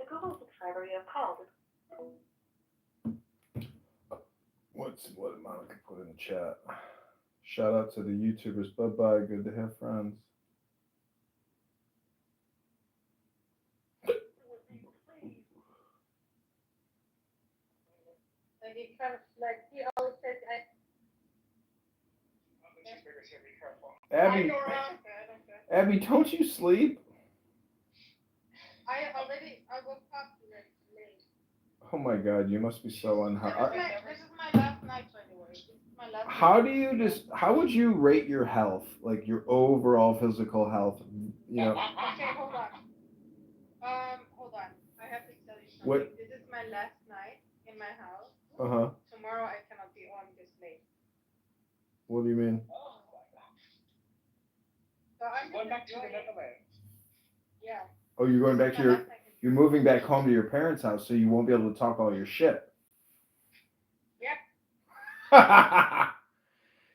Google subscriber you have called is... What Monica put in the chat? Shout out to the YouTubers. Bye bye. Good to have friends. He always says, Abby, Abby, don't you sleep? I woke up late. Oh my God, you must be so unhealthy. This is my last night, by the way. This is my last night. How would you rate your health, like your overall physical health? You know. Okay, hold on. Hold on. I have to tell you something. What? This is my last night in my house. Tomorrow I cannot be on this late. What do you mean? So I'm going back to the Netherlands. Yeah. Oh, you're going back to you're moving back home to your parents' house, so you won't be able to talk all your shit. Yep.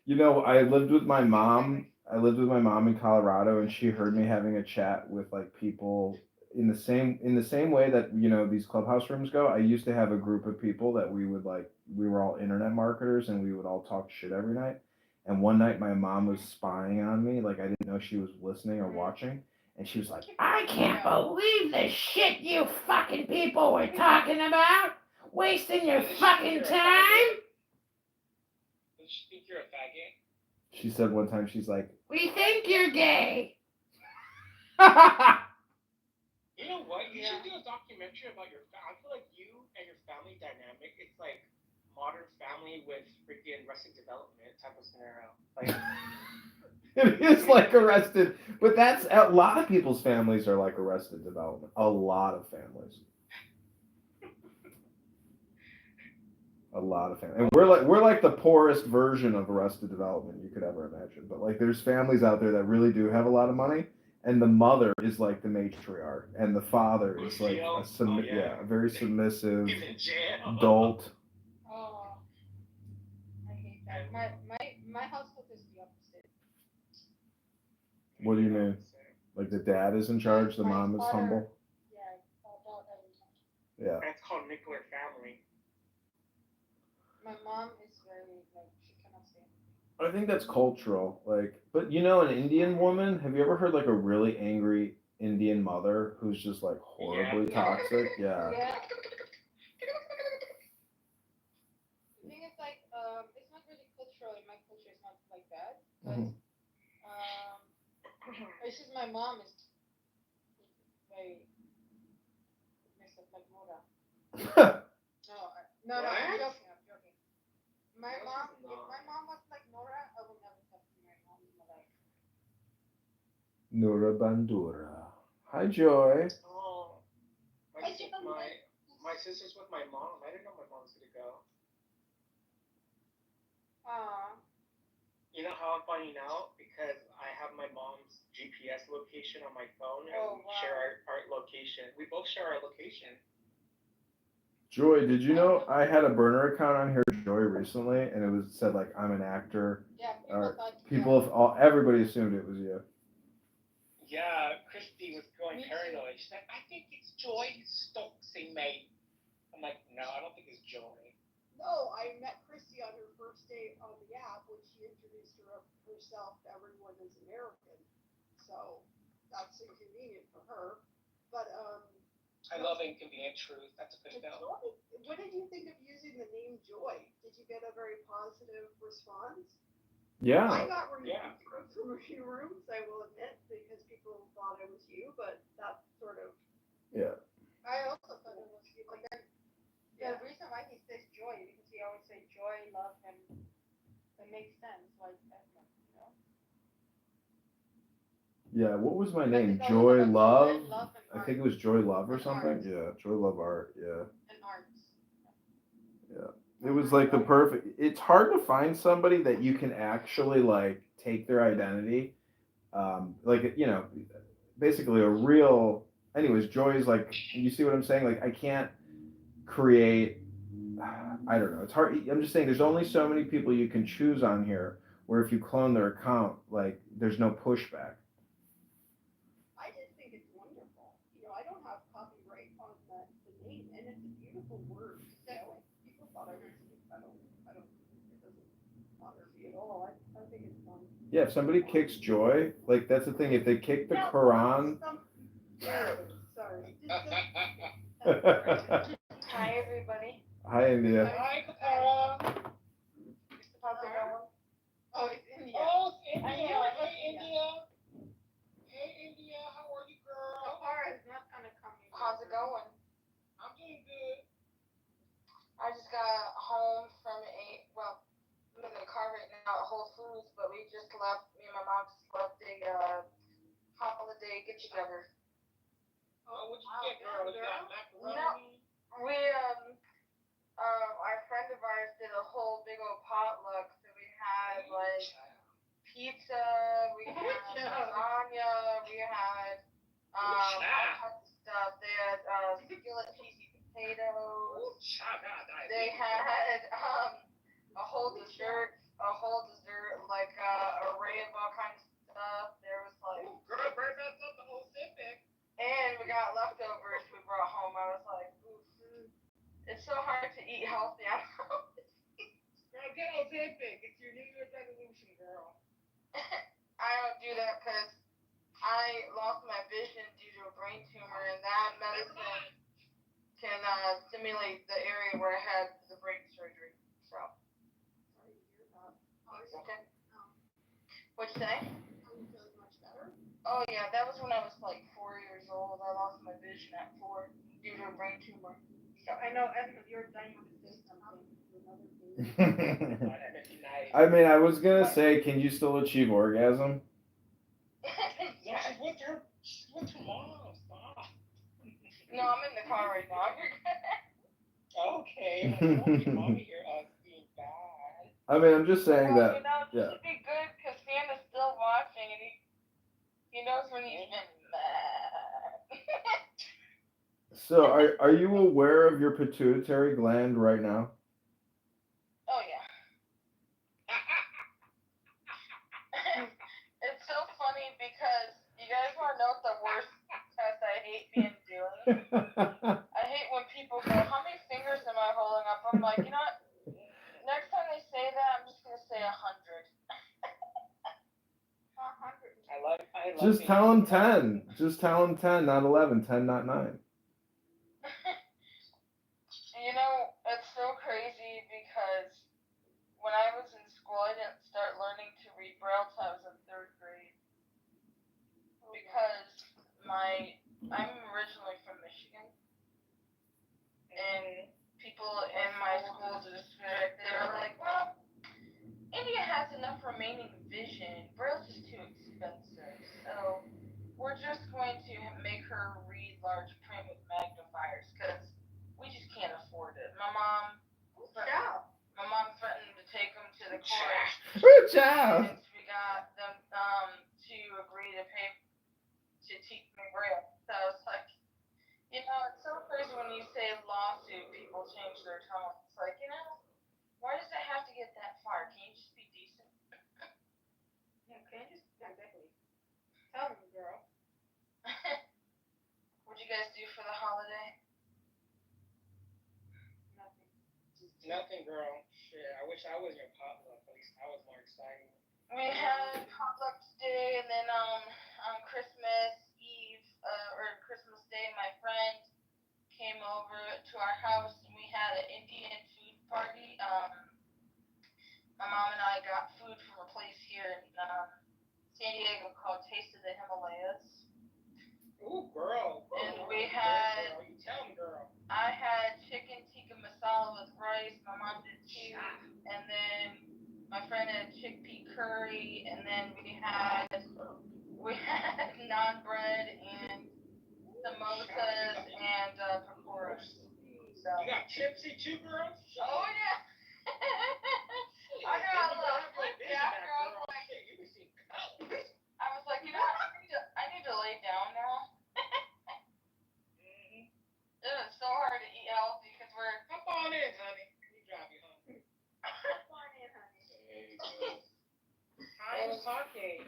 You know, I lived with my mom in Colorado, and she heard me having a chat with like people in the same way that, you know, these clubhouse rooms go. I used to have a group of people that we were all internet marketers, and we would all talk shit every night. And one night my mom was spying on me, like I didn't know she was listening or watching, and she was like, "I can't believe the shit you fucking people were talking about, wasting your fucking time." Did she think you're a faggot? She said one time, she's like, "We think you're gay." You know what? You should do a documentary about your family. I feel like you and your family dynamic, it's like Modern Family with freaking Arrested Development type of scenario. Like, it is like Arrested, but that's a lot of people's families are like Arrested Development. A lot of families. A lot of families, and we're like the poorest version of Arrested Development you could ever imagine. But like, there's families out there that really do have a lot of money, and the mother is like the matriarch, and the father is like a very submissive adult. Oh, I hate that. My household is the opposite. What do you mean? Like the dad is in charge, the mom is humble. Yeah, about everything. Yeah. That's called nuclear family. My mom is very, like, she cannot say anything. I think that's cultural, like, but you know, an Indian woman. Have you ever heard like a really angry Indian mother who's just like horribly toxic? Yeah. The thing is, like, it's not really cultural. In my culture, it's not like that. But it's just my mom is very messed up, like Nora. No, I'm joking. My mom, if my mom was like Nora, I would never talk to my mom in my life. Nora Bandura. Hi, Joy. Oh, my sister's with my mom. I didn't know my mom was gonna go. You know how I'm finding out? Because I have my mom's GPS location on my phone, and we share our location. We both share our location. Joy, did you know I had a burner account on here, Joy, recently, and it said like I'm an actor. Yeah, Everybody assumed it was you. Yeah, Christy was going paranoid. She's like, "I think it's Joy stalking me." I'm like, "No, I don't think it's Joy." No, I met Christy on her first day on the app when she introduced herself to everyone as American. So that's inconvenient for her. But I love inconvenient truth. That's a good note. What did you think of using the name Joy? Did you get a very positive response? Yeah. I got removed from a few rooms, I will admit, because people thought it was you, but that sort of... Yeah. I also thought it was you. But then the reason why he says Joy, because he always say joy, love, and it makes sense, like that, you know? Yeah, what was my name? Joy Love? I think it was Joy Love or something. Art. Yeah, Joy Love Art. Yeah. And arts. Yeah. It was like the perfect. It's hard to find somebody that you can actually like take their identity, like, you know, basically a real. Anyways, Joy is like, you see what I'm saying? Like, I can't create. I don't know. It's hard. I'm just saying, there's only so many people you can choose on here. Where if you clone their account, like, there's no pushback. I just think it's wonderful. I don't have copyright on the name, and it's a beautiful word. People thought I was stupid. I don't, it doesn't bother me at all. I think it's fun. Yeah, if somebody kicks joy, like that's the thing. If they kick the Quran, Sorry. Hi, everybody. hi India. Hi, Kapara. How's it going? Oh, it's India. Oh, it's India. I knew it. Hey, India. Hey, India. How are you, girl? Kapara is not gonna come in. How's it going? I'm doing good. I just got home from I'm in the car right now at Whole Foods, but we just left, me and my mom just left a holiday get together. Oh, what'd you get, girl? You got macaroni? We, our friend of ours did a whole big old potluck, so we had like pizza, we had lasagna, we had all kinds of stuff. They had skillet cheesy potatoes. They had a whole dessert, like array of all kinds of stuff. There was like, Girl, bring that up the whole Civic. and we got leftovers we brought home. I was like, oof. It's so hard to eat healthy. I don't know. Girl, get Ozempic. It's your New Year's resolution, girl. I don't do that because I lost my vision due to a brain tumor, and that medicine can stimulate the area where I had the brain surgery. So. Sorry to hear that. It's okay. What'd you say? Are you feeling much better? Oh yeah, that was when I was like 4 years old. I lost my vision at 4 due to a brain tumor. So I know, Edmund, you're dying to say something. I mean, I was gonna say, can you still achieve orgasm? No, she's with her mom. Stop. No, I'm in the car right now. Okay. Your mommy here being bad. I mean, I'm just saying Well, that. it Yeah. should be good because Sam is still watching, and he knows when he's been mad. So, are you aware of your pituitary gland right now? Oh yeah. It's so funny because you guys want to know what the worst test I hate being doing? I hate when people go, how many fingers am I holding up? I'm like, you know what? Next time they say that, I'm just going to say 100. 100. I love Just tell them 10. Just tell them 10, not 11. 10, not 9. You know, it's so crazy because when I was in school, I didn't start learning to read Braille till I was in 3rd grade. Because I'm originally from Michigan, and people in my school district, they were like, well, India has enough remaining vision. Braille's just too expensive, so we're just going to make her read large print with magnifiers because we just can't afford it. My mom threatened to take them to the court. Good job. And we got them to agree to pay to teach me Braille. So it's like, you know, it's so crazy when you say lawsuit, people change their tone. It's like, you know, why does it have to get that far? Can you just be decent? Yeah, can you just exactly tell me, girl? What'd you guys do for the holiday? Nothing, girl. Shit, I wish I was your potluck. At least I was more excited. We had potluck today, and then on Christmas Eve or Christmas Day, my friend came over to our house, and we had an Indian food party. My mom and I got food from a place here in San Diego called Taste of the Himalayas. Ooh, girl. And we had, girl. You tell me, girl. I had chicken tikka masala with rice. My mom did too. And then my friend had chickpea curry. And then we had naan bread and samosas and pakoras. So. You got tipsy too, girl? Oh yeah. I got a little flipped after. I was like, you know what? I need to lay down now. It is so hard to eat healthy because we're. Hop on in, honey. Let me drive you home. Hop on in, honey. There you go. Hi, who's talking?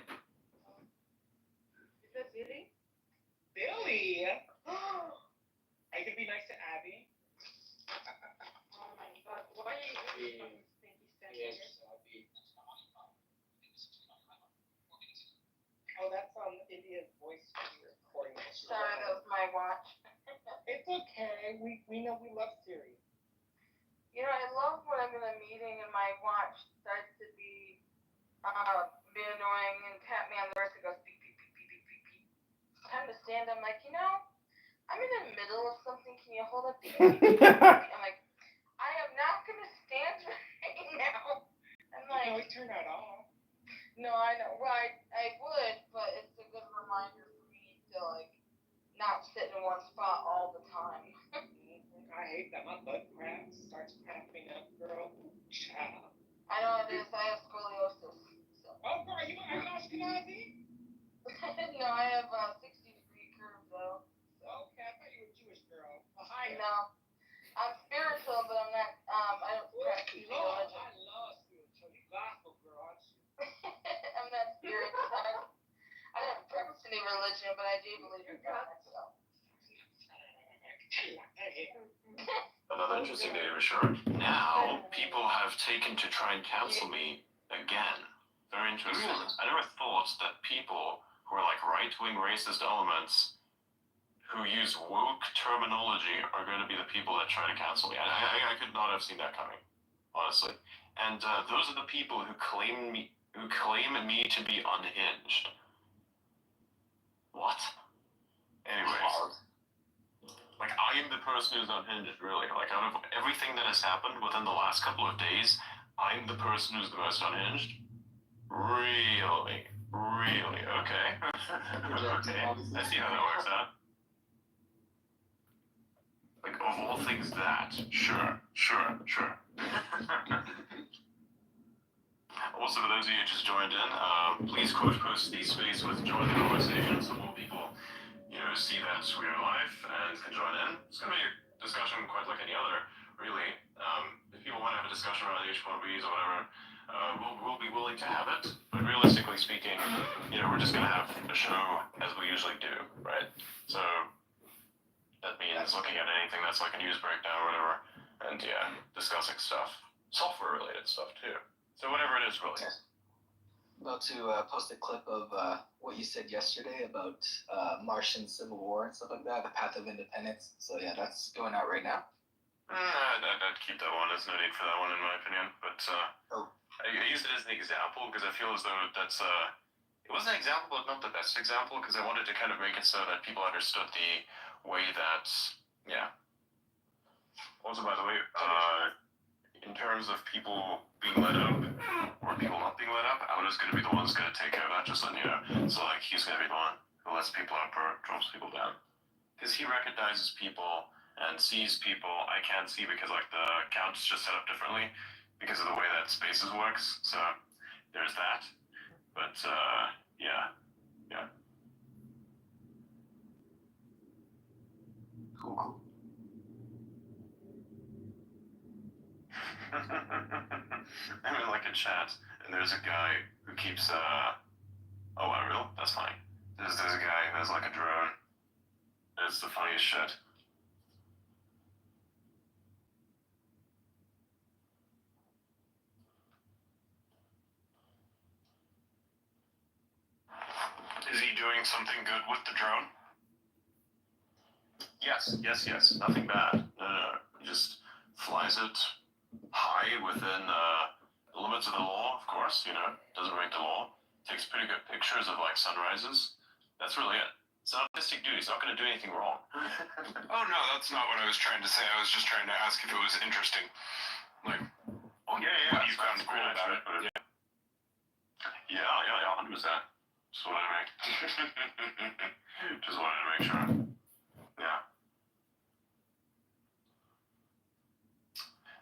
Is that Billy? Billy. Oh, that's India's voice recording. Sorry, that was my watch. It's okay. We know we love Siri. You know, I love when I'm in a meeting and my watch starts to be annoying and tap me on the wrist. It goes beep beep beep beep beep beep beep. It's time to stand. I'm like, I'm in the middle of something. Can you hold up? Beep beep beep beep beep. I'm like, I am not gonna stand right now. I'm You can like, always turn that off. no, I know. Well, I would, but it's a good reminder for me to not sit in one spot all the time. I hate that. My butt starts cramping up, girl. Child. I know it is. I have scoliosis. So. Oh, girl, are you Ashkenazi? No, I have a 60-degree curve though. So. Okay, I thought you were Jewish, girl. Hi. No, I'm spiritual, but I'm not. I don't practice any religion. I love spiritual. You gospel, girl, aren't you? I'm not spiritual. I don't practice any religion, but I do believe in God. So. Another interesting data, sure. Now, people have taken to try and cancel me again. Very interesting. I never thought that people who are like right-wing racist elements who use woke terminology are going to be the people that try to cancel me. I could not have seen that coming, honestly. And those are the people who claim me to be unhinged. What? Anyways. Like, I am the person who's unhinged, really. Like, out of everything that has happened within the last couple of days, I'm the person who's the most unhinged? Really? Really? Okay. Okay. I see how that works out. Like, of all things that. Sure. Also, for those of you who just joined in, please quote post the space with join the conversation so more people see that we are live and can join in. It's going to be a discussion quite like any other, really. If people want to have a discussion around H1Bs or whatever, we'll be willing to have it. But realistically speaking, we're just going to have a show as we usually do, right? So that means looking at anything that's like a news breakdown or whatever, and discussing stuff, software-related stuff too. So whatever it is, really. About to post a clip of what you said yesterday about Martian Civil War and stuff like that, the Path of Independence. So yeah, that's going out right now. I'd keep that one. There's no need for that one, in my opinion. But I use it as an example because I feel as though that's it was an example, but not the best example, because I wanted to kind of make it so that people understood the way that Also, by the way, in terms of people being let up or people not being let up, Auda's going to be the one who's going to take care of that, just letting you know. So, like, he's going to be the one who lets people up or drops people down. Because he recognizes people and sees people I can't see because, like, the account's just set up differently because of the way that Spaces works. So, there's that. But, yeah. Cool. I'm in like a chat, and there's a guy who keeps oh, real? That's funny. There's a guy who has like a drone. It's the funniest shit. Is he doing something good with the drone? Yes. Nothing bad. No. He just flies it high within the limits of the law, of course, doesn't break the law. Takes pretty good pictures of like sunrises. That's really it. It's an autistic dude. He's not going to do anything wrong. Oh no, that's not what I was trying to say. I was just trying to ask if it was interesting. Like, oh yeah. What you found cool about it. Yeah, 100%. Just wanted to make sure. Yeah.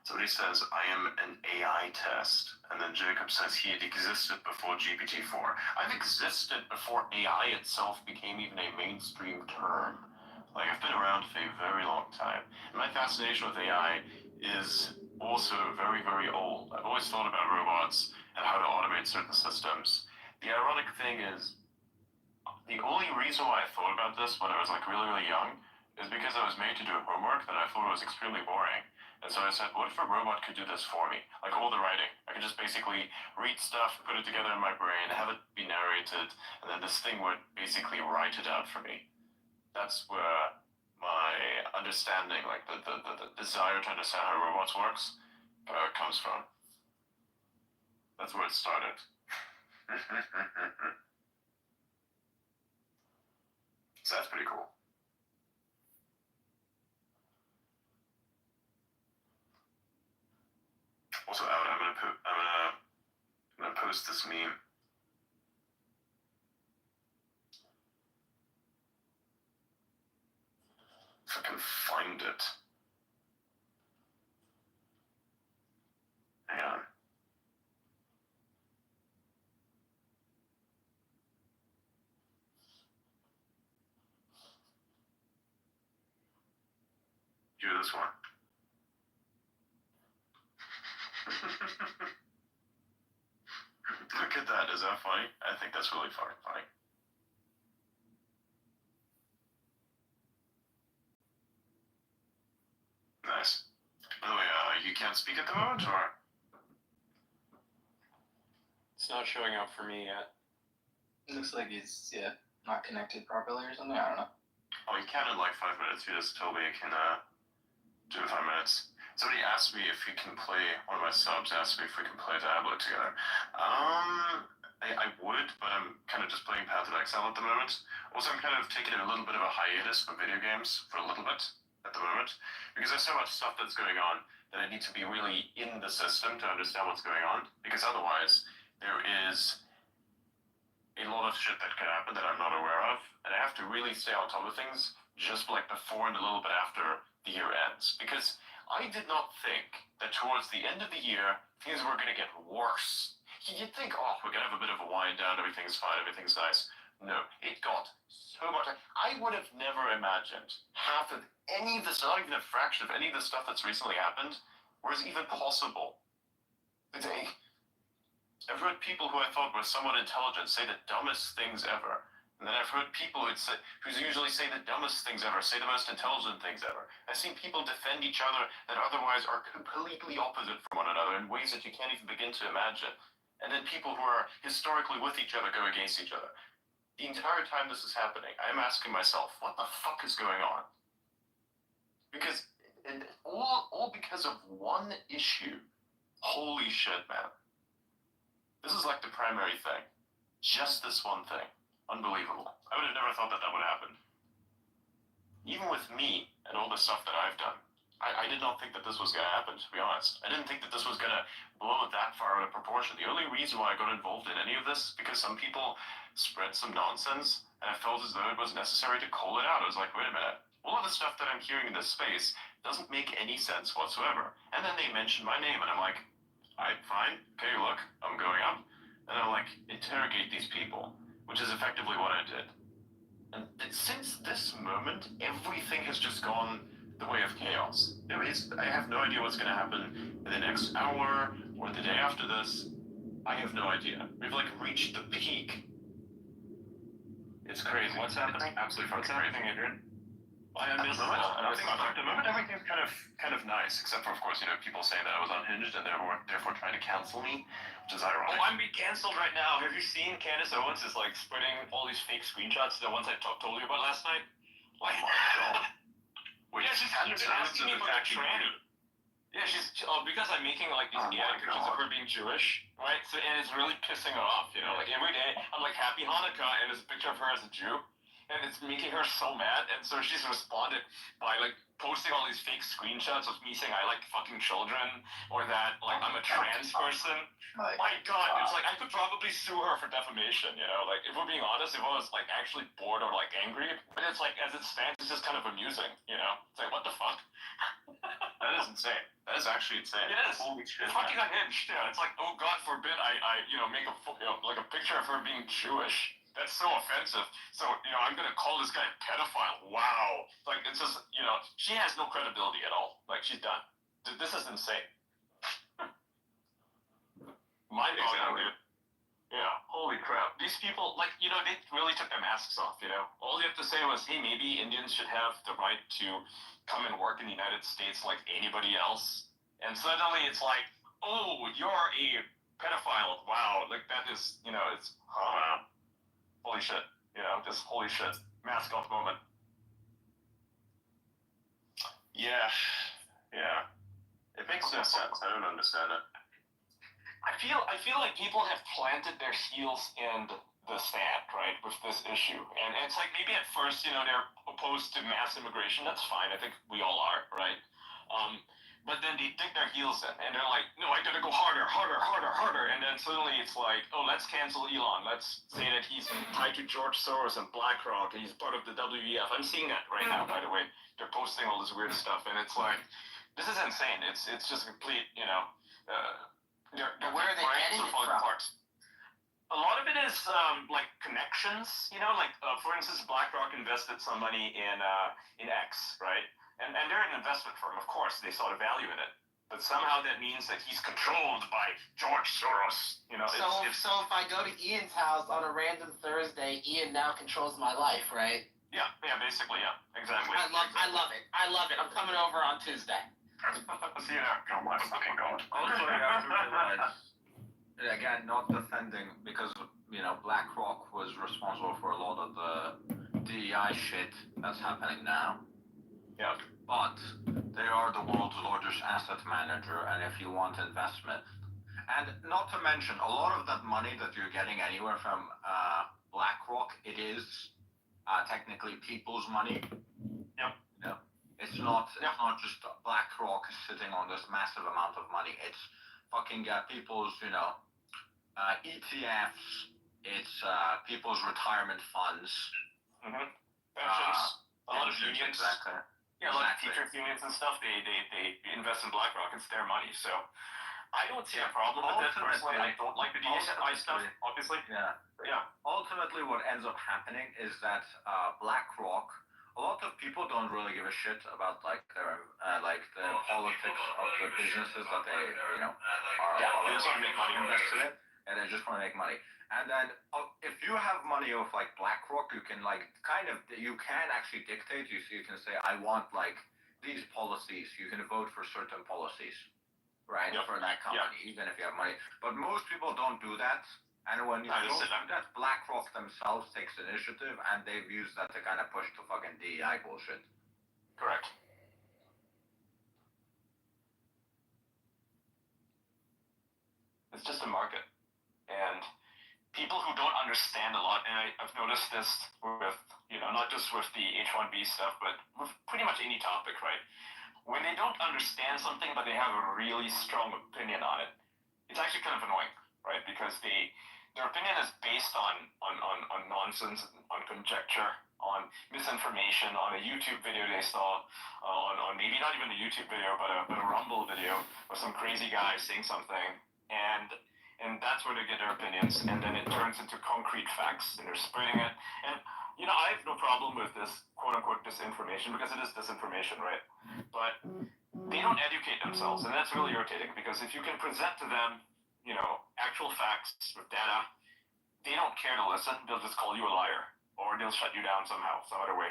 So he says, I am an AI test. And then Jacob says he had existed before GPT-4. I've existed before AI itself became even a mainstream term. Like, I've been around for a very long time. And my fascination with AI is also very, very old. I've always thought about robots and how to automate certain systems. The ironic thing is, the only reason why I thought about this when I was like really, really young is because I was made to do homework that I thought was extremely boring. And so I said, what if a robot could do this for me? Like all the writing. I could just basically read stuff, put it together in my brain, have it be narrated, and then this thing would basically write it out for me. That's where my understanding, like the desire to understand how robots works, comes from. That's where it started. So that's pretty cool. Also out, I'm gonna post this meme. If I can find it. Hang on. Do this one. Look at that. Is that funny? I think that's really fucking funny. Nice. By the way, you can't speak at the moment, or? It's not showing up for me yet. It looks like he's not connected properly or something. I don't know. Oh, you can in like 5 minutes. You just told me you can do it in 5 minutes. Somebody asked me if we can play. One of my subs asked me if we can play Diablo together. I would, but I'm kind of just playing Path of Exile at the moment. Also, I'm kind of taking a little bit of a hiatus from video games for a little bit at the moment because there's so much stuff that's going on that I need to be really in the system to understand what's going on. Because otherwise, there is a lot of shit that can happen that I'm not aware of, and I have to really stay on top of things just like before and a little bit after the year ends. Because I did not think that towards the end of the year, things were going to get worse. You'd think, oh, we're going to have a bit of a wind down, everything's fine, everything's nice. No, it got so much. I would have never imagined half of any of this, not even a fraction of any of the stuff that's recently happened, was even possible. I've heard people who I thought were somewhat intelligent say the dumbest things ever. And then I've heard people who usually say the dumbest things ever, say the most intelligent things ever. I've seen people defend each other that otherwise are completely opposite from one another in ways that you can't even begin to imagine. And then people who are historically with each other go against each other. The entire time this is happening, I'm asking myself, what the fuck is going on? Because all because of one issue. Holy shit, man. This is like the primary thing. Just this one thing. Unbelievable. I would have never thought that would happen. Even with me and all the stuff that I've done, I did not think that this was going to happen, to be honest. I didn't think that this was going to blow that far out of proportion. The only reason why I got involved in any of this, because some people spread some nonsense, and I felt as though it was necessary to call it out. I was like, wait a minute. All of the stuff that I'm hearing in this space doesn't make any sense whatsoever. And then they mentioned my name, and I'm like, alright, fine. Okay, look, I'm going up. And I'll, like, interrogate these people, which is effectively what I did. And since this moment, everything has just gone the way of chaos. I have no idea what's going to happen in the next hour or the day after this. I have no idea. We've like reached the peak. It's crazy. What's happening? Absolutely fucking What's happening, crazy. Adrian? At the moment, everything's kind of nice, except for, of course, people saying that I was unhinged and therefore trying to cancel me, which is ironic. Oh, I'm being cancelled right now. Have you seen Candace Owens is like spreading all these fake screenshots, the ones I told you about last night? Like, oh my god. Wait, yeah, she's asking me for a tranny. Yeah, because I'm making like these AI pictures of her being Jewish, right? So, and it's really pissing her off, like every day I'm like, happy Hanukkah, and there's a picture of her as a Jew. And it's making her so mad, and so she's responded by like posting all these fake screenshots of me saying I like fucking children, or that like I'm a trans person. My God, it's like I could probably sue her for defamation. Like if we're being honest, if I was like actually bored or like angry, but it's like as it stands, it's just kind of amusing. It's like what the fuck. That is insane. That is actually insane. It is. Holy shit. It's fucking unhinged. Yeah, it's like, oh God forbid I make like a picture of her being Jewish. That's so offensive. So, I'm gonna call this guy a pedophile. Wow. Like, it's just, she has no credibility at all. Like, she's done. This is insane. Mind-boggling, dude. Yeah, holy crap. These people, like, you know, they really took their masks off, you know? All they have to say was, hey, maybe Indians should have the right to come and work in the United States like anybody else. And suddenly it's like, oh, you're a pedophile. Wow, like that is, you know, it's, holy shit. You know, just holy shit. Mask off moment. Yeah, yeah. It makes no sense. I don't understand it. I feel like people have planted their heels in the sand, right, with this issue. And it's like maybe at first, you know, they're opposed to mass immigration. That's fine. I think we all are, right? But then they dig their heels in and they're like, no, I gotta go harder, harder, harder, harder. And then suddenly it's like, oh, let's cancel Elon. Let's say that he's tied to George Soros and BlackRock and he's part of the WEF. I'm seeing that right now, by the way. They're posting all this weird stuff. And it's like, this is insane. It's just complete, you know, where are they getting it from? A lot of it is like connections, you know, like for instance, BlackRock invested some money in X, right? And they're an investment firm, of course. They saw the value in it, but somehow that means that he's controlled by George Soros. You know, So if I go to Ian's house on a random Thursday, Ian now controls my life, right? Yeah, basically, yeah, exactly. I love it. I'm coming over on Tuesday. See you there. Oh my fucking god. Also, you have to realize, again, not defending, because, you know, BlackRock was responsible for a lot of the DEI shit that's happening now. Yeah. But they are the world's largest asset manager, and if you want investment, and not to mention, a lot of that money that you're getting anywhere from BlackRock, it is technically people's money. Yep. You know, it's not just BlackRock sitting on this massive amount of money. It's fucking people's, you know, ETFs. It's people's retirement funds. Mm-hmm. Pensions. A lot of unions. Exactly. Yeah, like teachers unions and stuff, they invest in BlackRock. It's their money, so I don't see a problem with it personally. I don't like the DEI stuff, obviously. Yeah. Yeah. Ultimately, what ends up happening is that BlackRock, a lot of people don't really give a shit about like their like the politics of the businesses that they, you know, they just want to make money invested in, and they just want to make money. And then if you have money of like BlackRock, you can like you can actually dictate. You can say, I want like these policies. You can vote for certain policies, right? Yep. For that company, even if you have money. But most people don't do that. And when you don't do that, BlackRock themselves takes initiative, and they've used that to kind of push the fucking DEI bullshit. Correct. It's just a market, and people who don't understand a lot, and I've noticed this with, you know, not just with the H-1B stuff, but with pretty much any topic, right? When they don't understand something, but they have a really strong opinion on it, it's actually kind of annoying, right? Because their opinion is based on nonsense, on conjecture, on misinformation, on a YouTube video they saw, on maybe not even a YouTube video, but a Rumble video of some crazy guy saying something, and that's where they get their opinions, and then it turns into concrete facts, and they're spreading it. And, you know, I have no problem with this quote-unquote disinformation, because it is disinformation, right? But they don't educate themselves, and that's really irritating, because if you can present to them, you know, actual facts with data, they don't care to listen. They'll just call you a liar, or they'll shut you down somehow, some other way.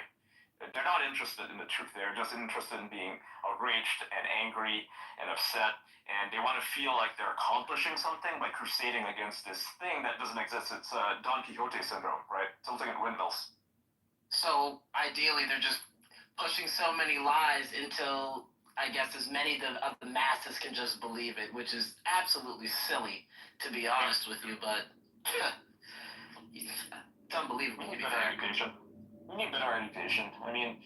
They're not interested in the truth. They're just interested in being outraged and angry and upset, and they want to feel like they're accomplishing something by crusading against this thing that doesn't exist. It's Don Quixote syndrome, right? Tilting at windmills. So ideally, they're just pushing so many lies until I guess as many of the masses can just believe it, which is absolutely silly, to be honest with you. But it's unbelievable. We need better education. We need better education. I mean,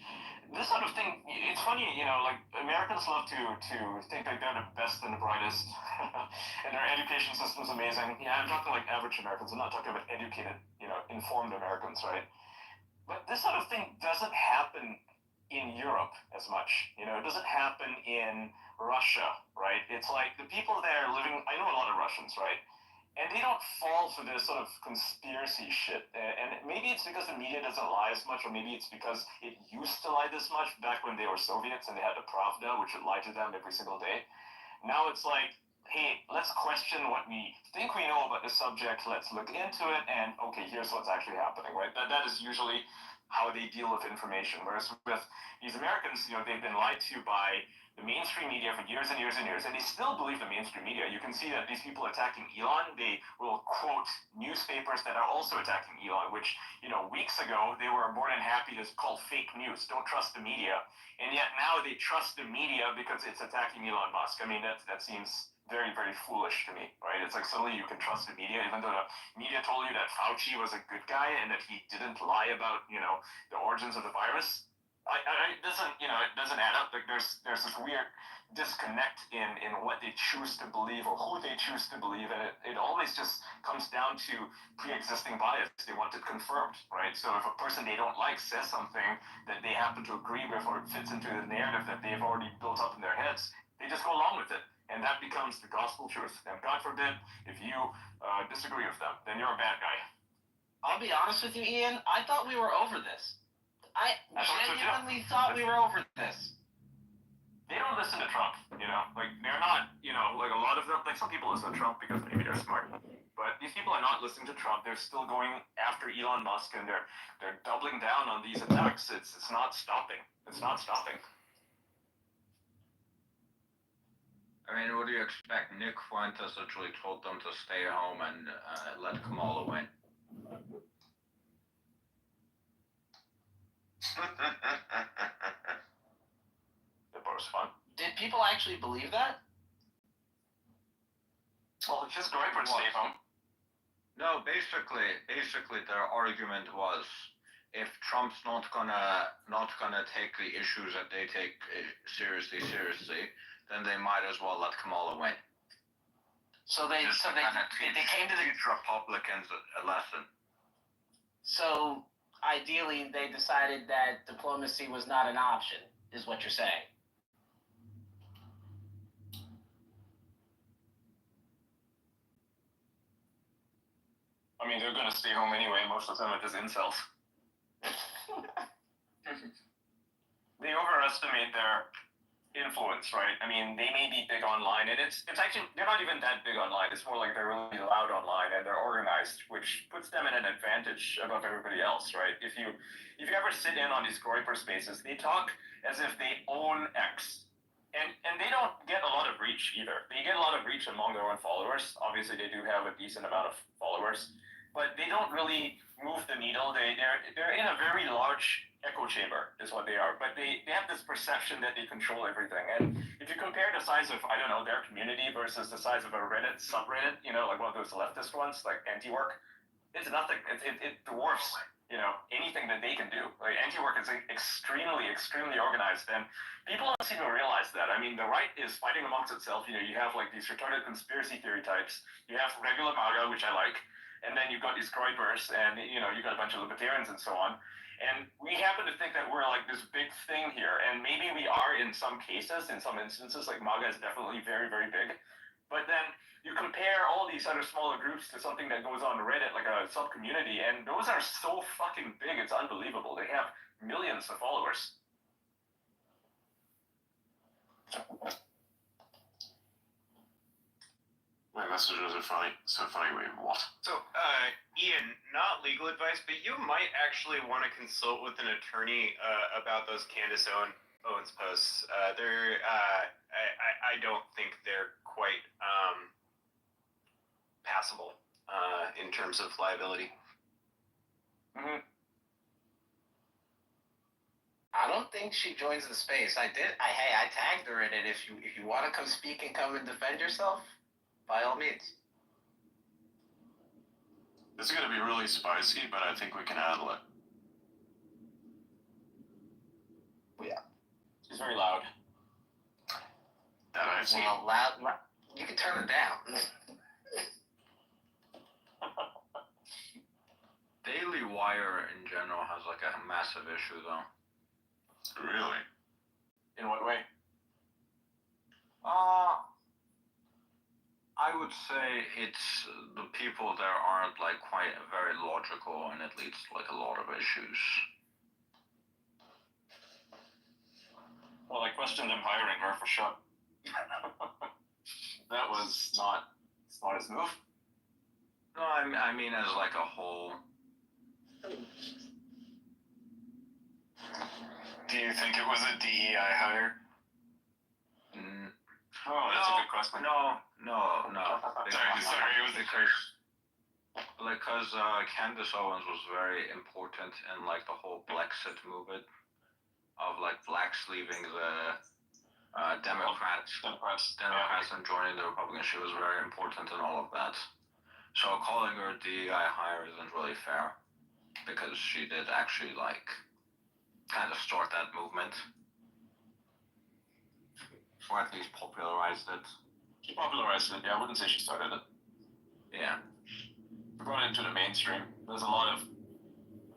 this sort of thing, it's funny, you know, like, Americans love to think like they're the best and the brightest, and their education system's amazing. Yeah, I'm talking like average Americans. I'm not talking about educated, you know, informed Americans, right? But this sort of thing doesn't happen in Europe as much. You know, it doesn't happen in Russia, right? It's like the people there living, I know a lot of Russians, right? And they don't fall for this sort of conspiracy shit. And maybe it's because the media doesn't lie as much, or maybe it's because it used to lie this much back when they were Soviets and they had the Pravda, which would lie to them every single day. Now it's like hey, let's question what we think we know about the subject, let's look into it, and okay, here's what's actually happening, right? That is usually how they deal with information. Whereas with these Americans, they've been lied to by the mainstream media for years and years and years, and they still believe the mainstream media. You can see that these people attacking Elon, they will quote newspapers that are also attacking Elon, which, weeks ago, they were more than happy to call fake news. Don't trust the media. And yet now they trust the media because it's attacking Elon Musk. I mean, that seems very, very foolish to me, right? It's like suddenly you can trust the media, even though the media told you that Fauci was a good guy and that he didn't lie about, the origins of the virus. It doesn't add up. Like there's this weird disconnect in what they choose to believe or who they choose to believe, and it always just comes down to pre-existing bias. They want it confirmed, right? So if a person they don't like says something that they happen to agree with or it fits into the narrative that they've already built up in their heads, they just go along with it. And that becomes the gospel truth. And God forbid, if you disagree with them, then you're a bad guy. I'll be honest with you, Ian. I thought we were over this. I genuinely thought we were over this. They don't listen to Trump, like they're not, like a lot of them, like some people listen to Trump because maybe they're smart, but these people are not listening to Trump. They're still going after Elon Musk and they're doubling down on these attacks. It's not stopping. It's not stopping. I mean, what do you expect? Nick Fuentes literally told them to stay home and let Kamala win. The bar was fun. Did people actually believe that? Well, just go for stay home. No, basically, their argument was if Trump's not gonna take the issues that they take seriously, then they might as well let Kamala win. So they came to the teach Republicans a lesson. So ideally, they decided that diplomacy was not an option, is what you're saying. I mean, they're going to stay home anyway. Most of them are just incels. They overestimate their influence, right? I mean, they may be big online, and it's actually, they're not even that big online. It's more like they're really loud online and they're organized, which puts them in an advantage above everybody else, right? If you ever sit in on these Groyper spaces, they talk as if they own X. And they don't get a lot of reach either. They get a lot of reach among their own followers. Obviously, they do have a decent amount of followers, but they don't really move the needle. They're in a very large echo chamber, is what they are. But they have this perception that they control everything. And if you compare the size of, I don't know, their community versus the size of a Reddit subreddit, like one of those leftist ones, like anti-work, it's nothing. It dwarfs, anything that they can do. Like anti-work is extremely, extremely organized, and people don't seem to realize that. I mean, the right is fighting amongst itself. You have like these retarded conspiracy theory types. You have regular MAGA, which I like, and then you've got these Groypers, and you've got a bunch of libertarians and so on. And we happen to think that we're like this big thing here, and maybe we are in some cases, in some instances. Like MAGA is definitely very, very big, but then you compare all these other smaller groups to something that goes on Reddit, like a sub-community, and those are so fucking big, it's unbelievable. They have millions of followers. My messages are funny. So funny, wait, what? So, Ian, not legal advice, but you might actually want to consult with an attorney about those Candace Owens posts. I don't think they're quite passable in terms of liability. Mm-hmm. I don't think she joins the space. I tagged her in it. If you want to come speak and come and defend yourself, by all means. This is going to be really spicy, but I think we can handle it. Yeah. She's very loud. That I've seen. Well, loud. You can turn it down. Daily Wire in general has like a massive issue though. Really? In what way? I would say it's the people there aren't like quite very logical, and it leads to like a lot of issues. Well, I question them hiring her for sure. that was not smartest move. No, I mean as like a whole. Do you think it was a DEI hire? Oh, that's a good question. No. Sorry, it was a curse. Because Candace Owens was very important in like the whole Brexit movement of like blacks leaving the Democrats and joining the Republicans. She was very important in all of that. So calling her a DEI hire isn't really fair because she did actually like kind of start that movement. Or at least popularized it. She popularized it. Yeah, I wouldn't say she started it. Yeah. Brought it into the mainstream. There's a lot of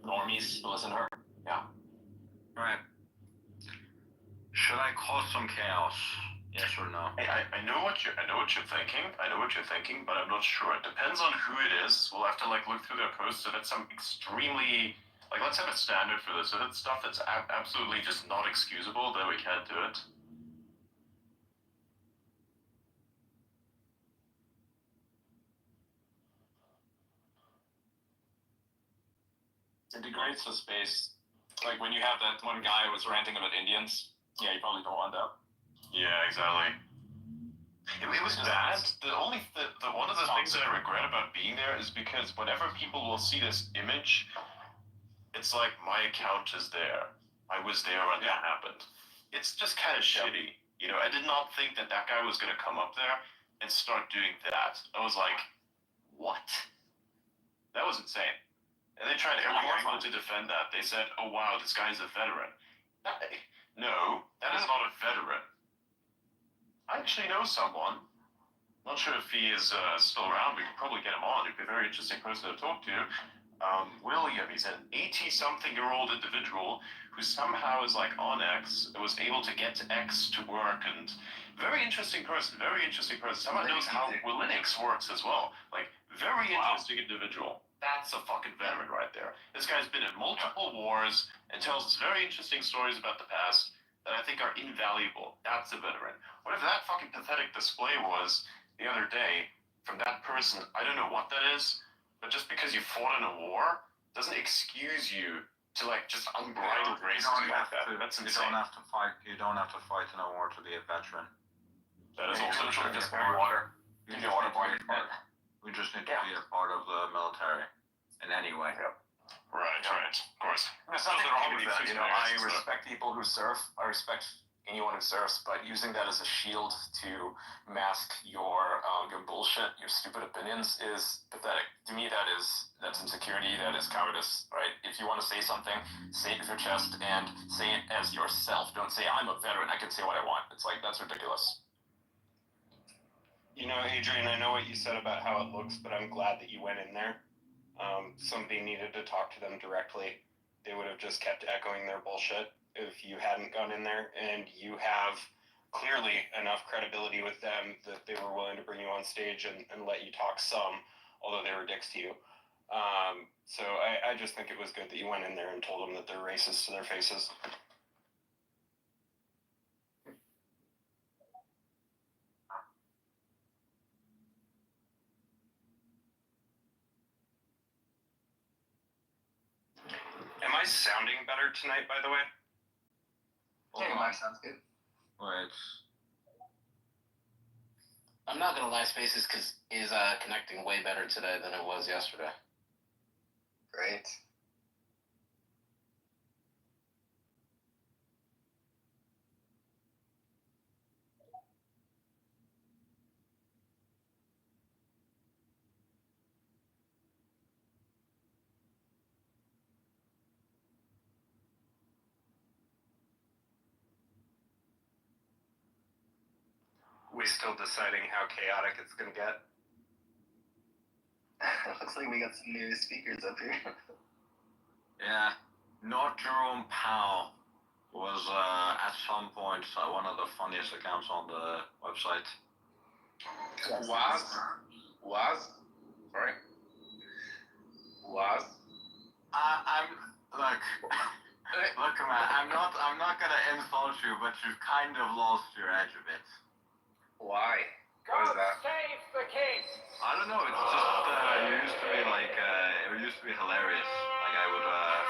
normies who listen to her. Yeah. Right. Should I cause some chaos? Yes or no? I know what you're thinking, but I'm not sure. It depends on who it is. We'll have to like look through their posts. If it's some extremely like, let's have a standard for this. If it's stuff that's absolutely just not excusable, then we can't do it. It degrades the space. Like when you have that one guy who was ranting about Indians. Yeah, you probably don't want that. Yeah, exactly. It was bad. The one of the things that I regret about being there is because whenever people will see this image, it's like my account is there. I was there when that happened. It's just kind of shitty. You know, I did not think that guy was going to come up there and start doing that. I was like, what? That was insane. And they tried every angle to defend that. They said, oh wow, this guy's a veteran. No, that is not a veteran. I actually know someone. Not sure if he is still around. We could probably get him on. He'd be a very interesting person to talk to. William, he's an 80-something-year-old individual who somehow is like on X, was able to get to X to work, and very interesting person. Someone knows how Linux works as well. Like, very interesting individual. That's a fucking veteran right there. This guy's been in multiple wars and tells us very interesting stories about the past that I think are invaluable. That's a veteran. Whatever that fucking pathetic display was the other day from that person, I don't know what that is, but just because you fought in a war doesn't excuse you to like just unbridled racism like that. That's insane. You don't have to fight in a war to be a veteran. That is also true. Just very water. We just need to be a part of the military in any way. Right, of course. There's nothing wrong with that. You know, I respect people who surf. I respect anyone who surfs, but using that as a shield to mask your bullshit, your stupid opinions is pathetic. To me, that's insecurity. That is cowardice, right? If you want to say something, say it with your chest and say it as yourself. Don't say I'm a veteran. I can say what I want. It's like, that's ridiculous. You know, Adrian, I know what you said about how it looks, but I'm glad that you went in there. Somebody needed to talk to them directly. They would have just kept echoing their bullshit if you hadn't gone in there, and you have clearly enough credibility with them that they were willing to bring you on stage and let you talk some, although they were dicks to you. So I just think it was good that you went in there and told them that they're racist to their faces. Am I sounding better tonight, by the way? Yeah, your mic sounds good. Wait. I'm not gonna lie, Spaces is connecting way better today than it was yesterday. Great. We still deciding how chaotic it's gonna get. Looks like we got some new speakers up here. Yeah. Not Jerome Powell was at some point one of the funniest accounts on the website. Was? Sorry. Was? I'm look, man. I'm not gonna insult you, but you've kind of lost your edge a bit. Why? What is that? save the king. I don't know. It's just you used to be like it used to be hilarious. Like I would like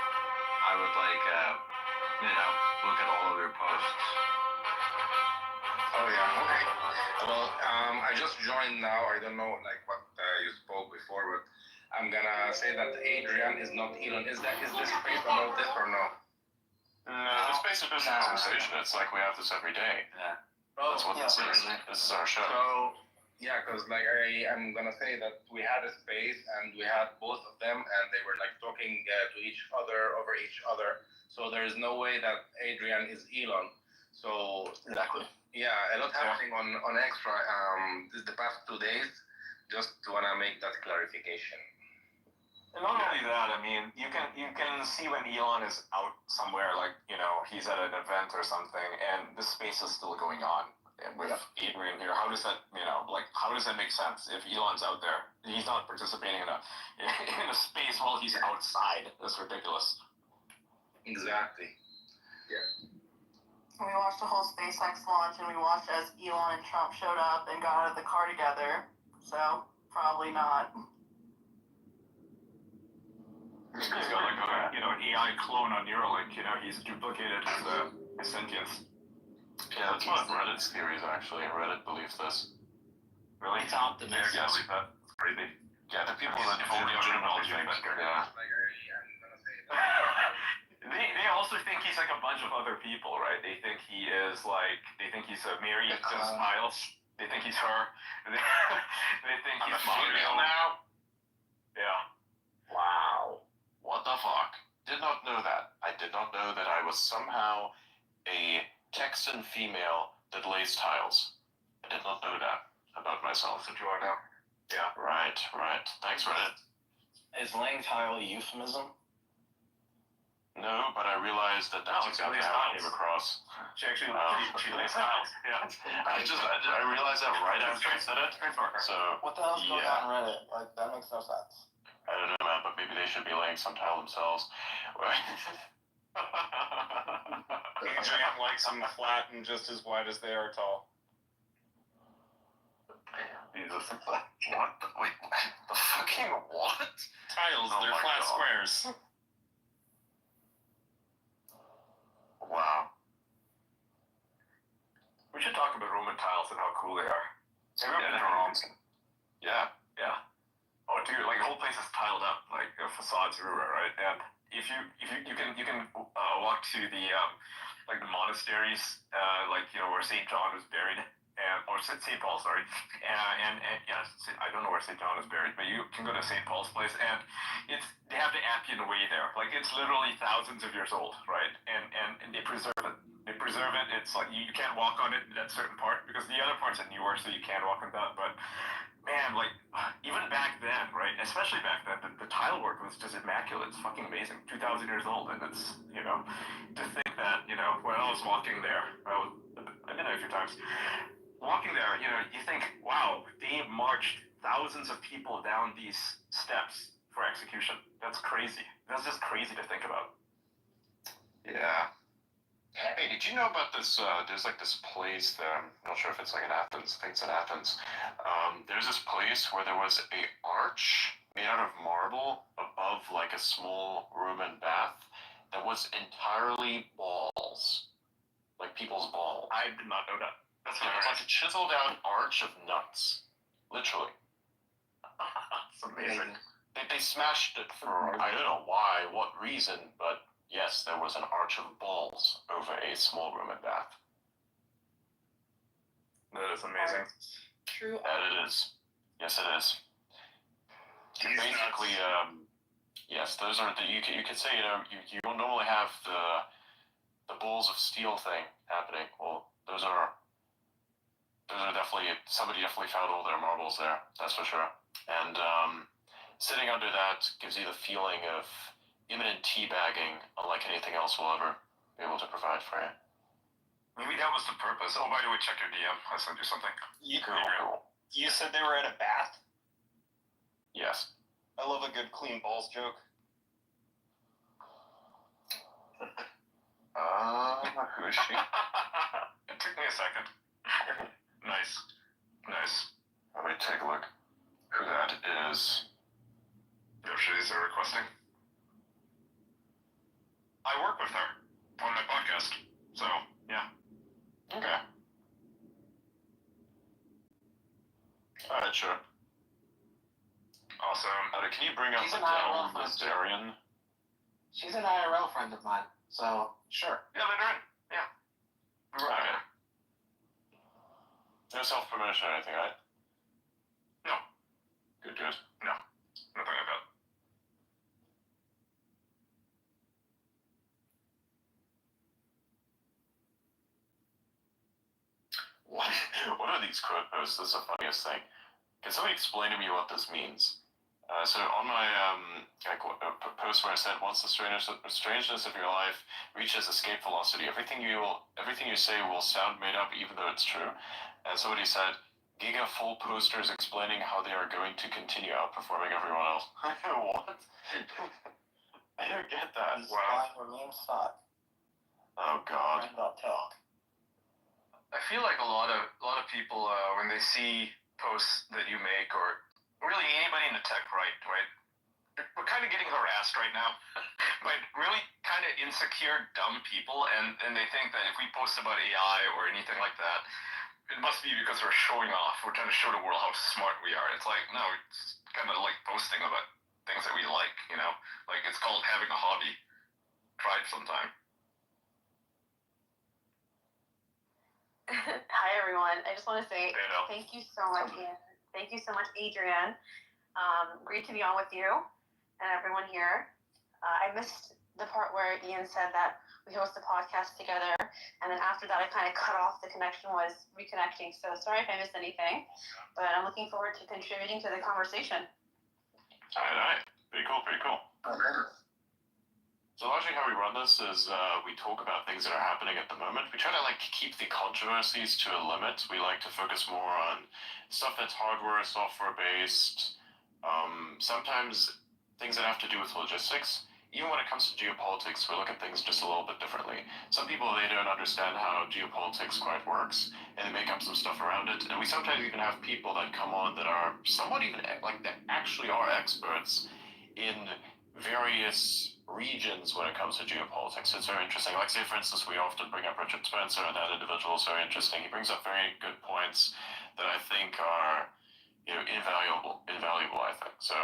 look at all of your posts. Oh yeah, okay. Well, I just joined now. I don't know like what you spoke before, but I'm gonna say that Adrian is not Elon. Is this space about this or no? No, this space is business conversation. It's like we have this every day. Yeah. That's what this is. This is our show. So yeah, because like I'm gonna say that we had a space and we had both of them and they were like talking to each other over each other. So there is no way that Adrian is Elon. So Exactly. yeah, a lot happening on Extra the past 2 days. Just wanna make that clarification. And not only that, I mean, you can see when Elon is out somewhere, like, he's at an event or something, and this space is still going on. And with Adrian here, how does that, how does that make sense? If Elon's out there, he's not participating in a space while he's outside. That's ridiculous. Exactly. We watched the whole SpaceX launch, and we watched as Elon and Trump showed up and got out of the car together. So probably not. He's got like an AI clone on Neuralink. He's duplicated his sentience. Yeah, that's one of Reddit's theories, actually. Reddit believes this. Really? It's optimistic. Yeah, I believe that. It's crazy. Yeah, the people that legitimately think, think that. yeah. They also think he's like a bunch of other people, right? They think he's Mary Smiles. They think he's her. They think he's female now. Yeah. Wow. What the fuck? Did not know that. I did not know that I was somehow a Texan female that lays tiles. I did not know that about myself. That's what you are now. Yeah. Right. Thanks, Reddit. Is laying tile a euphemism? No, but I realized that that's exactly how I came across. She actually she lays tiles. Yeah. I realized that right after I said it. So What the hell's going on Reddit? Like, that makes no sense. I don't know, man, but maybe they should be laying some tile themselves. Adrian likes them flat and just as wide as they are tall. Jesus. What? Wait, the fucking what? Tiles, Oh they're my flat God. squares. Wow. We should talk about Roman tiles and how cool they are. Have you ever been to Rome? Yeah. Yeah. Oh, dude, like the whole place is tiled up, like facades everywhere, right? And if you can walk to the like the monasteries, where Saint John was buried, or Saint Paul, sorry, and yeah, I don't know where Saint John is buried, but you can go to Saint Paul's place, and they have the Appian Way there, like it's literally thousands of years old, right? And they preserve it. It's like you can't walk on it in that certain part because the other part's are newer, so you can walk on that, but. Man, like, even back then, right, especially back then, the tile work was just immaculate. It's fucking amazing. 2,000 years old, and it's, to think that, when I was walking there, I've been there a few times, walking there, you think, wow, they marched thousands of people down these steps for execution. That's crazy. That's just crazy to think about. Yeah. Hey, did you know about this? There's like this place there. I'm not sure if it's like in Athens. I think it's in Athens. There's this place where there was a arch made out of marble above like a small Roman bath that was entirely balls, like people's balls. I did not know that. That's It was like a chiseled out arch of nuts, literally. That's amazing. They smashed it for I don't know why, what reason, but. Yes, there was an arch of balls over a small Roman bath. That is amazing. True. That it is. Yes, it is. Basically, yes, those are you could say you don't normally have the balls of steel thing happening. Well, those are definitely somebody definitely found all their marbles there. That's for sure. And sitting under that gives you the feeling of imminent teabagging, unlike anything else we'll ever be able to provide for you. Maybe that was the purpose. Oh, by the way, check your DM. I sent you something. Cool. You said they were at a bath? Yes. I love a good clean balls joke. Who is she? It took me a second. Nice. Nice. Let me take a look who that is. She's requesting. I work with her on my podcast, so yeah. Okay. Alright, sure. Awesome. Can you bring up She's an Adele IRL friend. Lazarian? She's an IRL friend of mine, so sure. Yeah, later in. Yeah. Okay. No self-promotion or anything, right? No. Good. No. Nothing like that. What are these quote posts? That's the funniest thing. Can somebody explain to me what this means? So on my post where I said, once the strangeness of your life reaches escape velocity, everything you say will sound made up, even though it's true. And somebody said, Giga full posters explaining how they are going to continue outperforming everyone else. What? I don't get that. Wow. Oh God. I feel like a lot of people when they see posts that you make, or really anybody in the tech, right? We're kind of getting harassed right now by really kind of insecure, dumb people, and they think that if we post about AI or anything like that, it must be because we're showing off. We're trying to show the world how smart we are. It's like, no, it's kind of like posting about things that we like, you know? Like, it's called having a hobby. Try it sometime. Hi everyone. I just want to say thank you so much, Ian. Thank you so much, Adrian. Great to be on with you and everyone here. I missed the part where Ian said that we host a podcast together, and then after that I kind of cut off. The connection was reconnecting, so sorry if I missed anything, but I'm looking forward to contributing to the conversation. All right. Pretty cool. So largely how we run this is we talk about things that are happening at the moment. We try to keep the controversies to a limit. We like to focus more on stuff that's hardware, software based. Sometimes things that have to do with logistics. Even when it comes to geopolitics, we look at things just a little bit differently. Some people, they don't understand how geopolitics quite works, and they make up some stuff around it. And we sometimes even have people that come on that are somewhat even that actually are experts in various regions when it comes to geopolitics. It's very interesting. Like, say, for instance, we often bring up Richard Spencer, and that individual is very interesting. He brings up very good points that I think are, invaluable, I think. So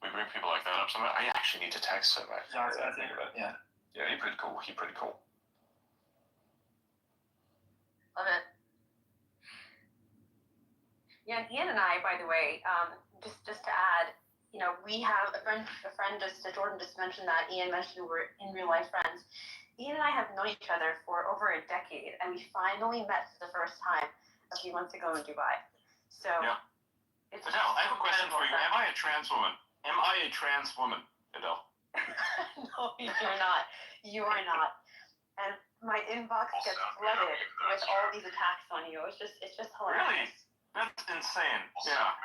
we bring people like that up. So I actually need to text him. Yeah. Yeah, he's pretty cool. Love it. Yeah, and Ian and I, by the way, just to add, we have a friend, Jordan just mentioned that. Ian mentioned we're in real life friends. Ian and I have known each other for over a decade, and we finally met for the first time a few months ago in Dubai. So, yeah. Adele, I have a question for you. Am I a trans woman? Adele? No, you're not. You are not. And my inbox gets flooded with all these attacks on you. It's just hilarious. Really? That's insane. Yeah.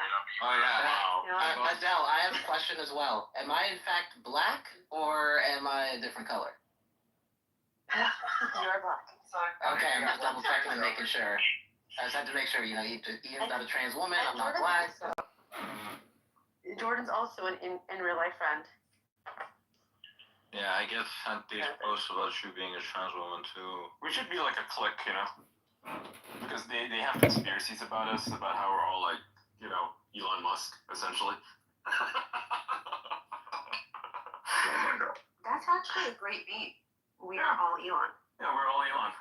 Oh yeah. Wow. Adele, I have a question as well. Am I in fact black, or am I a different color? You're black. Okay, I'm just double checking and making sure. I just had to make sure, Ian's not a trans woman, I'm not black. Jordan's also an in real life friend. Yeah, I get sent these posts about you being a trans woman too. We should be like a clique, because they have conspiracies about us, about how we're all like, Elon Musk, essentially. That's actually a great beat. We are all Elon. Yeah, we're all Elon.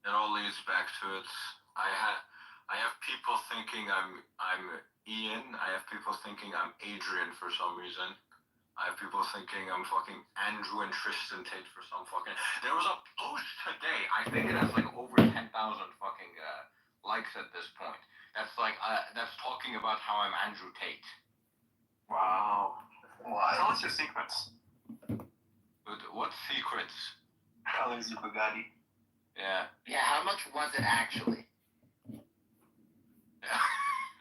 It all leads back to it. I have people thinking I'm Ian. I have people thinking I'm Adrian for some reason. I have people thinking I'm fucking Andrew and Tristan Tate for some fucking. There was a post today. I think it has like over 10,000 fucking likes at this point. That's talking about how I'm Andrew Tate. Wow. Tell us your secrets. What secrets? Colors of Bugatti. Yeah. Yeah, how much was it actually? Yeah.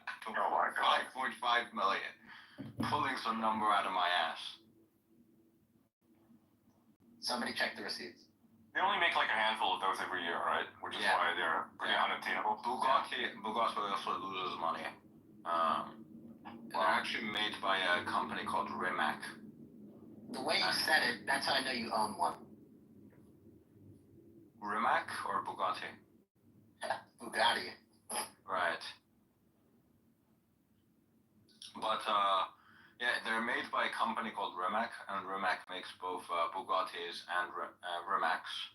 I don't know. 5.5 million. Pulling some number out of my ass. Somebody check the receipts. They only make like a handful of those every year, right? Which is why they're pretty unattainable. Bugatti also loses money. They're actually made by a company called Rimac. The way you said it, that's how I know you own one. Rimac or Bugatti? Yeah, Bugatti. Right. But they're made by a company called Rimac, and Rimac makes both Bugattis and Rimacs.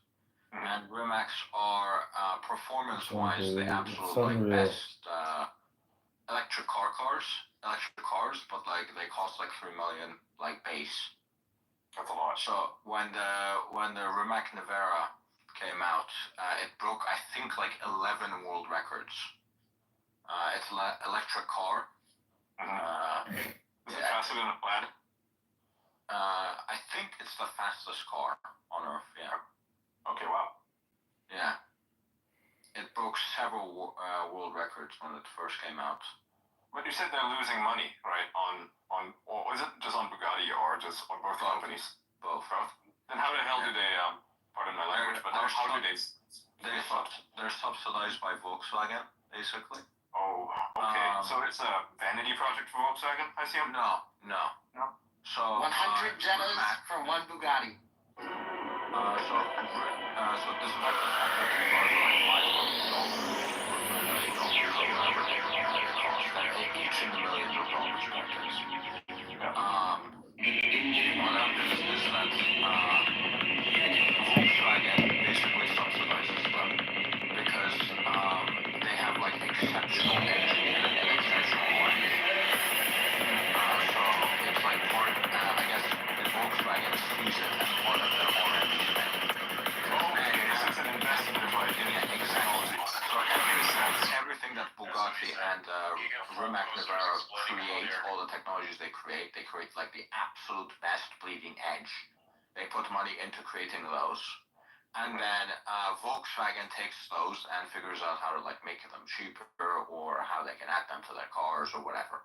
And Rimacs are performance-wise the absolute best electric cars, but like they cost like 3 million base. That's a lot. So when the Rimac Nevera came out, it broke I think like 11 world records. It's an electric car. Is it faster than a Plaid? I think it's the fastest car on Earth. Yeah. Okay. Wow. Yeah. It broke several world records when it first came out. But you said they're losing money, right? Or is it just on Bugatti or just on both companies? Both. Then how the hell do they? Pardon my language, but how do they? They're subsidized by Volkswagen, basically. Oh, okay. So it's a vanity project for Volkswagen, I assume? No. So 100 Jettas for one Bugatti. So despite the fact that they are like each in the millions of dollars markets. What happens is that Volkswagen basically subsidizes them because they have like exceptional engineering and exceptional life. So it's like part, I guess, Volkswagen sees it as part of their R&D spend. Okay, so it's an investment in technology. So everything that Bugatti and Rimac Nevera create, all the technologies they create like the absolute best bleeding edge. They put money into creating those. And then Volkswagen takes those and figures out how to like make them cheaper or how they can add them to their cars or whatever.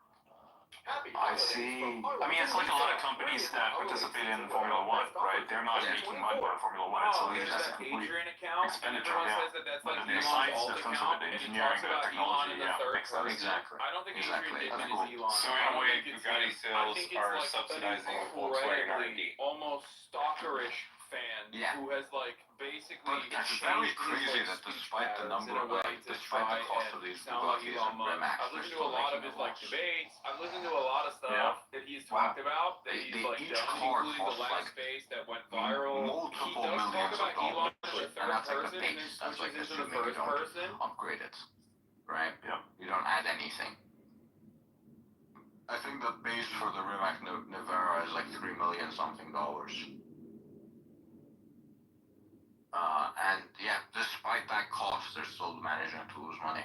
I see. I mean, it's like a lot of companies that participate in Formula One, right? They're not making money on Formula One. It's just a complete expenditure. Yeah. But the science systems of it, the engineering, the technology, makes sense. Exactly. I don't think Exactly. Adrian That's Dittman cool. is Elon. So in a way, Bugatti sales are like subsidizing an Volkswagen incredibly, R&D. almost stalkerish fan who has like basically But it's very crazy that despite the number of despite the cost of these Bugattis and Rimacs, I've listened to a lot of his like debates. I've listened to a lot of stuff that he's talked about that he's like each done, car including the costs last like space that went viral. multiple He does talk millions about of Elon dollars, as a and third that's like the person and then base. That's like switches into the assuming you first don't person. upgrade it, right? Yeah. You don't add anything. I think the base for the Rimac Nevera is like $3 million something. And yeah, despite that cost, they're still managing to lose money.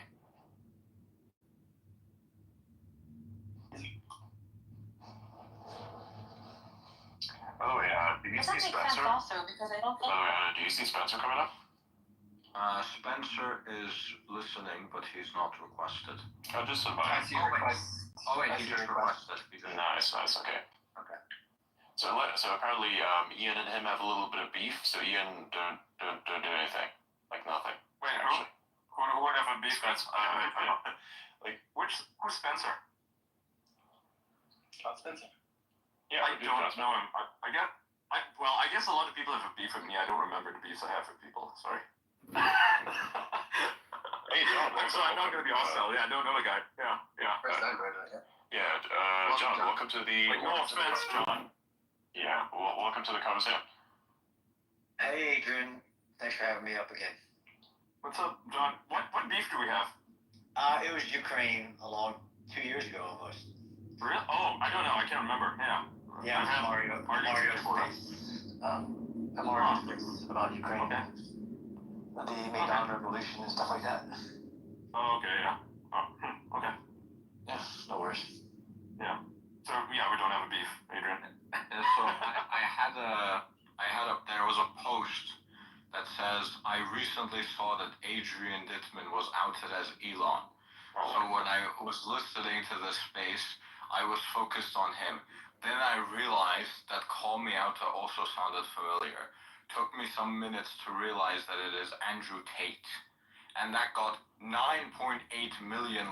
By the way, do you see Spencer? Also, because I don't By the way, do you see Spencer coming up? Spencer is listening, but he's not requested. I'll just invite him. He just requested. Nice, okay. Okay. So apparently, Ian and him have a little bit of beef. So Ian don't do anything, like nothing. Wait, who would have a beef? That's who's Spencer? Not Spencer. Yeah, I don't know him. I guess a lot of people have a beef with me. I don't remember the beefs I have with people. Sorry. Hey, John. So I'm not going to be hostile. Yeah, I don't know the guy. Yeah. John, welcome to the. No offense, John. Yeah, welcome to the conversation. Hey, Adrian. Thanks for having me up again. What's up, John? What beef do we have? It was Ukraine 2 years ago almost. Really? Oh, I don't know. I can't remember. Yeah. Yeah, Mario's space. Mario's space about Ukraine. Okay. The Maidan Revolution and stuff like that. Oh, okay, yeah. Oh, okay. Yeah, no worries. Yeah. So yeah, we don't have a beef, Adrian. So there was a post that says, I recently saw that Adrian Dittman was outed as Elon. So when I was listening to this space, I was focused on him. Then I realized that Call Me Out also sounded familiar. took me some minutes to realize that it is Andrew Tate. And that got 9.8 million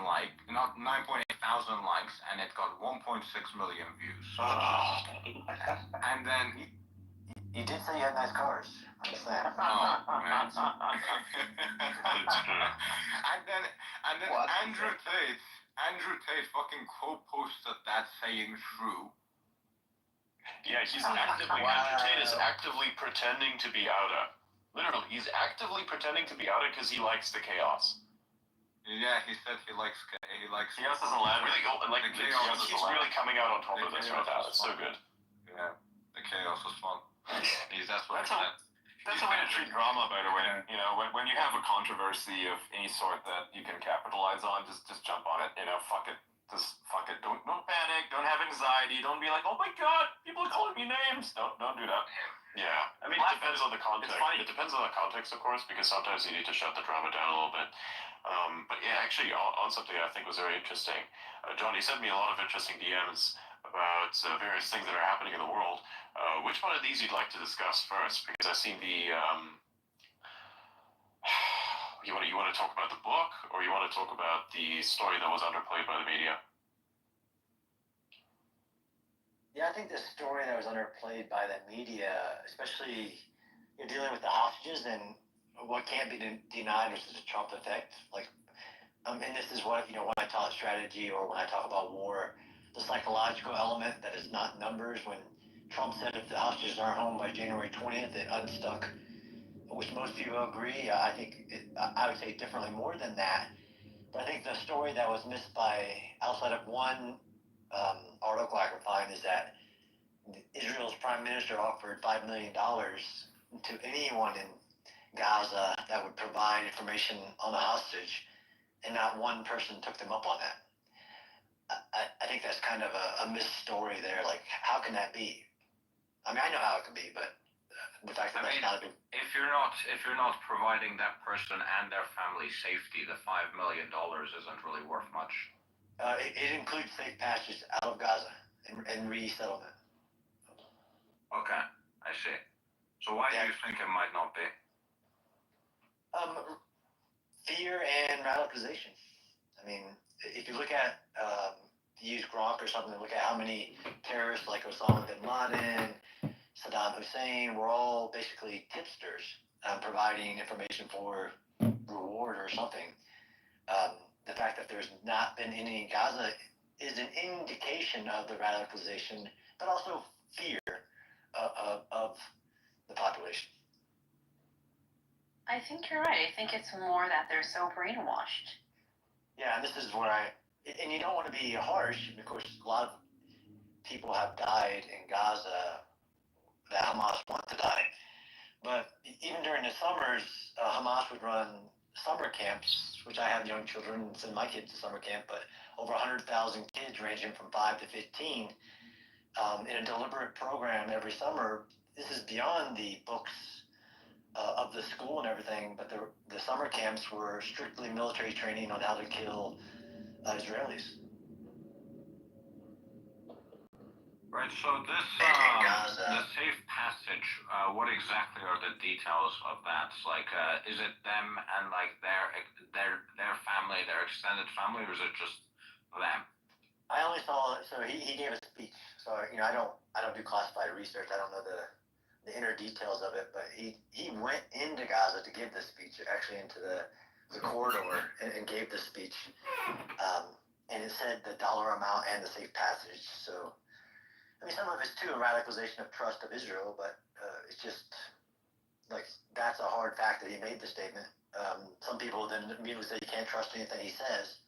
not 9.8 thousand likes, and it got 1.6 million views. And then You did say you had nice cars. I'm just saying. oh man. and then What? Andrew Tate fucking quote posted that saying true. Yeah, he's actively, Andrew Tate is actively pretending to be Outa. Literally, he's actively pretending to be Outa because he likes the chaos. Yeah, he said he likes Chaos is a ladder. Really, like, the chaos is he's really coming out on top of this right now. It's so good. Yeah, the chaos is fun. That's what That's a way to treat drama, by the way. You know, when you have a controversy of any sort that you can capitalize on, just jump on it. You know, fuck it. Just fuck it. Don't panic. Don't have anxiety. Don't be like, oh my god, people are calling me names. Don't do that. Yeah, I mean, it depends on the context. It depends on the context, of course, because sometimes you need to shut the drama down a little bit. But yeah, actually, on something I think was very interesting, John, you sent me a lot of interesting DMs about various things that are happening in the world. Which one of these you'd like to discuss first? Because I've seen the. You want to talk about the book, or you want to talk about the story that was underplayed by the media? Yeah, I think the story that was underplayed by the media, especially dealing with the hostages and what can't be denied, which is the Trump effect. And this is what when I talk strategy or when I talk about war, the psychological element that is not numbers. When Trump said if the hostages aren't home by January 20th, it unstuck, which most people agree. I think I would say differently more than that. But I think the story that was missed outside of one article I could find is that Israel's prime minister offered $5 million to anyone in Gaza that would provide information on the hostage, and not one person took them up on that. I think that's kind of a missed story there. Like, how can that be? I mean, I know how it can be, but the fact that that's not a big... If you're not providing that person and their family safety, the $5 million isn't really worth much. It includes safe passage out of Gaza and resettlement. Okay, I see. So why do you think it might not be? Fear and radicalization. I mean, if you look at, use Gronk or something, look at how many terrorists like Osama bin Laden, Saddam Hussein were all basically tipsters providing information for reward or something. The fact that there's not been any in Gaza is an indication of the radicalization, but also fear of the population. I think you're right. I think it's more that they're so brainwashed. Yeah, and this is where and you don't want to be harsh, because a lot of people have died in Gaza that Hamas want to die. But even during the summers, Hamas would run summer camps, which I have young children and send my kids to summer camp, but over 100,000 kids ranging from 5 to 15 in a deliberate program every summer. This is beyond the books of the school and everything, but the summer camps were strictly military training on how to kill Israelis. Right, so this, the safe passage, what exactly are the details of that? Like, is it them and like their family, their extended family, or is it just them? I only saw, so he gave a speech. So, I don't do classified research. I don't know the inner details of it, but he went into Gaza to give the speech, actually into the corridor and gave the speech. And it said the dollar amount and the safe passage. So, I mean, some of it's too a radicalization of trust of Israel, but it's just like that's a hard fact that he made the statement. Some people then immediately say you can't trust anything he says.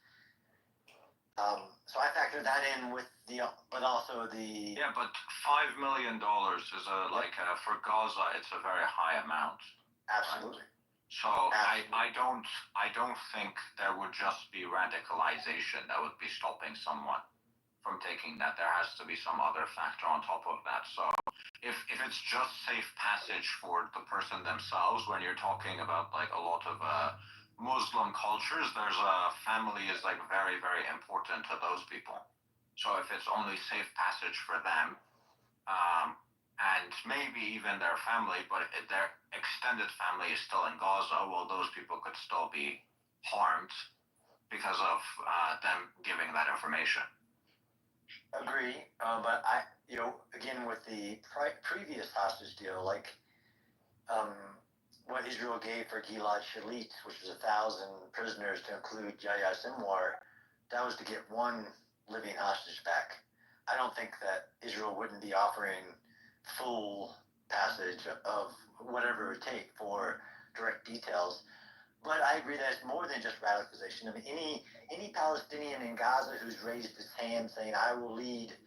So I factored that in but also the. Yeah, but $5 million is for Gaza, it's a very high amount. Absolutely. So I don't think there would just be radicalization that would be stopping someone from taking that. There has to be some other factor on top of that. So if it's just safe passage for the person themselves, when you're talking about like a lot of Muslim cultures, there's a family is like very, very important to those people. So if it's only safe passage for them, and maybe even their family, but their extended family is still in Gaza, well, those people could still be harmed because of them giving that information. Agree, but again, with the previous hostage deal, like what Israel gave for Gilad Shalit, which was 1,000 prisoners to include Yahya Sinwar, that was to get one living hostage back. I don't think that Israel wouldn't be offering full passage of whatever it would take for direct details. But I agree that it's more than just radicalization. I mean, any Palestinian in Gaza who's raised his hand saying, "I will lead,"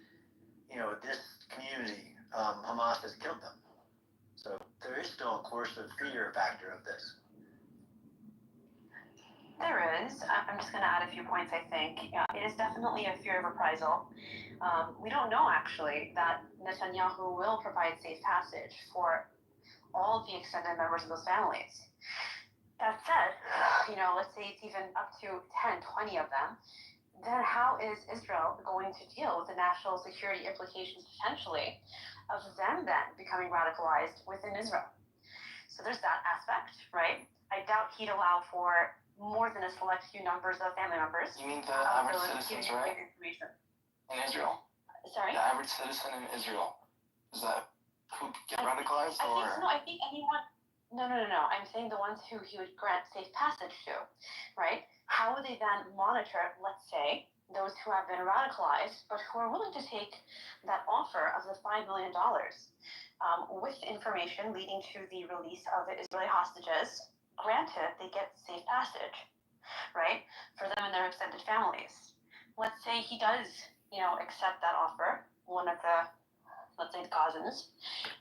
this community, Hamas has killed them. So there is still a coercive fear factor of this. There is. I'm just going to add a few points, I think. Yeah, it is definitely a fear of reprisal. We don't know, actually, that Netanyahu will provide safe passage for all the extended members of those families. That said, let's say it's even up to 10, 20 of them, then how is Israel going to deal with the national security implications, potentially, of them then becoming radicalized within Israel? So there's that aspect, right? I doubt he'd allow for more than a select few numbers of family members. You mean the average citizens, right? In Israel? Sorry? The average citizen in Israel. Is that who get radicalized, or? I think anyone. No. I'm saying the ones who he would grant safe passage to, right? How would they then monitor, let's say, those who have been radicalized, but who are willing to take that offer of the $5 million with information leading to the release of the Israeli hostages? Granted, they get safe passage, right, for them and their extended families. Let's say he does, accept that offer, one of the, let's say, Gazans,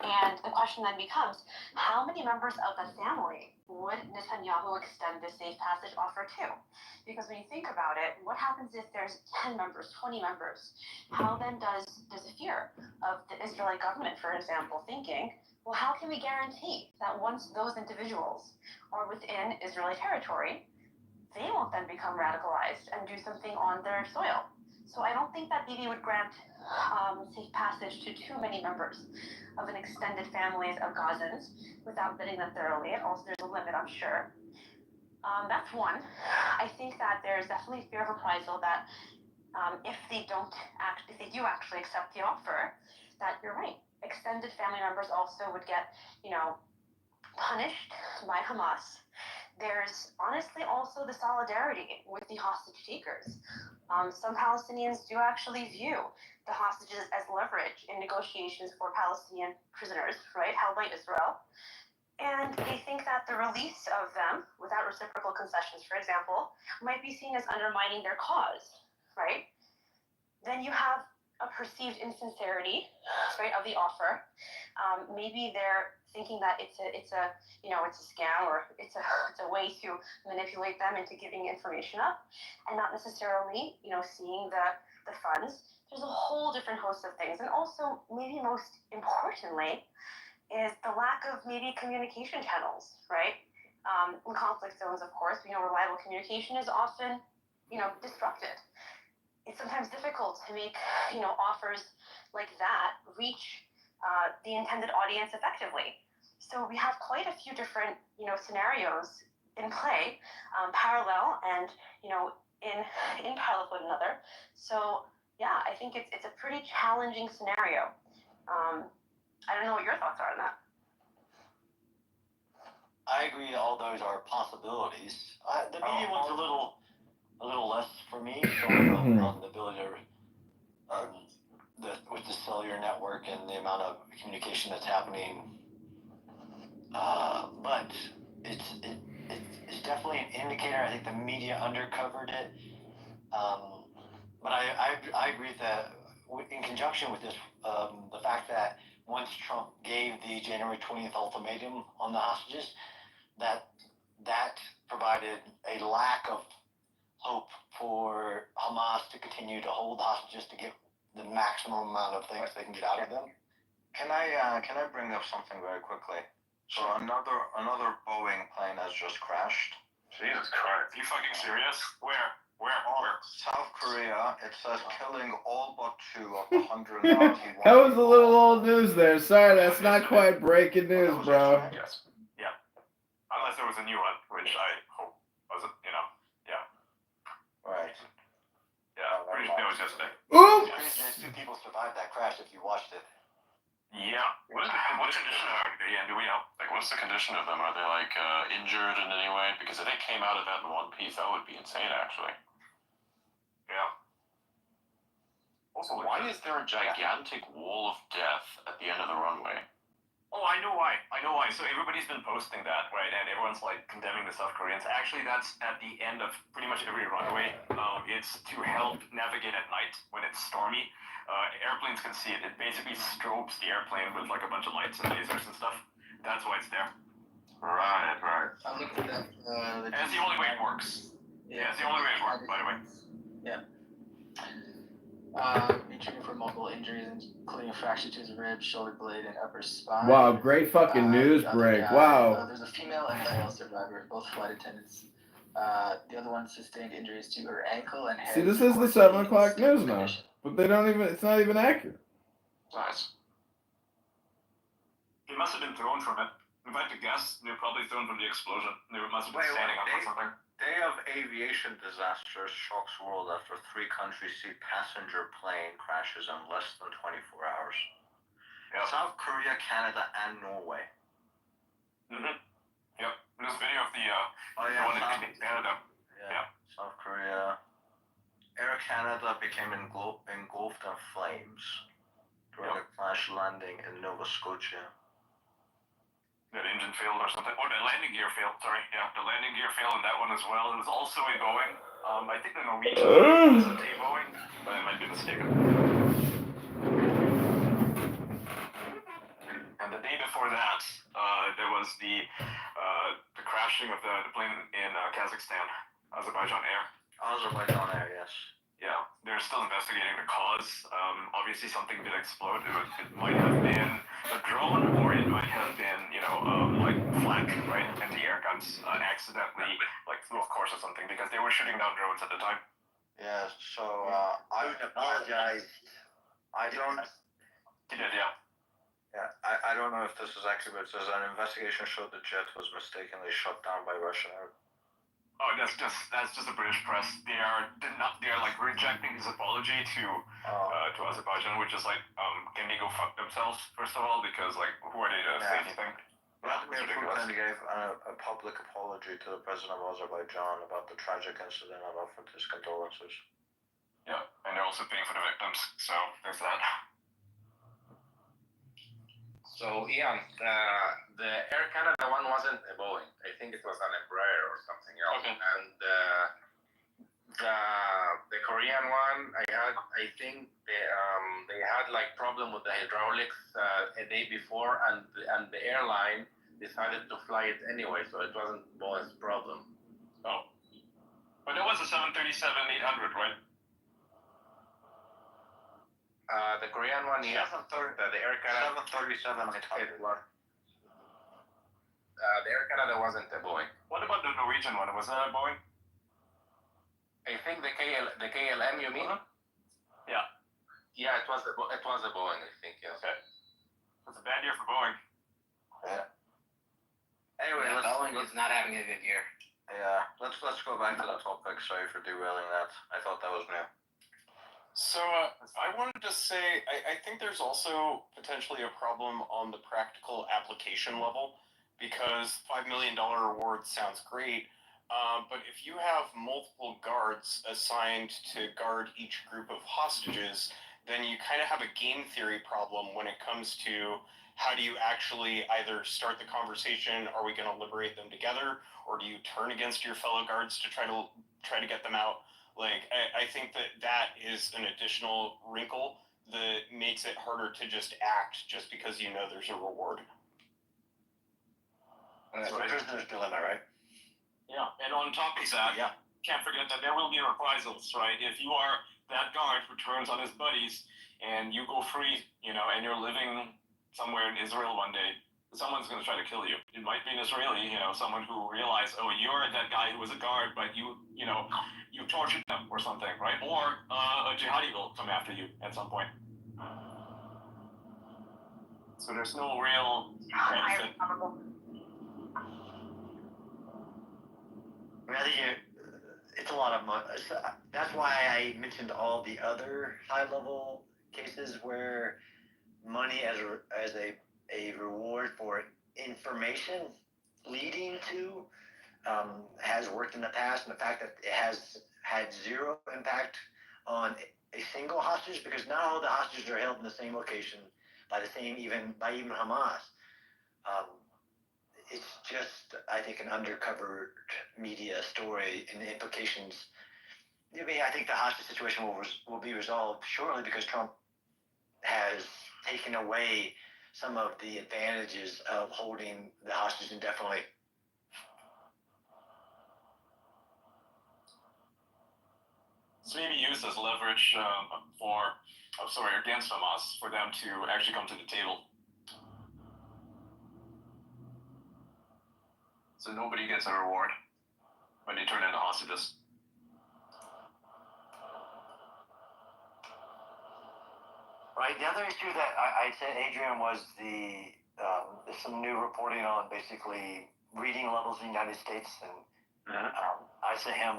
and the question then becomes, how many members of the family would Netanyahu extend this safe passage offer to? Because when you think about it, what happens if there's 10 members, 20 members? How then does the fear of the Israeli government, for example, thinking, well, how can we guarantee that once those individuals are within Israeli territory, they won't then become radicalized and do something on their soil? So I don't think that Bibi would grant safe passage to too many members of an extended families of Gazans without vetting them thoroughly. And also, there's a limit, I'm sure. That's one. I think that there's definitely fear of reprisal that if they do actually accept the offer, that you're right. Extended family members also would get, punished by Hamas. There's honestly also the solidarity with the hostage takers. Some Palestinians do actually view the hostages as leverage in negotiations for Palestinian prisoners, right, held by Israel. And they think that the release of them, without reciprocal concessions, for example, might be seen as undermining their cause, right? Then you have a perceived insincerity, right, of the offer. Maybe they're thinking that it's a scam, or it's a way to manipulate them into giving information up, and not necessarily, seeing the funds. There's a whole different host of things, and also maybe most importantly is the lack of maybe communication channels, right? In conflict zones, of course, reliable communication is often, disrupted. It's sometimes difficult to make, offers like that reach the intended audience effectively. So we have quite a few different, scenarios in play, parallel and, in parallel with one another. So yeah, I think it's a pretty challenging scenario. I don't know what your thoughts are on that. I agree. All those are possibilities. The media one's a little less for me. So on the ability to, with the cellular network and the amount of communication that's happening. But it's definitely an indicator. I think the media undercovered it. But I agree that in conjunction with this, the fact that once Trump gave the January 20th ultimatum on the hostages, that provided a lack of hope for Hamas to continue to hold hostages to get the maximum amount of things they can get out of them. Can I bring up something very quickly? So another Boeing plane has just crashed. Jesus Christ. Are you fucking serious? Where? Where? South Korea, it says killing all but 2 of the 191. That was a little old news there. Sorry, that's not quite breaking news, bro. Yes. Yeah. Unless there was a new one, which I hope wasn't, yeah. Right. Yeah, pretty sure it was yesterday. Ooh! There's 2 people survived that crash if you watched it. Yeah. What condition are they in? Do we know? Like, what's the condition of them? Are they, like, injured in any way? Because if they came out of that in one piece, that would be insane, actually. Yeah. Also, why is there a gigantic wall of death at the end of the runway? Oh, I know why. So everybody's been posting that, right? And everyone's like condemning the South Koreans. Actually, that's at the end of pretty much every runway. It's to help navigate at night when it's stormy. Airplanes can see it. It basically strobes the airplane with like a bunch of lights and lasers and stuff. That's why it's there. Right. I looked at that. And it's the only way it works. Yeah, it's the only way it works, by the way. Yeah. Be treated for multiple injuries, including a fracture to his rib, shoulder blade, and upper spine. Wow, great fucking news break. Wow. There's a female and a male survivor, both flight attendants. The other one sustained injuries to her ankle and head. See, this is the 7 o'clock news now. But it's not even accurate. Nice. He must have been thrown from it. If I had to guess, they were probably thrown from the explosion. They must have been standing up or something. Day of aviation disasters shocks world after 3 countries see passenger plane crashes in less than 24 hours. Yep. South Korea, Canada, and Norway. Mm-hmm. Yep. There's video of the one in Canada. Yeah. South Korea. Air Canada became engulfed in flames during a crash landing in Nova Scotia. That engine failed or something. Oh, the landing gear failed. Sorry. Yeah, the landing gear failed in that one as well. It was also a Boeing. I think the Norwegian isn't a Boeing, but I might be mistaken. And the day before that, there was the crashing of the plane in Kazakhstan, Azerbaijan Air. Azerbaijan Air, yes. Yeah, they're still investigating the cause. Obviously, something did explode. It might have been a drone, or it might have been, like flak, right? And the air guns accidentally, like, flew off course or something, because they were shooting down drones at the time. Yeah, so I would apologize. I don't. He did, yeah. Yeah, I don't know if this is accurate, but it says an investigation showed the jet was mistakenly shot down by Russian air. Oh, that's just the British press. They are like rejecting his apology to Azerbaijan, which is like, can they go fuck themselves first of all? Because like, who are they to say anything? Vladimir Putin gave a public apology to the president of Azerbaijan about the tragic incident and offered his condolences. Yeah, and they're also paying for the victims, so there's that. So Ian, the Air Canada one wasn't a Boeing. I think it was an Embraer or something else. Okay. And the Korean one, I think they had like problem with the hydraulics a day before, and the airline decided to fly it anyway, so it wasn't Boeing's problem. Oh, but it was a 737-800, right? The Korean one, yes. The Air Canada 737-800. The Air Canada wasn't a Boeing. What about the Norwegian one? Was that a Boeing? I think the KLM, you mean? Yeah. Yeah, it was a Boeing, I think. Yes. Okay. It's a bad year for Boeing. Yeah. Anyway, Boeing is not having a good year. Yeah, let's go back to the topic. Sorry for derailing that. I thought that was new. So I wanted to say, I think there's also potentially a problem on the practical application level, because $5 million reward sounds great, but if you have multiple guards assigned to guard each group of hostages, then you kind of have a game theory problem when it comes to how do you actually either start the conversation, are we going to liberate them together, or do you turn against your fellow guards to try to get them out? Like, I think that is an additional wrinkle that makes it harder to just act just because you know there's a reward. That's a prisoner's dilemma, right? Yeah, and on top of that, can't forget that there will be reprisals, right? If you are that guard who turns on his buddies and you go free, and you're living somewhere in Israel one day, someone's going to try to kill you. It might be an Israeli, someone who realized, oh, you're that guy who was a guard, but you tortured them or something, right? Or a jihadi will come after you at some point. So there's no real benefit. I think it's a lot of money. That's why I mentioned all the other high-level cases where money as a reward for information leading to has worked in the past, and the fact that it has had zero impact on a single hostage, because not all the hostages are held in the same location by even Hamas. It's just, I think, an undercover media story, and the implications. I mean, I think the hostage situation will be resolved shortly because Trump has taken away some of the advantages of holding the hostages indefinitely. It's maybe used as leverage against Hamas for them to actually come to the table. So nobody gets a reward when they turn into hostages. Right. The other issue that I said, Adrian, was there's some new reporting on basically reading levels in the United States, and I sent him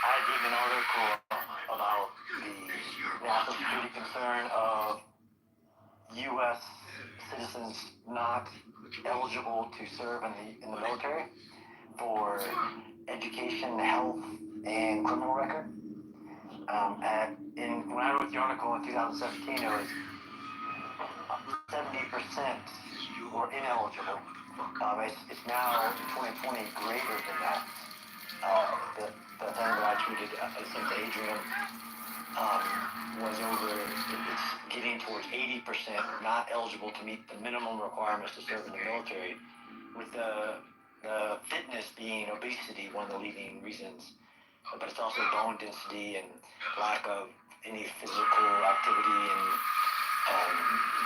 I gave him an article about the national security concern of U.S. citizens not eligible to serve in the military for education, health, and criminal record. When I wrote the article in 2017, it was 70% were ineligible. It's now in 2020 greater than that. The thing that I tweeted, I sent to Adrian, was it's getting towards 80% not eligible to meet the minimum requirements to serve in the military, with the fitness being obesity one of the leading reasons, but it's also bone density and lack of any physical activity and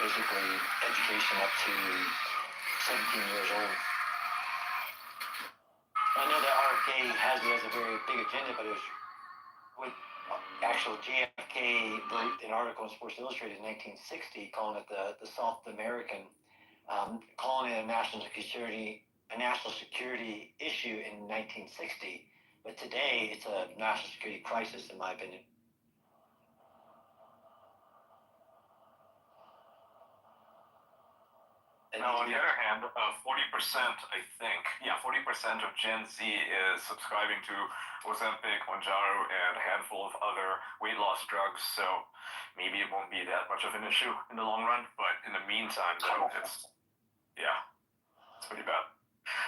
basically education up to 17 years old. I know that RFK has it as a very big agenda, but it was with actual JFK wrote an article in Sports Illustrated in 1960 calling it the soft American, calling it a national security issue in 1960. But today it's a national security crisis, in my opinion. Now, on the other hand, 40%, I think, 40% of Gen Z is subscribing to Ozempic, Mounjaro, and a handful of other weight loss drugs. So maybe it won't be that much of an issue in the long run. But in the meantime, though, it's pretty bad.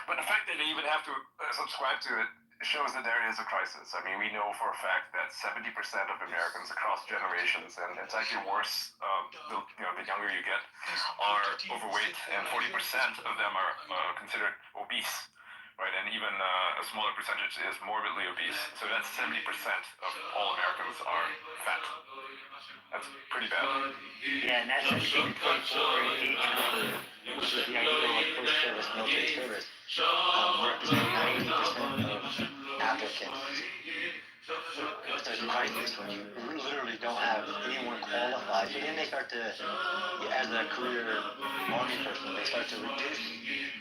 But the fact that they even have to subscribe to it shows that there is a crisis. I mean, we know for a fact that 70% of Americans across generations, and it's actually worse the younger you get, are overweight, and 40% of them are considered obese, right? And even a smaller percentage is morbidly obese. So that's 70% of all Americans are fat. That's pretty bad. Yeah, and that's a 24 age group, which is the idea of first service, military service, represent 90% of applicants. There's a crisis when you literally don't have anyone qualified. So then they start to, as a career Army person, they start to reduce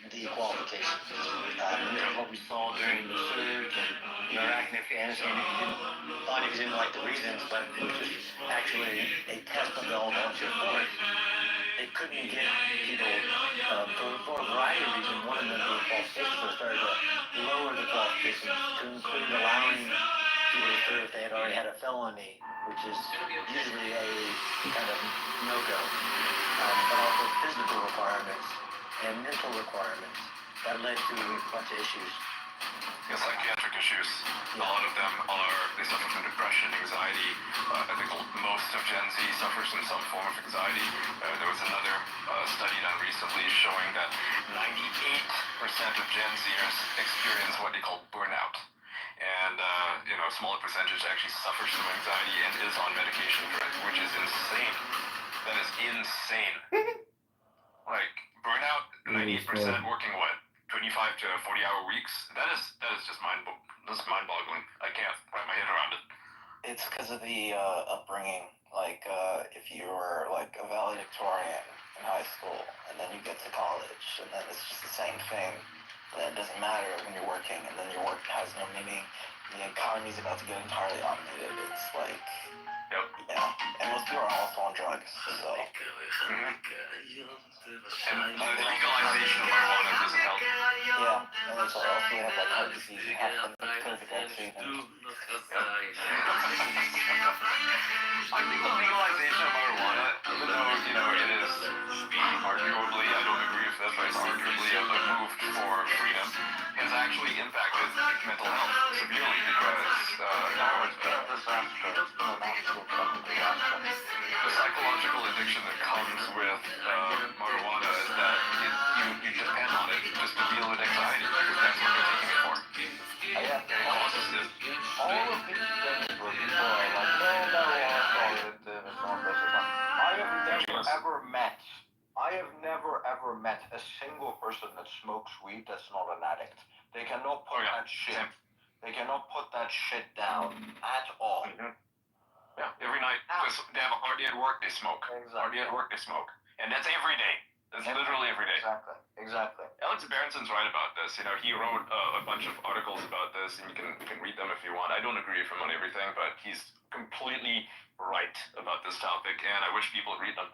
the qualifications. This is what we saw during the surge in Iraq and Afghanistan. A lot of you didn't like the reasons, but it was just actually a test of the all-volunteer force. They couldn't get people for a variety of reasons. One of them being qualifications, so they started to lower the qualifications to include allowing people to serve if they had already had a felony, which is usually a kind of no-go. But also physical requirements and mental requirements that led to a bunch of issues. Yeah, psychiatric issues. A lot of them they suffer from depression, anxiety. I think most of Gen Z suffers from some form of anxiety. There was another study done recently showing that 98% of Gen Zers experience what they call burnout. And a smaller percentage actually suffers from anxiety and is on medication for it, which is insane. That is insane. like burnout, 98% working what, 25 to 40-hour weeks. That is just mind-boggling. I can't wrap my head around it. It's because of the upbringing. Like, if you were like a valedictorian in high school, and then you get to college, and then it's just the same thing. And then it doesn't matter when you're working, and then your work has no meaning. The economy's about to get entirely automated. It's like, yeah. And most people are also on drugs, so. And the legalization of marijuana doesn't help. Yeah, and it's also we have like heart disease and half of them COVID vaccine. I think the legalization of marijuana, even though, it is arguably, I don't agree with this, but it's arguably a move for freedom, has actually impacted mental health severely because now it's been a disaster. The psychological addiction that comes with marijuana is that you depend on it just to deal with anxiety because that's what you're taking it for. Yeah. It causes this. All of these things where people are like, no, it's not this, it's not. I have never ever met a single person that smokes weed that's not an addict. They cannot put that shit. They cannot put that shit down at all. Mm-hmm. Yeah, every night they have a party at work, they smoke. Exactly. Party at work, they smoke, and that's every day. That's literally every day. Exactly. Alex Berenson's right about this. He wrote a bunch of articles about this, and you can read them if you want. I don't agree with him on everything, but he's completely right about this topic, and I wish people would read them.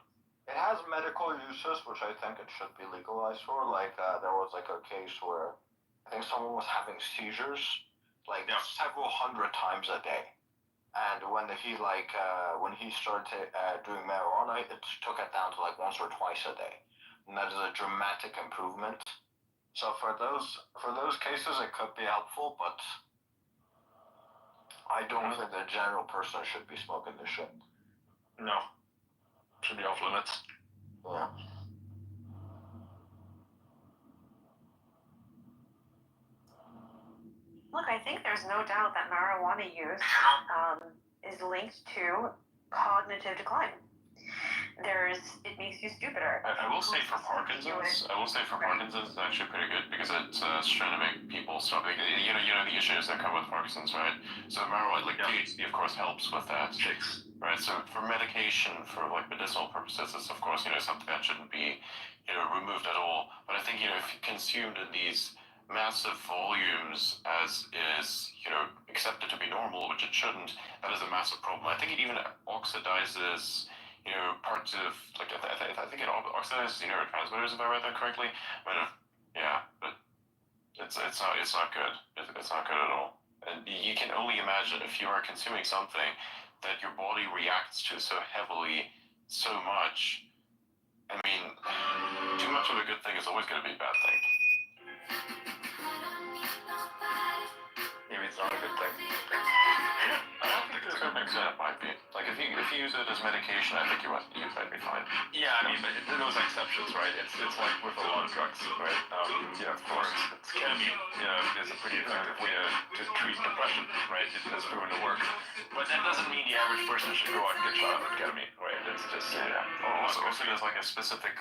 It has medical uses, which I think it should be legalized for. Like, there was like a case where I think someone was having seizures, like several hundred times a day. And when he started doing marijuana, it took it down to like once or twice a day, and that is a dramatic improvement. So for those cases, it could be helpful, but I don't think the general person should be smoking this shit. No, should be off limits. Yeah. Look, I think there's no doubt that marijuana use is linked to cognitive decline. It makes you stupider. I will say for Parkinson's, it's actually pretty good because it's trying to make people stop. The issues that come with Parkinson's, right? So marijuana, like THC, of course, helps with that. Right. So for medication, for like medicinal purposes, it's of course something that shouldn't be removed at all. But I think if consumed in these massive volumes as is accepted to be normal, which it shouldn't, that is a massive problem. I think it even oxidizes parts of like I think it oxidizes neurotransmitters, if I read that correctly. But but it's not good. It's not good at all. And you can only imagine if you are consuming something that your body reacts to so heavily, so much. I mean, too much of a good thing is always going to be a bad thing. Maybe it's not a good thing. I don't think there's no extent it might be. Like if you use it as medication, I think you might be fine. Yeah, I mean, but those exceptions, right? It's like with a lot of drugs, right? Of course, ketamine, is a pretty effective way to treat depression, right? It has proven to work. But that doesn't mean the average person should go out and get shot with ketamine, right? It's just Also, there's like a specific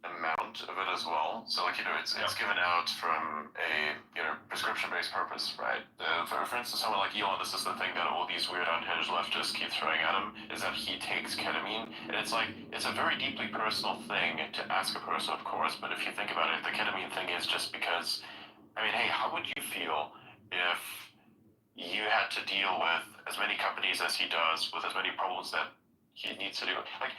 amount of it as well. So like it's given out from a prescription-based purpose, right? For instance, someone like Elon, this is the thing that all these weird unhinged leftists keep throwing at him, is that he takes ketamine, and it's a very deeply personal thing to ask a person, of course, but if you think about it, the ketamine thing is just because, I mean, hey, how would you feel if you had to deal with as many companies as he does, with as many problems that he needs to do? Like,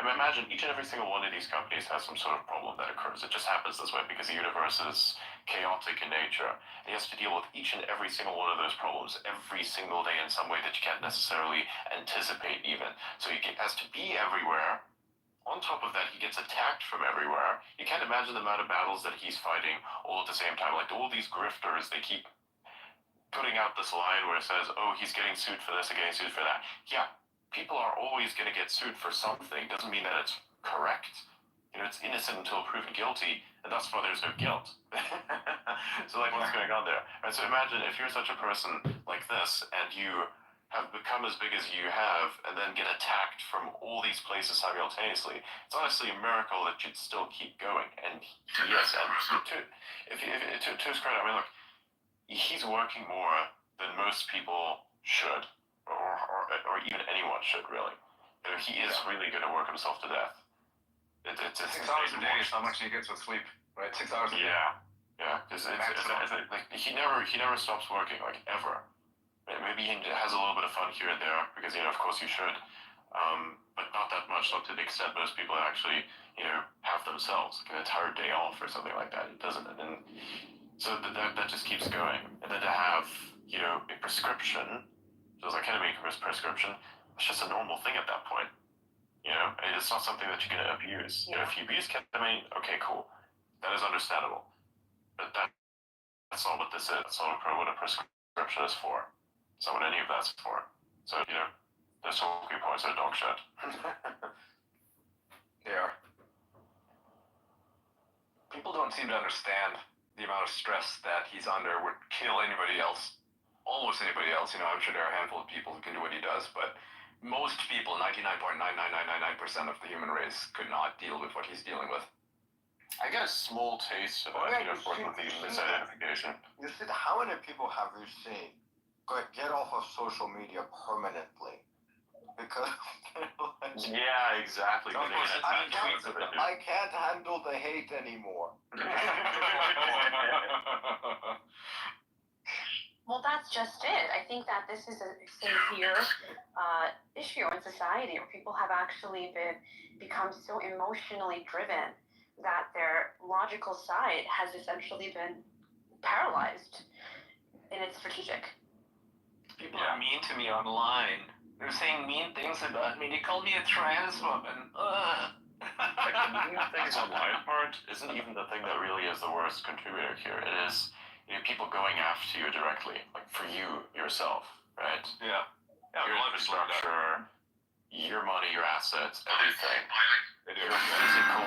imagine each and every single one of these companies has some sort of problem that occurs. It just happens this way because the universe is chaotic in nature. He has to deal with each and every single one of those problems every single day in some way that you can't necessarily anticipate even. So he has to be everywhere. On top of that, he gets attacked from everywhere. You can't imagine the amount of battles that he's fighting all at the same time. Like all these grifters, they keep putting out this line where it says, oh, he's getting sued for this and getting sued for that. Yeah, people are always going to get sued for something. Doesn't mean that it's correct. It's innocent until proven guilty, and thus far there's no guilt. So like, what's going on there? Right, so imagine if you're such a person like this, and you have become as big as you have and then get attacked from all these places simultaneously, it's honestly a miracle that you'd still keep going. And yes, and to his credit, I mean, look, he's working more than most people should, or even anyone should, really. You know, he is really going to work himself to death. It's 6 hours a day is how much he gets with sleep, right? 6 hours a day. Yeah. He never stops working, like, ever. Maybe he has a little bit of fun here and there because, you know, of course you should, but not that much, not to the extent most people actually, you know, have themselves, like an entire day off or something like that. It doesn't, and so that just keeps going. And then to have, you know, a prescription, so like ketamine prescription, it's just a normal thing at that point. You know, it's not something that you're going to abuse. You know, if you abuse ketamine, okay, cool, that is understandable, but that's not what this is. That's not what a prescription is for. It's not what any of that's for. So, you know, those talking points are dog shit. They are. People don't seem to understand the amount of stress that he's under would kill anybody else. Almost anybody else. You know, I'm sure there are a handful of people who can do what he does, but most people, 99.99999% of the human race, could not deal with what he's dealing with. I get a small taste of it, you know, for the misidentification. You see, how many people have you seen get off of social media permanently? Because yeah, exactly. I can't handle the hate anymore. Well, that's just it. I think that this is a severe issue in society where people have actually become so emotionally driven that their logical side has essentially been paralyzed in its strategic. People are mean to me online. They're saying mean things about me. They call me a trans woman. Like, the mean things online part isn't even the thing that really is the worst contributor here. It is, you know, people going after you directly, like for you yourself, right? Yeah. Your infrastructure, your money, your assets, everything. Your physical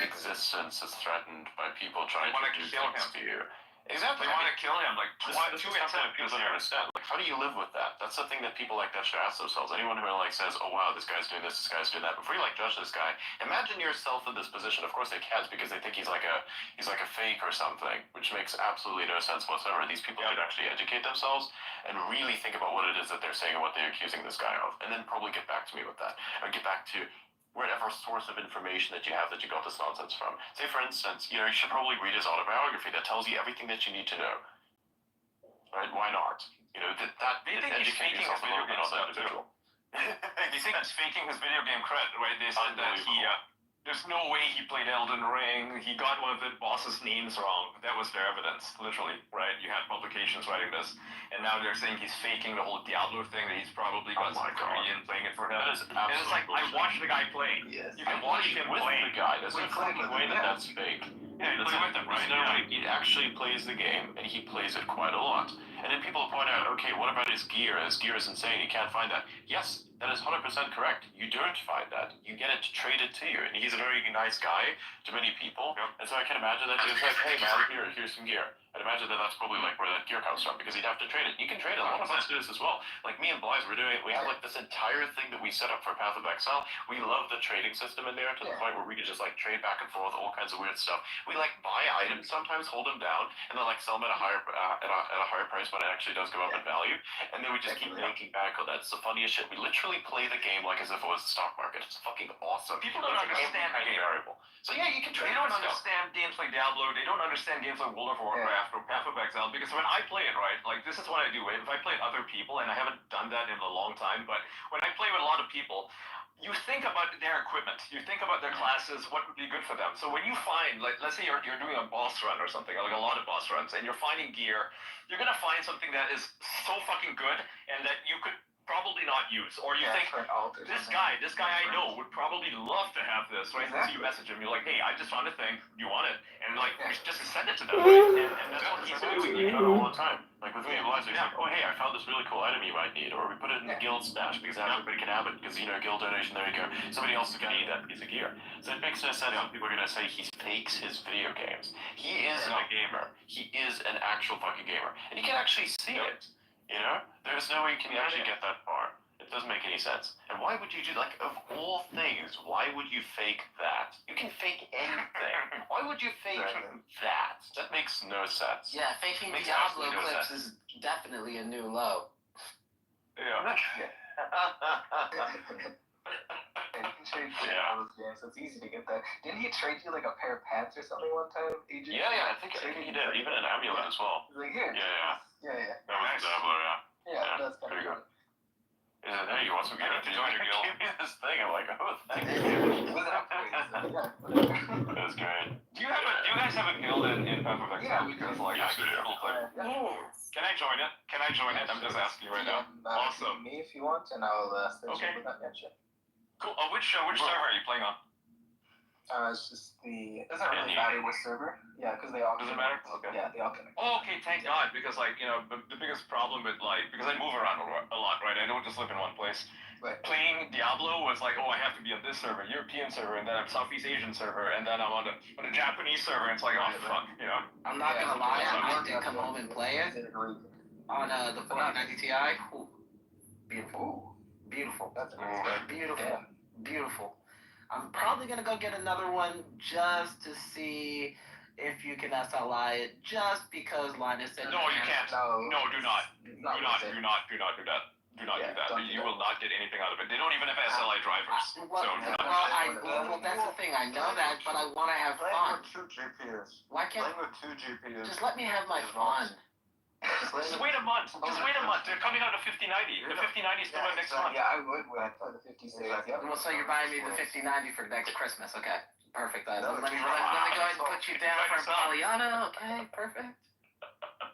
existence is threatened by people trying to do things to you. Exactly. They want to kill him, like, this is something that people don't understand. Like, how do you live with that? That's the thing that people like that should ask themselves. Anyone who like says, oh wow, this guy's doing this guy's doing that, before you like judge this guy, imagine yourself in this position. Of course they can't, because they think he's like a fake or something, which makes absolutely no sense whatsoever. These people should actually educate themselves and really think about what it is that they're saying and what they're accusing this guy of, and then probably get back to me with that, or get back to whatever source of information that you have that you got this nonsense from. Say, for instance, you know, you should probably read his autobiography that tells you everything that you need to know. Right? Why not? You know, that educate yourself a little bit on that individual. They think he's faking his video game cred, right? They said that there's no way he played Elden Ring. He got one of the boss's names wrong. That was their evidence, literally, right? You had publications writing this, and now they're saying he's faking the whole Diablo thing, that he's probably got some Korean playing it for him. That is and it's like, I watched the guy play. Yes. You can watch him play. The guy. There's no fucking way that that's fake. Yeah, you play with him, right? There's no way. He actually plays the game, and he plays it quite a lot. And then people point out, okay, what about his gear? His gear is insane. You can't find that. Yes, that is 100% correct. You don't find that. You get it traded to you. And he's a very nice guy to many people. And so I can imagine that he was like, hey, man, here's some gear. I'd imagine that that's probably like where that gear comes from, because he'd have to trade it. You can trade it. A lot of us do this as well. Like me and Blythe, we have like this entire thing that we set up for Path of Exile. We love the trading system in there to the point where we can just like trade back and forth, all kinds of weird stuff. We like buy items sometimes, hold them down, and then like sell them at a higher price when it actually does go up in value. And then we just keep making back on that. It's the funniest shit. We literally play the game like as if it was the stock market. It's fucking awesome. People don't understand the game. Variable. So yeah, you can trade. They don't understand games like Diablo. They don't understand games like World of Warcraft or Path of Exile, because when I play it, right, like this is what I do. If I play with other people, and I haven't done that in a long time, but when I play with a lot of people, you think about their equipment, you think about their classes, what would be good for them. So when you find, like, let's say you're doing a boss run or something, like a lot of boss runs, and you're finding gear, you're gonna find something that is so fucking good and that you could probably not use, or you think this guy I know would probably love to have this, right? So you message him, you're like, hey, I just found a thing, you want it? And like, just send it to them, right? And that's what he's doing. You do it all the time. Like with me and Blythe, it's like, oh hey, I found this really cool item you might need, or we put it in the guild stash because everybody can have it, because you know, guild donation, there you go. Somebody else is gonna need that piece of gear. So it makes no sense when people are gonna say he fakes his video games. He is a gamer. He is an actual fucking gamer, and you can actually see it. You know, there's no way you can actually get that far. It doesn't make any sense. And why would you do, like, of all things, why would you fake that? You can fake anything. Why would you fake that? That makes no sense. Yeah, faking Makes Diablo absolutely no clips sense. is definitely a new low. Yeah. And you can trade for all those games, so it's easy to get that. Didn't he trade you like a pair of pants or something one time, Adrian? Yeah, I think he did. Even an amulet as well. He's like, here. Yeah. Yeah. That was Diablo, Yeah, that's kind Pretty of good. Is it, hey, you want some gear? to join your guild. Give me this thing. I'm like, oh, thank you. That's great. Do you guys have a guild in Path of Exile? Because like Yes, we do. Can I join it? I'm just asking you right now. Awesome. Me if you want, and I'll send Okay. you that. Yeah, sure. Cool. Which server are you playing on? It's just doesn't really matter what server. Yeah, because they all. Doesn't matter? Okay. Yeah, they all connect. Oh, okay, thank God, because like, the biggest problem with because I move around a lot, right? I don't just live in one place. Right. Playing Diablo was like, I have to be on this server, European server, and then I'm Southeast Asian server, and then I'm on a Japanese server, and it's like, oh fuck, I'm not gonna lie, I did come home and play it on the 4090 Ti. Ooh, beautiful. Beautiful. That's Beautiful. I'm probably gonna go get another one just to see if you can SLI it, just because Linus said No, you can't. No, do not. Do not do that. Do not do that. You will not get anything out of it. They don't even have SLI drivers. Well, that's the thing. I know that, but I want to have fun. With 2 GPUs. Why can't? Playing with 2 GPUs. Just let me have my fun. Just wait a month. They're coming out of 5090. The 5090 is coming out next month. Yeah, I would wait for the 50 series. Well, so you're buying me the 5090 for next Christmas. Okay, perfect. Let me go ahead and put you down for Pollyanna. Okay, perfect.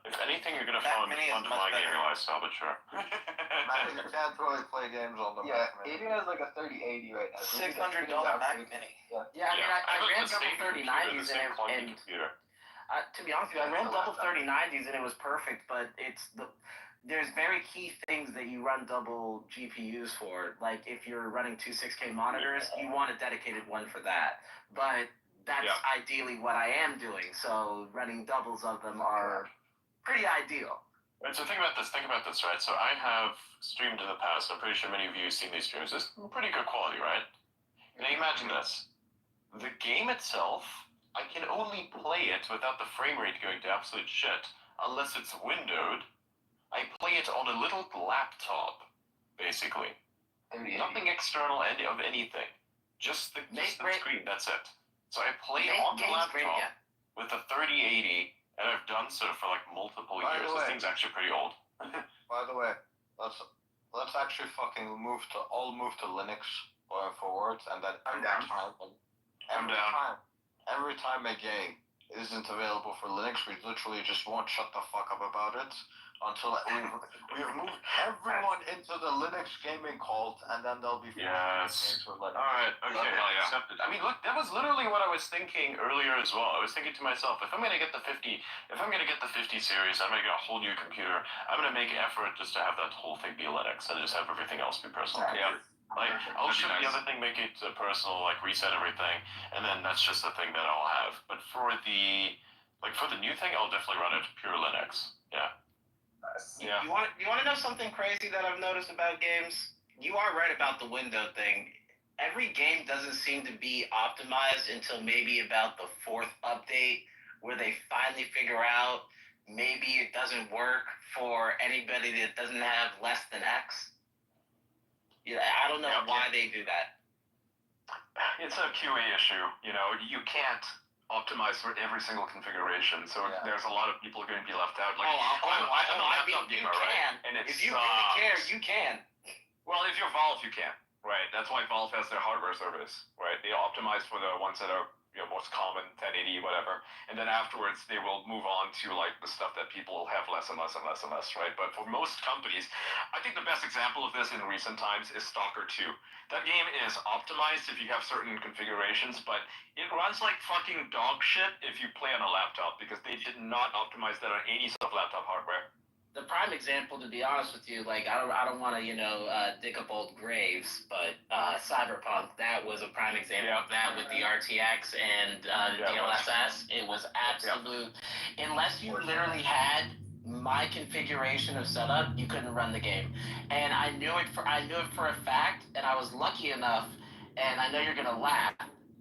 If anything, you're gonna fund my gaming lifestyle, but sure. Man, you can't really play games on the Mac Mini. Adrian has like a 3080 right now. $600 Mac Mini. Yeah, I ran double 3090s and to be honest with you, I ran double 3090s and it was perfect, but there's very key things that you run double GPUs for. Like if you're running 2 6K monitors, you want a dedicated one for that. But that's ideally what I am doing. So running doubles of them are pretty ideal. Right, so think about this, right? So I have streamed in the past. I'm pretty sure many of you have seen these streams. It's pretty good quality, right? Now imagine this. The game itself, I can only play it without the frame rate going to absolute shit, unless it's windowed. I play it on a little laptop, basically. Nothing external of anything. Just the screen, that's it. So I play on the laptop with a 3080, and I've done so for like multiple years. This thing's actually pretty old. By the way, let's actually fucking move to Linux going forward, and then every time a game isn't available for Linux, we literally just won't shut the fuck up about it until we've moved everyone into the Linux gaming cult, and then they'll be games for Linux. Alright, okay, accepted. I mean, look, that was literally what I was thinking earlier as well. I was thinking to myself, if I'm gonna get the 50 series, I'm gonna get a whole new computer, I'm gonna make an effort just to have that whole thing be Linux and just have everything else be personal. Yeah. Like, I'll ship the other thing, make it personal, like reset everything, and then that's just the thing that I'll have. But for the new thing, I'll definitely run it pure Linux. Yeah. Yeah. You want to know something crazy that I've noticed about games? You are right about the window thing. Every game doesn't seem to be optimized until maybe about the 4th update, where they finally figure out maybe it doesn't work for anybody that doesn't have less than X. Yeah, I don't know why they do that. It's a QA issue. You can't optimize for every single configuration, so there's a lot of people going to be left out. Like, I'm a laptop gamer, right? And if you really care, you can. Well, if you're Valve, you can, right? That's why Valve has their hardware service, right? They optimize for the ones that are most common, 1080, whatever, and then afterwards they will move on to like the stuff that people have less and less, right? But for most companies, I think the best example of this in recent times is Stalker 2. That game is optimized if you have certain configurations, but it runs like fucking dog shit if you play on a laptop, because they did not optimize that on any sort of laptop hardware. The prime example, to be honest with you, like I don't want to dig up old graves, but Cyberpunk, that was a prime example of that with the RTX and DLSS. It was absolute. Unless you literally had my configuration of setup, you couldn't run the game, and I knew it for a fact, and I was lucky enough, and I know you're gonna laugh,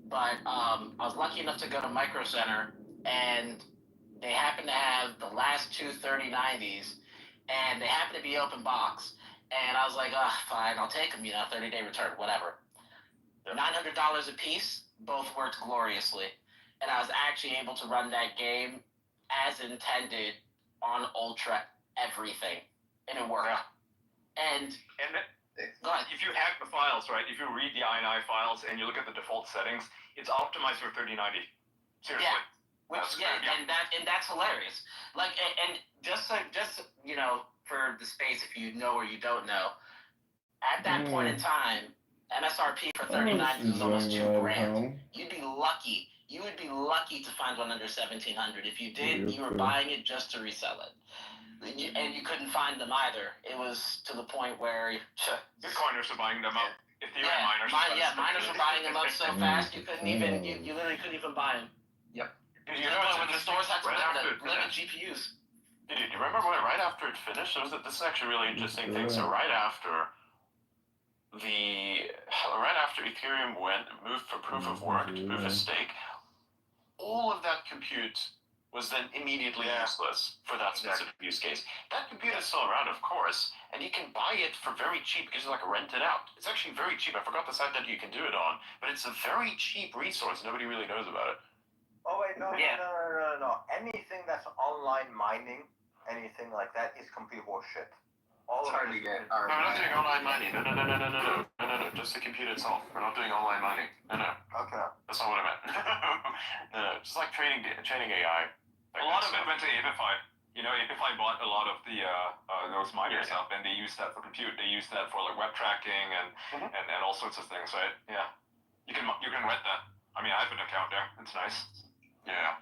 but I was lucky enough to go to Micro Center, and they happened to have the last two 3090s, and they happened to be open box, and I was like, oh, fine, I'll take them, 30-day return, whatever. $900 a piece, both worked gloriously, and I was actually able to run that game as intended on Ultra everything, and it worked. And if you hack the files, right? If you read the INI files and you look at the default settings, it's optimized for 3090. Seriously. Yeah. And that's hilarious. Like, and just for the space, if you know or you don't know, at that point in time, MSRP for 3090 was almost $2,000. You'd be lucky. You would be lucky to find one under 1,700. If you did, you were buying it just to resell it. And you couldn't find them either. It was to the point where Bitcoiners are buying them up. Ethereum miners. Miners were buying them up so fast you couldn't even you literally couldn't even buy them. Yep. You know when the stores had to limit GPUs. Dude, you remember when right after it finished? This is actually a really interesting thing. So right after Ethereum moved from proof of work to proof of stake, all of that compute was then immediately useless for that specific use case. That compute is still around, of course, and you can buy it for very cheap because you rent it out. It's actually very cheap. I forgot the site that you can do it on, but it's a very cheap resource. Nobody really knows about it. Oh wait, no. Anything that's online mining, anything like that, is complete horseshit. It's hard to get. No, we're not doing online mining. No. Just the compute itself. We're not doing online mining. No. Okay. That's not what I meant. No. Just like training AI. A lot of it went to Apify. Apify bought a lot of the those miners up, and they used that for compute. They used that for web tracking and all sorts of things, right? Yeah. You can rent that. I mean, I have an account there. It's nice. Yeah.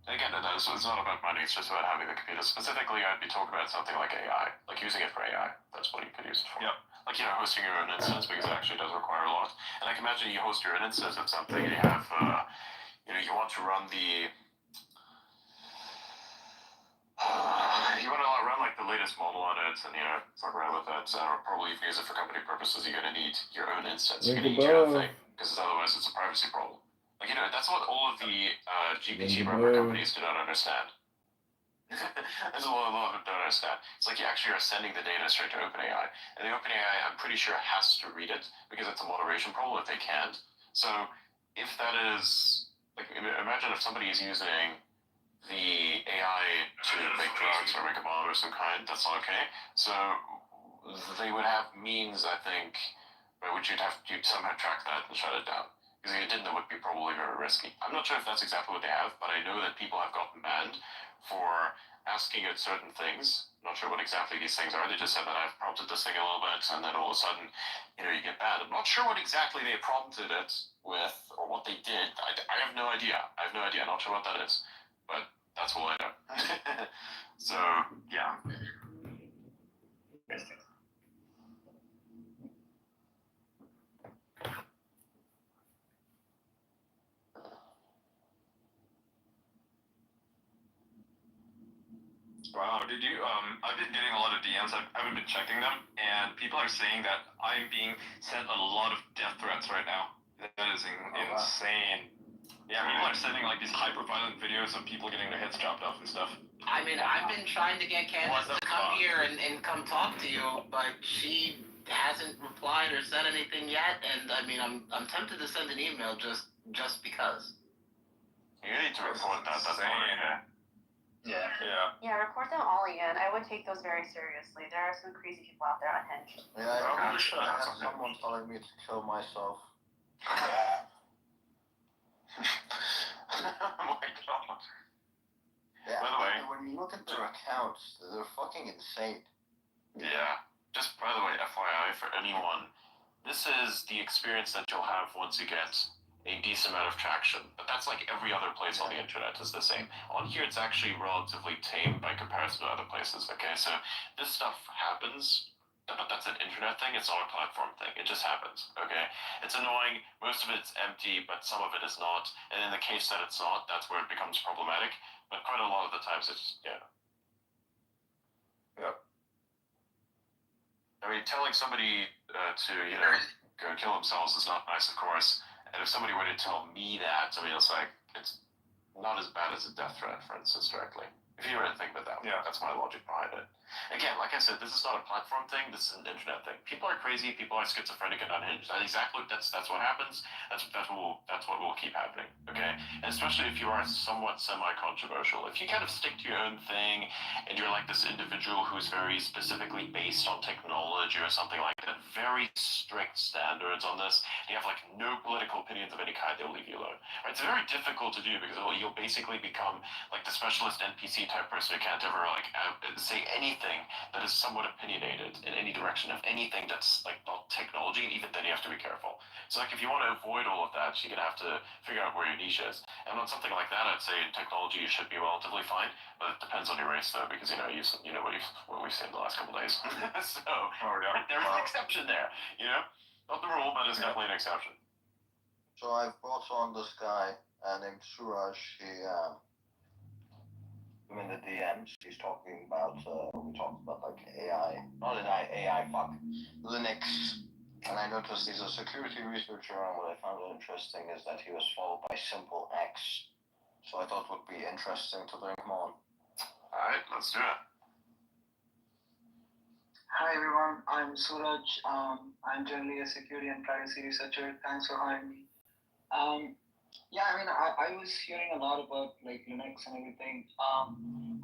Again, so it's not about money, it's just about having the computer. Specifically, I'd be talking about something like AI, like using it for AI. That's what you could use it for. Yep. Like, hosting your own instance, because it actually does require a lot. And I can imagine you host your own instance of something, and you have, you want to run the... you want to run, the latest model on it, and, fuck around with it. Or probably if you use it for company purposes, you're going to need your own instance. You're going to need your own thing, because otherwise it's a privacy problem. That's what all of the GPT broker companies do not understand. That's what a lot of them don't understand. It's like you actually are sending the data straight to OpenAI, and the OpenAI, I'm pretty sure, has to read it because it's a moderation problem if they can't. So if that is imagine if somebody is using the AI to make drugs or make a bomb of some kind, that's not okay. So they would have means, I think, by which you'd somehow track that and shut it down. Because if you didn't, it would be probably very risky. I'm not sure if that's exactly what they have, but I know that people have gotten banned for asking it certain things. I'm not sure what exactly these things are. They just said that I've prompted this thing a little bit, and then all of a sudden, you get banned. I'm not sure what exactly they prompted it with, or what they did. I have no idea. I'm not sure what that is. But that's all I know. So, yeah. Wow, did you, I've been getting a lot of DMs, I haven't been checking them, and people are saying that I'm being sent a lot of death threats right now. That is insane. Yeah, people are sending these hyper-violent videos of people getting their heads chopped off and stuff. I mean, I've been trying to get Candace to come here and come talk to you, but she hasn't replied or said anything yet, and I mean, I'm tempted to send an email just because. You need to report that, that's fine. Yeah, report them all again. I would take those very seriously. There are some crazy people out there unhinged. Yeah, I have someone telling me to kill myself. Oh my god. Yeah, by the way, when you look at their accounts, they're fucking insane. Yeah. Just by the way, FYI for anyone, this is the experience that you'll have once you get a decent amount of traction. But that's like every other place on the internet is the same. On here, it's actually relatively tame by comparison to other places. Okay, so this stuff happens, but that's an internet thing. It's not a platform thing. It just happens. Okay, it's annoying. Most of it's empty, but some of it is not. And in the case that it's not, that's where it becomes problematic. But quite a lot of the times, it's telling somebody to, go kill themselves is not nice, of course. And if somebody were to tell me that, I mean, it's like, it's not as bad as a death threat, for instance, directly. If you were to think about that, that's my logic behind it. Again, like I said, this is not a platform thing. This is an internet thing. People are crazy. People are schizophrenic and unhinged. That's what happens. That's what will keep happening. Okay, and especially if you are somewhat semi-controversial. If you kind of stick to your own thing, and you're like this individual who's very specifically based on technology or something like that, very strict standards on this. And you have like no political opinions of any kind. They'll leave you alone. Right? It's very difficult to do because you'll basically become like the specialist NPC type person who can't ever like say anything that is somewhat opinionated in any direction of anything that's like not technology, and even then you have to be careful. So like if you want to avoid all of that, you're gonna have to figure out where your niche is. And on something like that, I'd say in technology you should be relatively fine, but it depends on your race though, because you know what we've seen the last couple of days. So there is an exception there, not the rule, but it's definitely an exception. So I've brought on this guy named Suraj. I'm in the DMs. He's talking about we talked about like AI, not AI, fuck, Linux. And I noticed he's a security researcher, and what I found interesting is that he was followed by Simple X. So I thought it would be interesting to bring him on. Alright, let's do it. Hi everyone, I'm Suraj. I'm generally a security and privacy researcher. Thanks for having me. I was hearing a lot about like Linux and everything.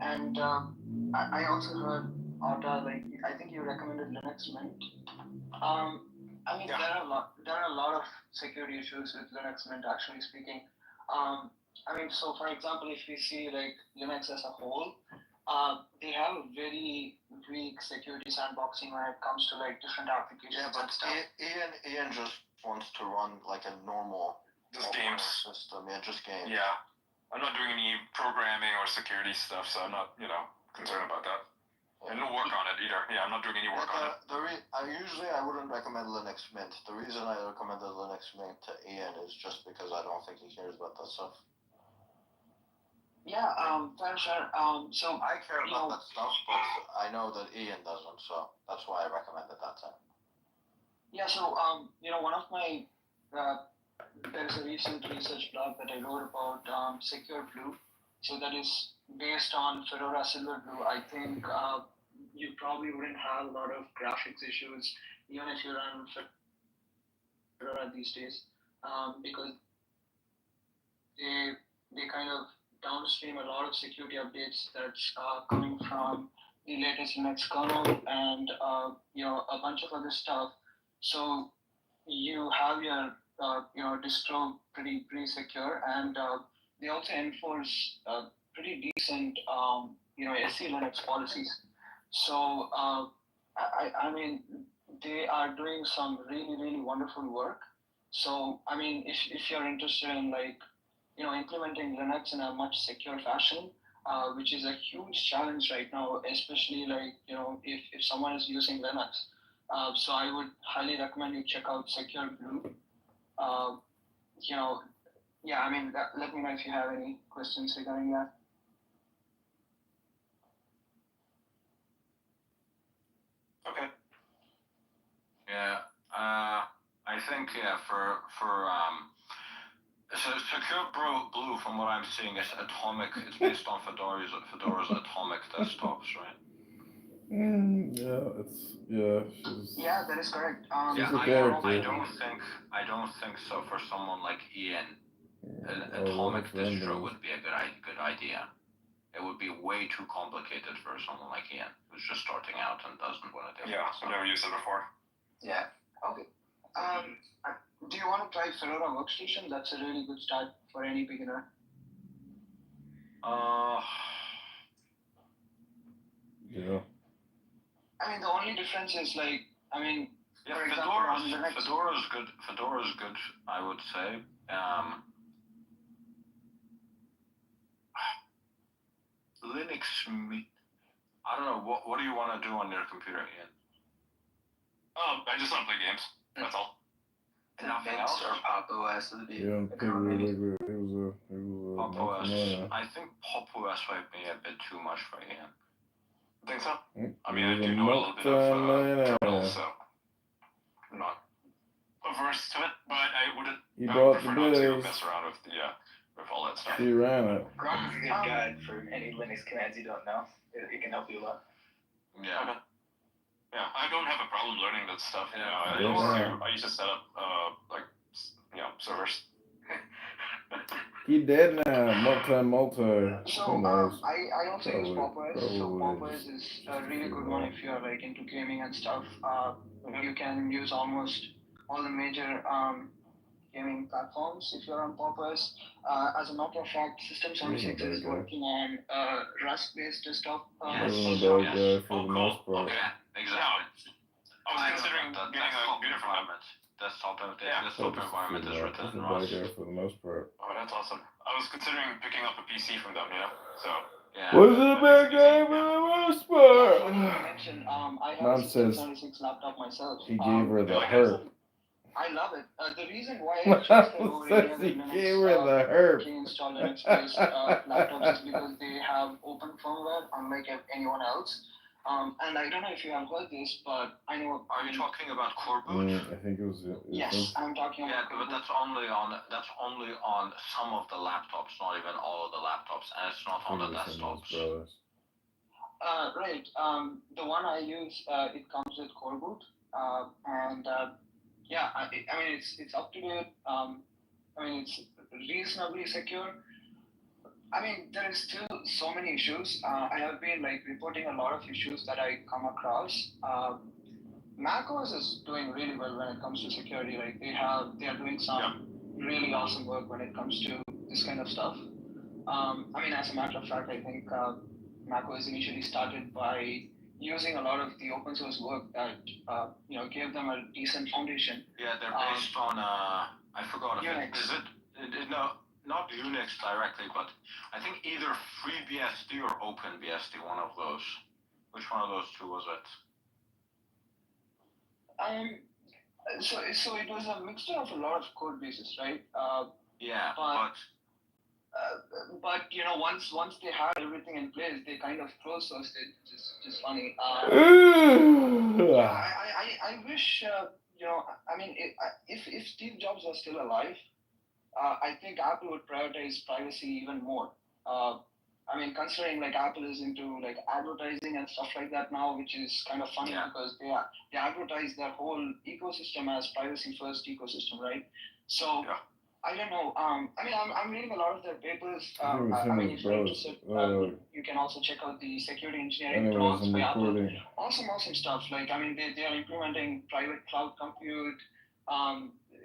I also heard Arta, like I think you recommended Linux Mint. There are a lot of security issues with Linux Mint, actually speaking. So for example, if we see like Linux as a whole, they have a very weak security sandboxing when it comes to like different applications and stuff. Ian just wants to run like a normal games system. Yeah, just games. Yeah, I'm not doing any programming or security stuff, so I'm not, concerned about that. And no work on it either. Yeah, I'm not doing any work on it. Usually I wouldn't recommend Linux Mint. The reason I recommended Linux Mint to Ian is just because I don't think he cares about that stuff. Yeah, for sure. So I care about that stuff, but I know that Ian doesn't, so that's why I recommended that time. Yeah, so one of my there's a recent research blog that I wrote about Secure Blue. So that is based on Fedora Silverblue. I think you probably wouldn't have a lot of graphics issues even if you run Fedora these days, because they kind of downstream a lot of security updates that's coming from the latest Linux kernel and a bunch of other stuff. So you have your distro pretty secure, and they also enforce pretty decent SC Linux policies. So they are doing some really wonderful work. So if you're interested in implementing Linux in a much secure fashion, which is a huge challenge right now, especially if someone is using Linux. So I would highly recommend you check out Secure Blue. Let me know if you have any questions regarding that. Okay. Yeah, I think so Secure Blue, from what I'm seeing, is atomic. It's based on Fedora's atomic desktops, right? Yeah, that is correct. I don't think so. For someone like Ian, an atomic distro would be a good idea. It would be way too complicated for someone like Ian, who's just starting out and doesn't want to do it. Yeah, I've never used it before. Yeah. Okay. Do you want to try Fedora Workstation? That's a really good start for any beginner. Yeah. The only difference is for example, Fedora's good. Fedora's good, I would say. Linux, I don't know. What do you want to do on your computer, Ian? I just want to play games. That's all. Nothing else? Or Pop OS would be. Yeah, Pop OS. I think Pop OS might be a bit too much for Ian. I think think so? I mean, I do know a little bit of terminals, so I'm not averse to it, but I would prefer not to mess around with with all that stuff. She ran it. Grok is a good guide for any Linux commands you don't know. It can help you a lot. Yeah. Okay. Yeah, I don't have a problem learning that stuff. You know, I used to set up servers. He dead now. Multi. So Who knows? I also use Popeyes. So Probably Popeyes is a really good one if you're like into gaming and stuff. You can use almost all the major gaming platforms if you're on Popeyes. As a matter of fact, System76 is working on Rust-based desktop. Yes. For the most part. Okay. Exactly. I was considering getting a computer from them. Desktop environment is written in Rust. Rust. For the most part. Oh, that's awesome. I was considering picking up a PC from them, so. Yeah. Was it a bad guy for the most part? I have a System76 laptop myself. He gave her the hurt. I love it. The reason why I chose the over any other Linux pre-installed Linux-based laptops is because they have open firmware, unlike anyone else. And I don't know if you have heard this, but I know. Are you talking about core boot? I think it was. Yes, I'm talking about. Yeah, but that's only on some of the laptops, not even all of the laptops, and it's not on the desktops. Right. The one I use, it comes with core boot, and yeah, I mean it's up to date. I mean it's reasonably secure. I mean there is still so many issues. I have been like reporting a lot of issues that I come across. macOS is doing really well when it comes to security. Like they are doing some really awesome work when it comes to this kind of stuff. I mean, as a matter of fact, I think macOS initially started by using a lot of the open source work that gave them a decent foundation. Yeah, they're based on I forgot if Unix. No, not Unix directly, but I think either FreeBSD or OpenBSD, one of those. Which one of those two was it? So it was a mixture of a lot of code bases, right? Yeah, but once they had everything in place, they kind of closed sourced it, which is just funny. I wish I mean, if Steve Jobs was still alive, I think Apple would prioritize privacy even more. I mean, considering like Apple is into like advertising and stuff like that now, which is kind of funny because they advertise their whole ecosystem as privacy first ecosystem, right? So I don't know. I mean, I'm reading a lot of their papers. I mean, if you're interested, you can also check out the security engineering blogs by Apple. Awesome stuff. Like, I mean, they are implementing private cloud compute.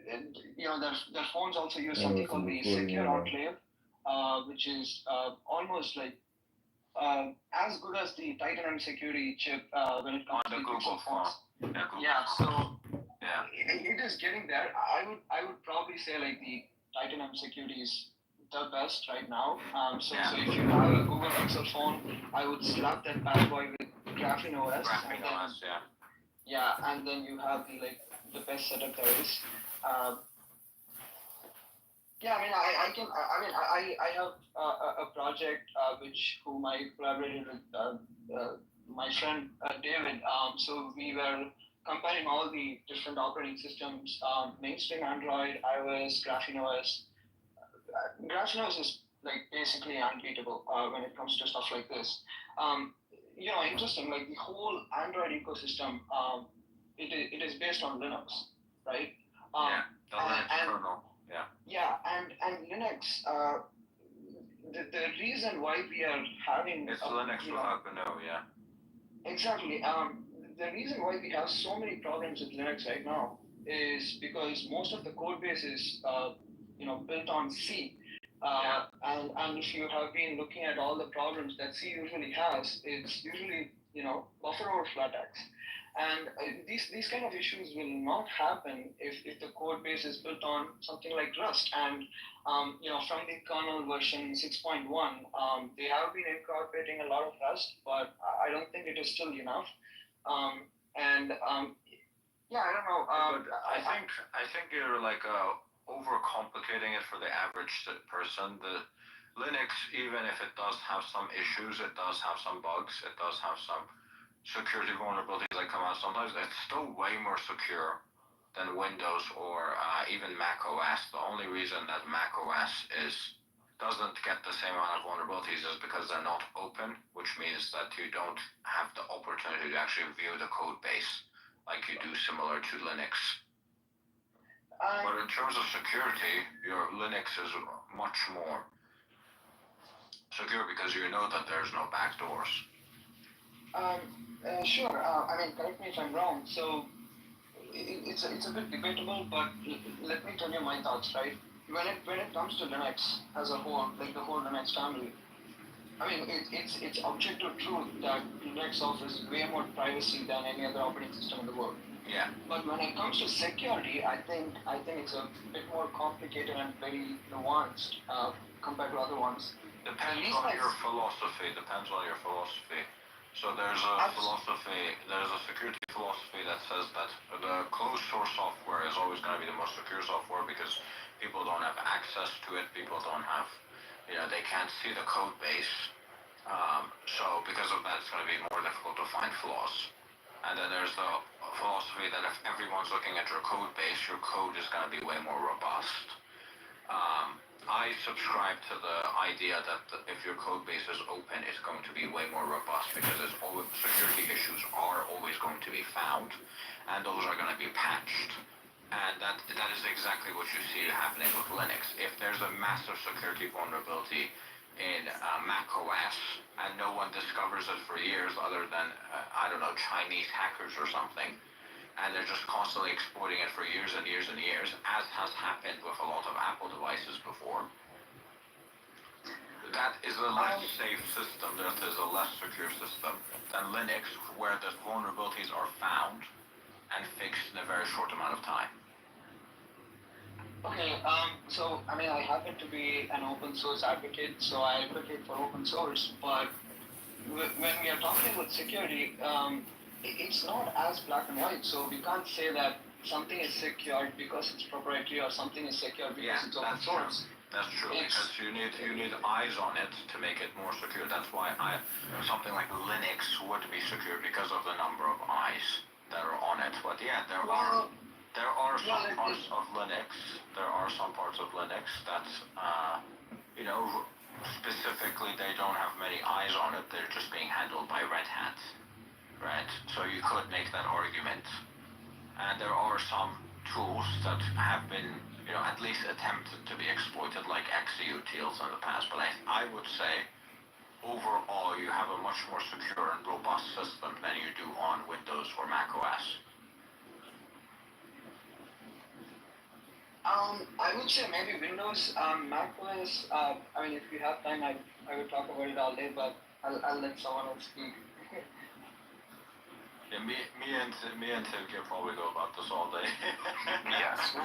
Their phones also use something called the Secure Enclave, which is almost like as good as the Titan security chip when it comes to Google phones. So it is getting there. I would probably say like the Titan security is the best right now. So if you have a Google Pixel phone, I would slap that bad boy with Graphene OS. And then you have the best setup there is. I have a project whom I collaborated with my friend David. So we were comparing all the different operating systems, mainstream Android, iOS, Graphene OS. Graphene OS is basically unbeatable when it comes to stuff like this. Interesting, like the whole Android ecosystem, it is based on Linux, right? The Linux kernel. And Linux, the reason why we are having... It's Linux without GNU, Exactly. The reason why we have so many problems with Linux right now is because most of the code base is, built on C. And if you have been looking at all the problems that C usually has, it's usually, buffer overflow attacks. And these kind of issues will not happen if the code base is built on something like Rust. And from the kernel version 6.1, they have been incorporating a lot of Rust, but I don't think it is still enough. I don't know. I think you're overcomplicating it for the average person. The Linux, even if it does have some issues, it does have some bugs, it does have some security vulnerabilities that come out sometimes, it's still way more secure than Windows or even Mac OS. The only reason that Mac OS doesn't get the same amount of vulnerabilities is because they're not open, which means that you don't have the opportunity to actually view the code base like you do similar to Linux. But in terms of security, your Linux is much more secure because you know that there's no backdoors. Sure. I mean, correct me if I'm wrong. So it's a bit debatable, but let me tell you my thoughts, right? When it comes to Linux as a whole, like the whole Linux family, I mean, it's objective truth that Linux offers way more privacy than any other operating system in the world. Yeah. But when it comes to security, I think it's a bit more complicated and very nuanced compared to other ones. Depends on your philosophy. So there's a security philosophy that says that the closed source software is always going to be the most secure software because people don't have access to it. People don't have, they can't see the code base. So because of that, it's going to be more difficult to find flaws. And then there's the philosophy that if everyone's looking at your code base, your code is going to be way more robust. I subscribe to the idea that if your code base is open, it's going to be way more robust because security issues are always going to be found, and those are going to be patched. And that is exactly what you see happening with Linux. If there's a massive security vulnerability in Mac OS and no one discovers it for years other than, Chinese hackers or something, and they're just constantly exploiting it for years and years and years, as has happened with a lot of Apple devices before. That is a less safe system, that is a less secure system than Linux, where the vulnerabilities are found and fixed in a very short amount of time. Okay, so I mean, I happen to be an open source advocate, so I advocate for open source, but when we are talking about security, it's not as black and white, so we can't say that something is secure because it's proprietary or something is secure because it's open source. That's true, because you need eyes on it to make it more secure. That's why something like Linux would be secure because of the number of eyes that are on it. But yeah, there are some parts of Linux. There are some parts of Linux that specifically they don't have many eyes on it. They're just being handled by Red Hat. Right, so you could make that argument, and there are some tools that have been, at least attempted to be exploited, like executils in the past. But I would say, overall, you have a much more secure and robust system than you do on Windows or Mac OS. I would say maybe Windows, Mac OS. I mean, if you have time, I would talk about it all day, but I'll let someone else speak. Yeah, me and Tim can probably go about this all day. Yes.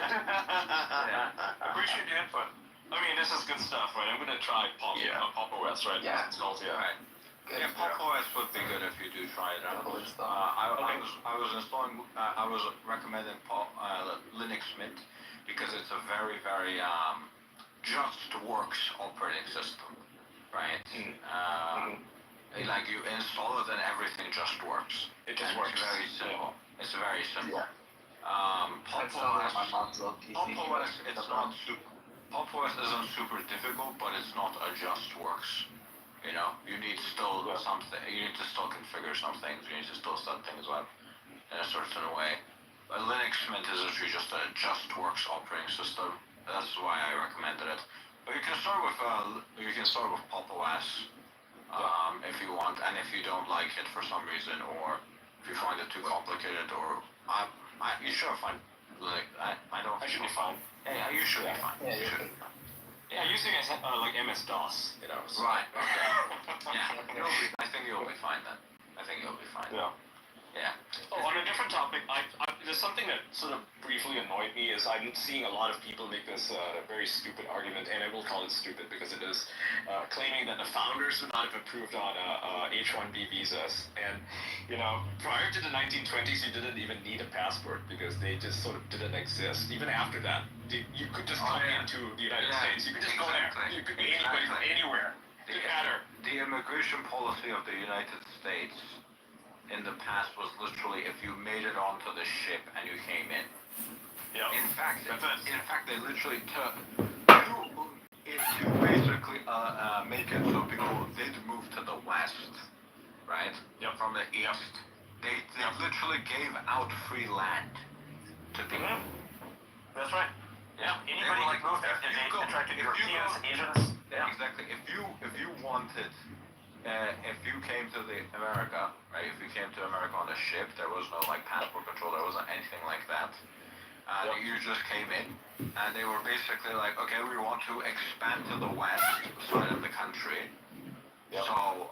Appreciate the input. I mean, this is good stuff, right? I'm gonna try Pop OS, right? Yeah. It's called, Right. Yeah, Pop OS would be good if you do try it out. I was recommending Linux Mint because it's a very, very just works operating system, right? Like you install it and everything just works. It just works. It's very simple. Yeah. It's very simple. Pop OS isn't super difficult, but it's not a just works. You need still something. You need to still configure some things. You need to still set things up in a certain way. But Linux Mint is actually just a just works operating system. That's why I recommended it. But you can start with Pop OS. If you want, and if you don't like it for some reason, or if you find it too complicated, or you should find I should be fine. Yeah, you should be fine. Yeah, you should be fine. Yeah, using it like MS-DOS, So. Right. Okay. Yeah. I think you'll be fine then. Yeah. Yeah. Oh, on a different topic, there's something that sort of briefly annoyed me is I'm seeing a lot of people make this very stupid argument, and I will call it stupid because it is, claiming that the founders would not have approved on H-1B visas. And, prior to the 1920s, you didn't even need a passport because they just sort of didn't exist. Even after that, you could just come into the United States. You could just go there. You could be anywhere. It didn't matter. The immigration policy of the United States in the past was literally if you made it onto the ship and you came in. Yeah. In fact, they literally took to basically make it so people did move to the west, right? Yep. From the east. They literally gave out free land to people. That's right. Yeah. Anybody can move there. They attracted Europeans, Asians. Yeah. Exactly. If you wanted, if you came to America, right? If you came to America on a ship, there was no like passport control. There wasn't anything like that. You just came in, and they were basically like, okay, we want to expand to the west side of the country, so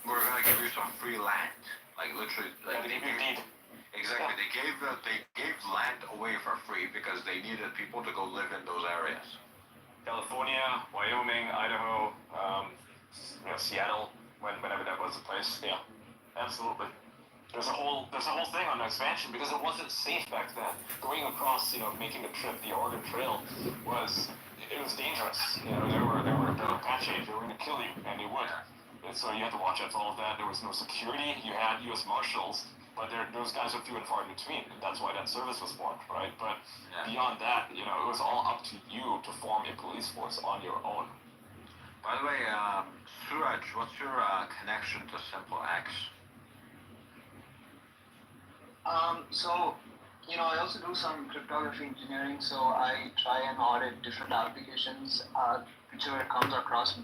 we're gonna give you some free land, like literally, like exactly. They gave land away for free because they needed people to go live in those areas. California, Wyoming, Idaho, Seattle, whenever that was the place. Yeah, absolutely. There's a whole thing on expansion because it wasn't safe back then. Going across, making the trip, the Oregon Trail, was dangerous. There were Apaches. They were going to kill you, and they would. And so you had to watch out for all of that. There was no security. You had U.S. Marshals, but those guys were few and far in between. And that's why that service was formed, right? But beyond that, it was all up to you to form a police force on your own. By the way, Suraj, what's your connection to Simple X? So, I also do some cryptography engineering, so I try and audit different applications, whichever comes across,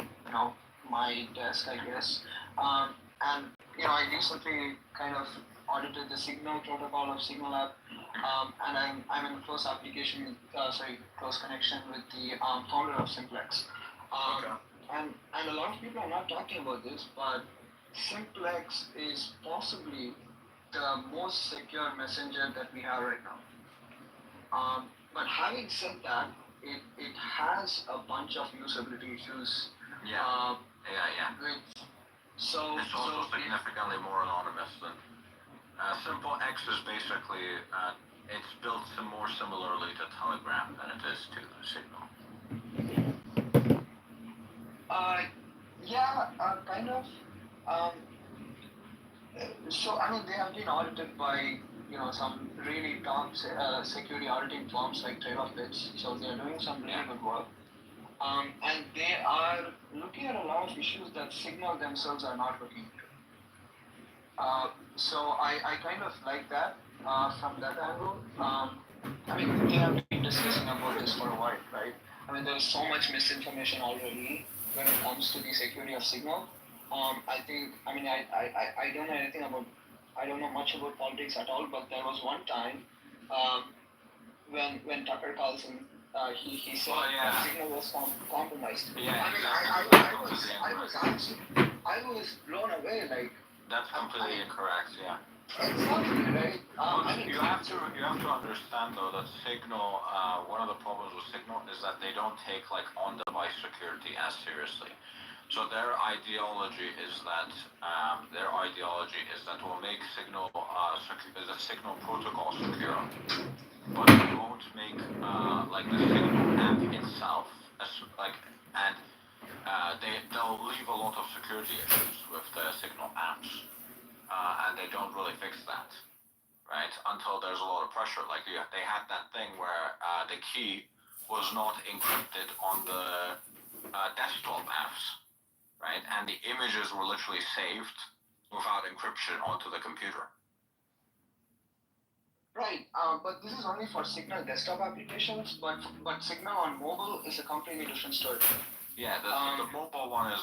my desk, I guess. And, I recently kind of audited the Signal protocol of Signal app, and I'm in close close connection with the founder of Simplex. And a lot of people are not talking about this, but Simplex is possibly the most secure messenger that we have right now. But having said that, it has a bunch of usability issues. Yeah. It's also significantly more anonymous than Simple X is basically it's built more similarly to Telegram than it is to Signal. Kind of. So they have been audited by some really top security auditing firms like Trade of Bits. So they are doing some really good work. And they are looking at a lot of issues that Signal themselves are not looking into. So I kind of like that from that angle. They have been discussing about this for a while, right? There is so much misinformation already when it comes to the security of Signal. I don't know anything about, I don't know much about politics at all, but there was one time when Tucker Carlson, he said that Signal was compromised. I was blown away, like. That's completely incorrect, yeah. Exactly, right? You have to understand though that Signal, one of the problems with Signal is that they don't take like on-device security as seriously. So their ideology is that we'll make Signal the Signal protocol secure, but they won't make like the Signal app itself they'll leave a lot of security issues with the Signal apps, and they don't really fix that, right? Until there's a lot of pressure. Like they had that thing where the key was not encrypted on the desktop apps, right? And the images were literally saved without encryption onto the computer. Right, but this is only for Signal desktop applications, but Signal on mobile is a completely different story. Yeah, the mobile one is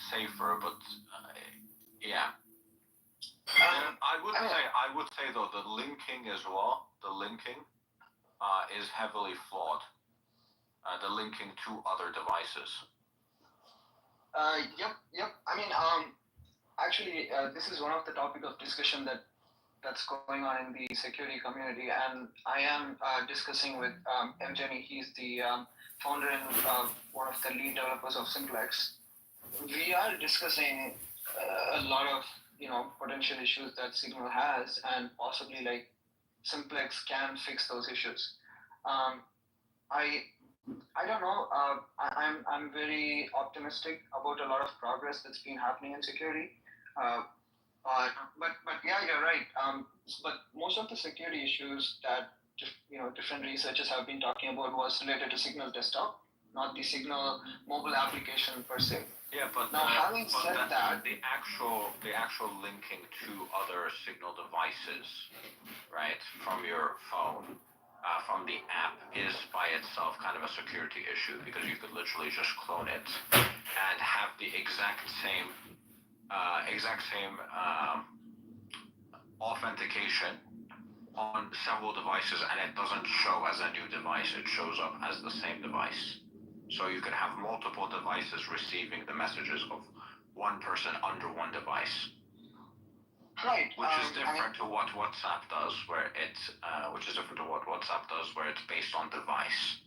safer, but yeah. I would say though the linking as well. The linking is heavily flawed. The linking to other devices. Yep. Actually, this is one of the topic of discussion that's going on in the security community, and I am discussing with Jenny. He's the founder and one of the lead developers of Simplex. We are discussing a lot of potential issues that Signal has, and possibly like Simplex can fix those issues. I don't know. I'm very optimistic about a lot of progress that's been happening in security. right. But most of the security issues that different researchers have been talking about was related to Signal desktop, not the Signal mobile application per se. Yeah, but now having said that, the actual linking to other Signal devices, right, from your phone, from the app, is by itself kind of a security issue because you could literally just clone it and have the exact same authentication on several devices, and it doesn't show as a new device. It shows up as the same device. So you can have multiple devices receiving the messages of one person under one device. Right. Which is different to what WhatsApp does, where it's based on device.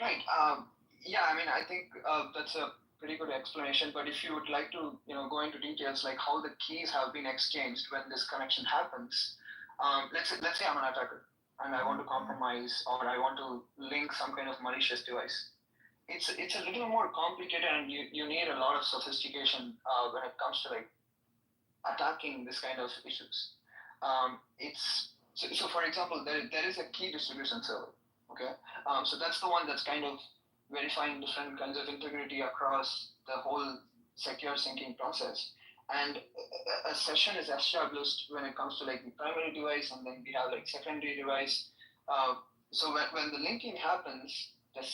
Right. Yeah. I mean, I think that's a pretty good explanation. But if you would like to, go into details like how the keys have been exchanged when this connection happens, let's say I'm an attacker and I want to compromise or I want to link some kind of malicious device. It's a little more complicated, and you need a lot of sophistication when it comes to like attacking this kind of issues. So for example, there is a key distribution server. Okay, so that's the one that's kind of verifying different kinds of integrity across the whole secure syncing process. And a session is established when it comes to like the primary device, and then we have like secondary device. So when the linking happens, the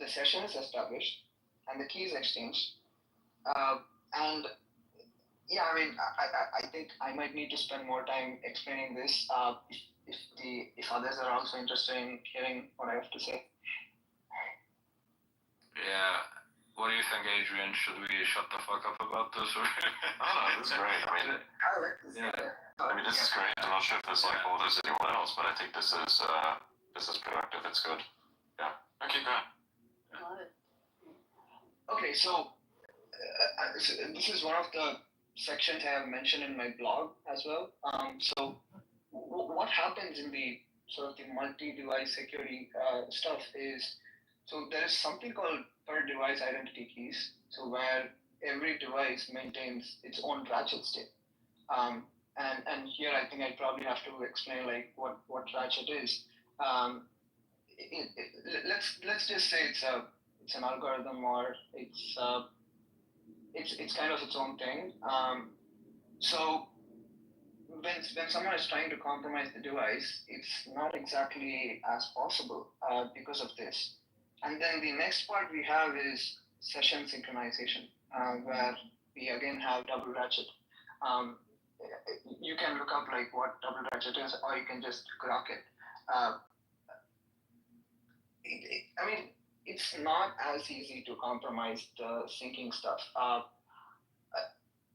session is established and the key is exchanged. And yeah, I mean, I think I might need to spend more time explaining this. If others are also interested in hearing what I have to say. Yeah. What do you think, Adrian? Should we shut the fuck up about this? Oh no, this is great. I mean, I like this. Yeah. I mean, this is great. I'm not sure if this bothers anyone else, but I think this is productive. It's good. Yeah. Okay, go ahead. Love it. Okay, so this is one of the sections I have mentioned in my blog as well. So what happens in the sort of the multi-device security stuff is, so there is something called per device identity keys. So where every device maintains its own ratchet state. And here I think I probably have to explain like what ratchet is. Let's just say it's an algorithm, or it's kind of its own thing. So when someone is trying to compromise the device, it's not exactly as possible because of this. And then the next part we have is session synchronization, where we again have double ratchet. You can look up like what double ratchet is, or you can just grok it. I mean, it's not as easy to compromise the syncing stuff.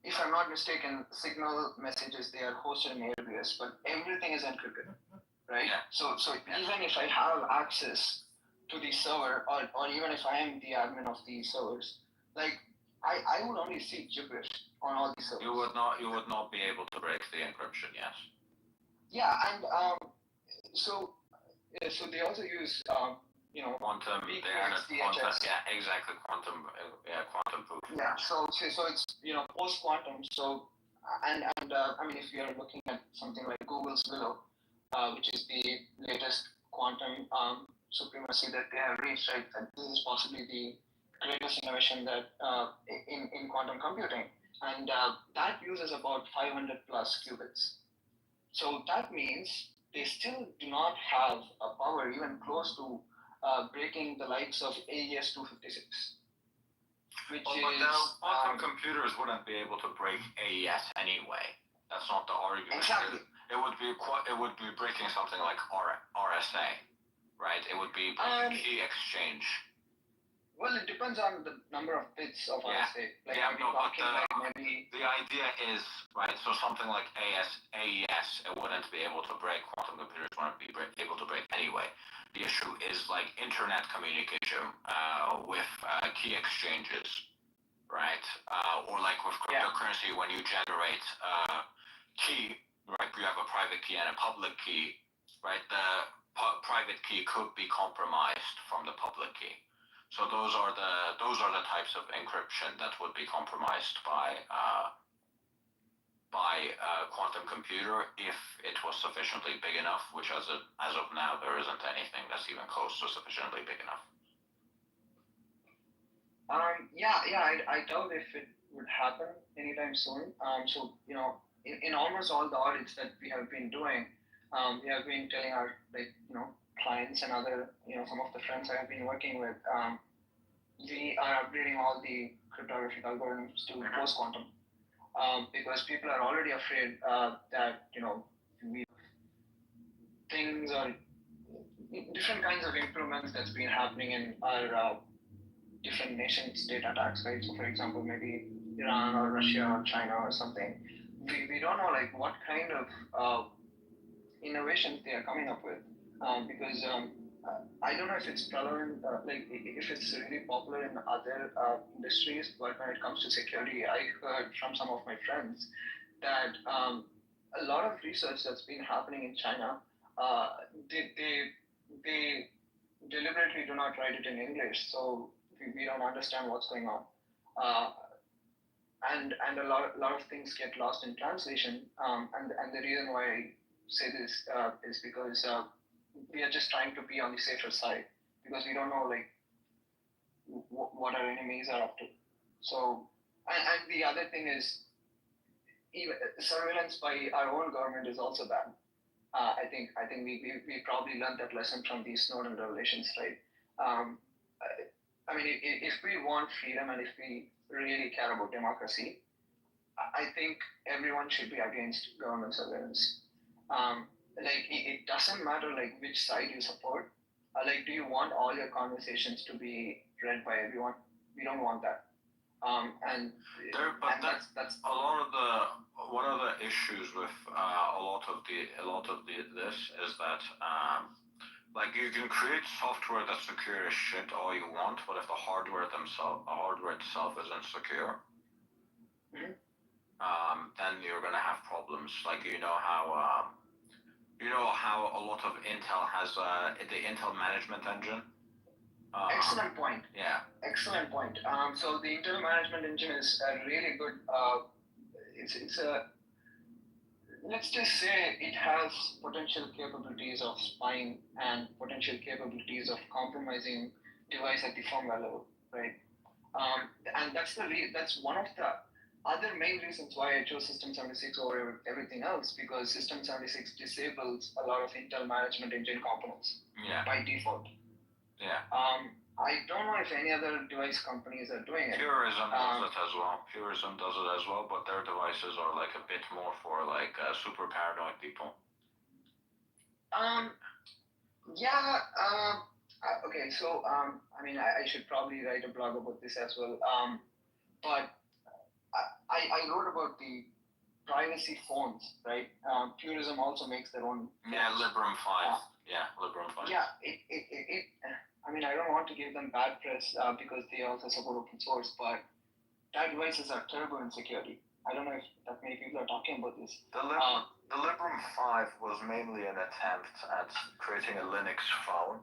If I'm not mistaken, Signal messages, they are hosted in AWS, but everything is encrypted, right? Yeah. So even if I have access to the server, or even if I am the admin of the servers, like I would only see gibberish on all these servers. You would not be able to break the encryption, yes. Yeah, and so they also use quantum, quantum proof. Yeah, so it's post quantum. So and I mean, if you are looking at something like Google's Willow, which is the latest quantum supremacy that they have reached, right? And this is possibly the greatest innovation that in quantum computing, and that uses about 500 plus qubits. So that means they still do not have a power even close to breaking the likes of AES 256. But quantum computers wouldn't be able to break AES anyway. That's not the argument. Exactly. It would be breaking something like RSA, right? It would be breaking key exchange. Well, it depends on the number of bits of RSA. The idea is, right, so something like AES, it wouldn't be able to break. Quantum computers wouldn't be able to break anyway. The issue is like internet communication with key exchanges, right? Or like with cryptocurrency, when you generate key, right? You have a private key and a public key, right? The private key could be compromised from the public key. So those are the types of encryption that would be compromised by quantum computer if it was sufficiently big enough, which as of now there isn't anything that's even close to sufficiently big enough. I doubt if it would happen anytime soon. So in almost all the audits that we have been doing, we have been telling our clients and other some of the friends I have been working with, we are upgrading all the cryptographic algorithms to post quantum, because people are already afraid that things or different kinds of improvements that's been happening in our different nations' data attacks, right? So, for example, maybe Iran or Russia or China or something. We don't know what kind of innovations they are coming up with, because I don't know if it's prevalent, if it's really popular in other industries, but when it comes to security, I heard from some of my friends that a lot of research that's been happening in China, they deliberately do not write it in English, so we don't understand what's going on, and a lot of things get lost in translation. And the reason why I say this is because we are just trying to be on the safer side, because we don't know what our enemies are up to. So, and the other thing is, even surveillance by our own government is also bad. I think we probably learned that lesson from these Snowden revelations, right? I mean, if we want freedom and if we really care about democracy, I think everyone should be against government surveillance. It doesn't matter which side you support. Do you want all your conversations to be read by everyone? We don't want that. That's a lot of one of the issues with a lot of this is that you can create software that's secure as shit all you want, but if the hardware itself isn't secure, then you're gonna have problems. How a lot of Intel has the Intel management engine. Excellent point. Yeah. Excellent point. So the Intel management engine is a really good. It's a. Let's just say it has potential capabilities of spying and potential capabilities of compromising device at the firmware level, right? And that's one of the other main reasons why I chose System 76 over everything else, because System 76 disables a lot of Intel management engine components by default. Yeah. I don't know if any other device companies are doing it. Purism does it as well. Purism does it as well, but their devices are a bit more for super paranoid people. Okay, so I mean, I should probably write a blog about this as well. But I wrote about the privacy phones, right? Purism also makes their own. Yeah, Librem 5. Librem 5. Yeah, it I mean, I don't want to give them bad press because they also support open source, but their devices are terrible in security. I don't know if that many people are talking about this. The Librem 5 was mainly an attempt at creating a Linux phone,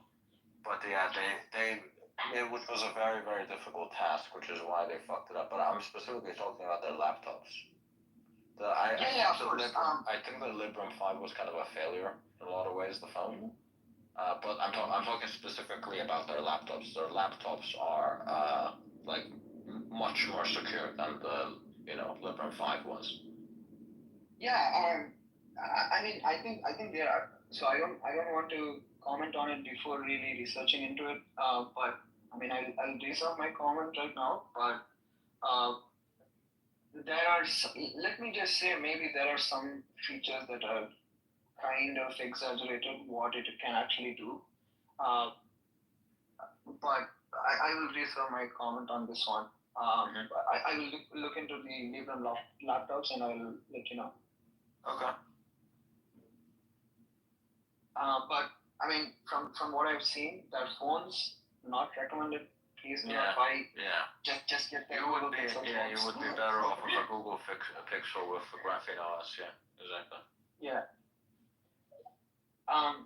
but yeah, it was a very, very difficult task, which is why they fucked it up. But I'm specifically talking about their laptops. I think the Librem 5 was kind of a failure in a lot of ways, the phone. But I'm talking specifically about their laptops. Their laptops are much more secure than the Librem 5 was. Yeah, I mean, I think there are. So I don't want to comment on it before really researching into it. But I mean, I'll reserve my comment right now. But there are. Let me just say, maybe there are some features that are kind of exaggerated what it can actually do. But I will reserve my comment on this one. I will look into the Librem laptops and I will let you know. Okay. But I mean, from what I've seen, their phones not recommended. Please do not buy. Yeah. Just get the Google Pixel. Yeah, you would be better off with a Google Pixel with the Graphene OS. Yeah, exactly. Yeah. I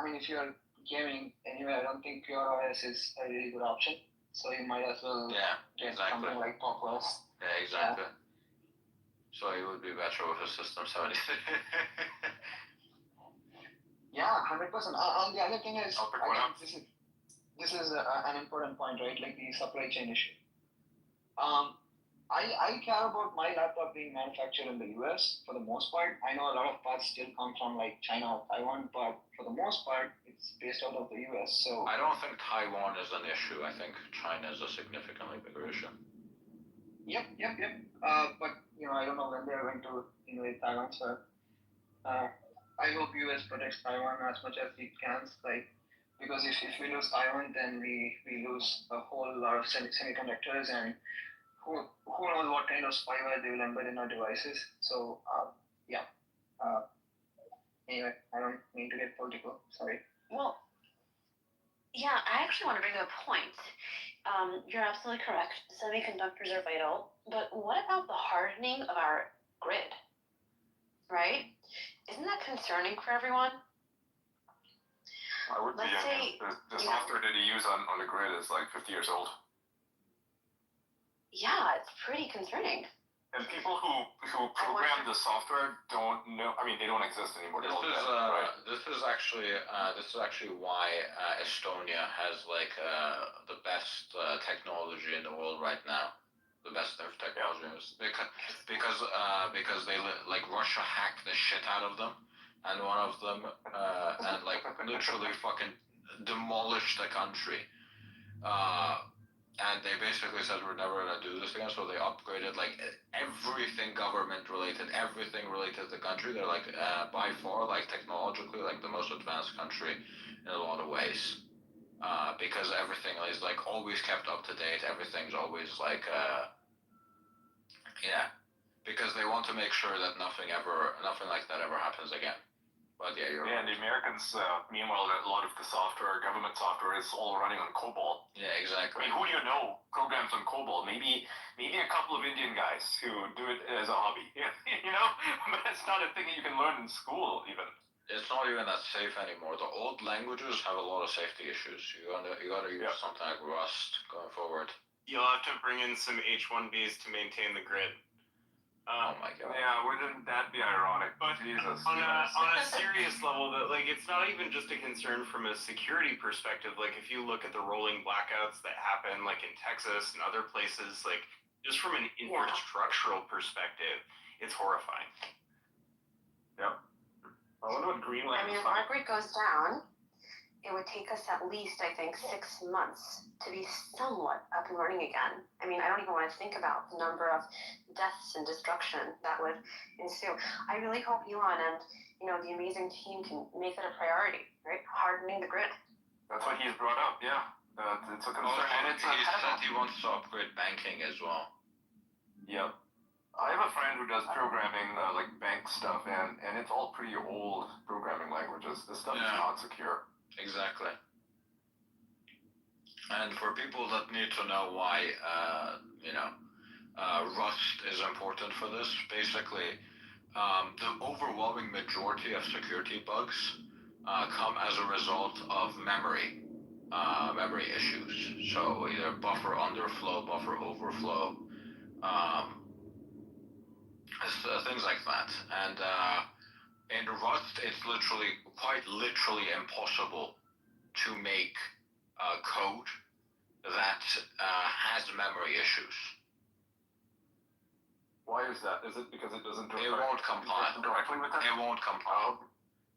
mean, if you're gaming anyway, I don't think Pure OS is a really good option. So you might as well get something like Pop OS. Yeah, exactly. So he would be better with a System 76. Yeah, 100%. The other thing is, I'll pick one up. This is an important point, right? Like the supply chain issue. I care about my laptop being manufactured in the US for the most part. I know a lot of parts still come from like China or Taiwan, but for the most part, it's based out of the US. So I don't think Taiwan is an issue. I think China is a significantly bigger issue. Yep. But I don't know when they're going to invade Taiwan. So I hope US protects Taiwan as much as it can. Like, because if we lose Taiwan, then we lose a whole lot of semiconductors, and who knows what kind of spyware they will embed in our devices. So yeah. Anyway, I don't mean to get political. Sorry. Well, yeah, I actually want to bring up a point. You're absolutely correct. Semiconductors are vital, but what about the hardening of our grid? Right? Isn't that concerning for everyone? I would be. Let's say, the software that you use on the grid is like 50 years old. Yeah, it's pretty concerning. And people who program the software don't know. I mean, they don't exist anymore. This is actually why Estonia has like the best technology in the world right now. The best technology is because they like Russia hacked the shit out of them, and one of them and like literally fucking demolished the country. And they basically said we're never gonna do this again, so they upgraded like everything government related, everything related to the country. They're like by far like technologically like the most advanced country in a lot of ways, because everything is like always kept up to date. Everything's always like because they want to make sure that nothing like that ever happens again. But yeah, you're right. And the Americans, meanwhile, a lot of the software, government software, is all running on COBOL. Yeah, exactly. I mean, who do you know programs on COBOL? Maybe a couple of Indian guys who do it as a hobby. But it's not a thing that you can learn in school, even. It's not even that safe anymore. The old languages have a lot of safety issues. You gotta use something like Rust going forward. You'll have to bring in some H-1Bs to maintain the grid. Oh my god. Yeah, wouldn't that be ironic? But Jesus. On a serious level, that like it's not even just a concern from a security perspective. Like if you look at the rolling blackouts that happen like in Texas and other places, like just from an infrastructural perspective, it's horrifying. Yep. I wonder what Greenland. I mean, if our grid goes down, it would take us at least, I think, 6 months to be somewhat up and running again. I mean, I don't even want to think about the number of deaths and destruction that would ensue. I really hope Elon and the amazing team can make that a priority, right? Hardening the grid. That's what he's brought up. Yeah, it's a concern, and it's he said he wants to upgrade banking as well. Yep. I have a friend who does programming, like bank stuff, and it's all pretty old programming languages. This stuff is not secure. Exactly. And for people that need to know why, Rust is important for this, basically, the overwhelming majority of security bugs come as a result of memory issues. So either buffer underflow, buffer overflow, things like that. And in Rust, it's quite literally impossible to make code that has memory issues. Why is that? Is it because it doesn't It won't compile. directly with that? It won't compile.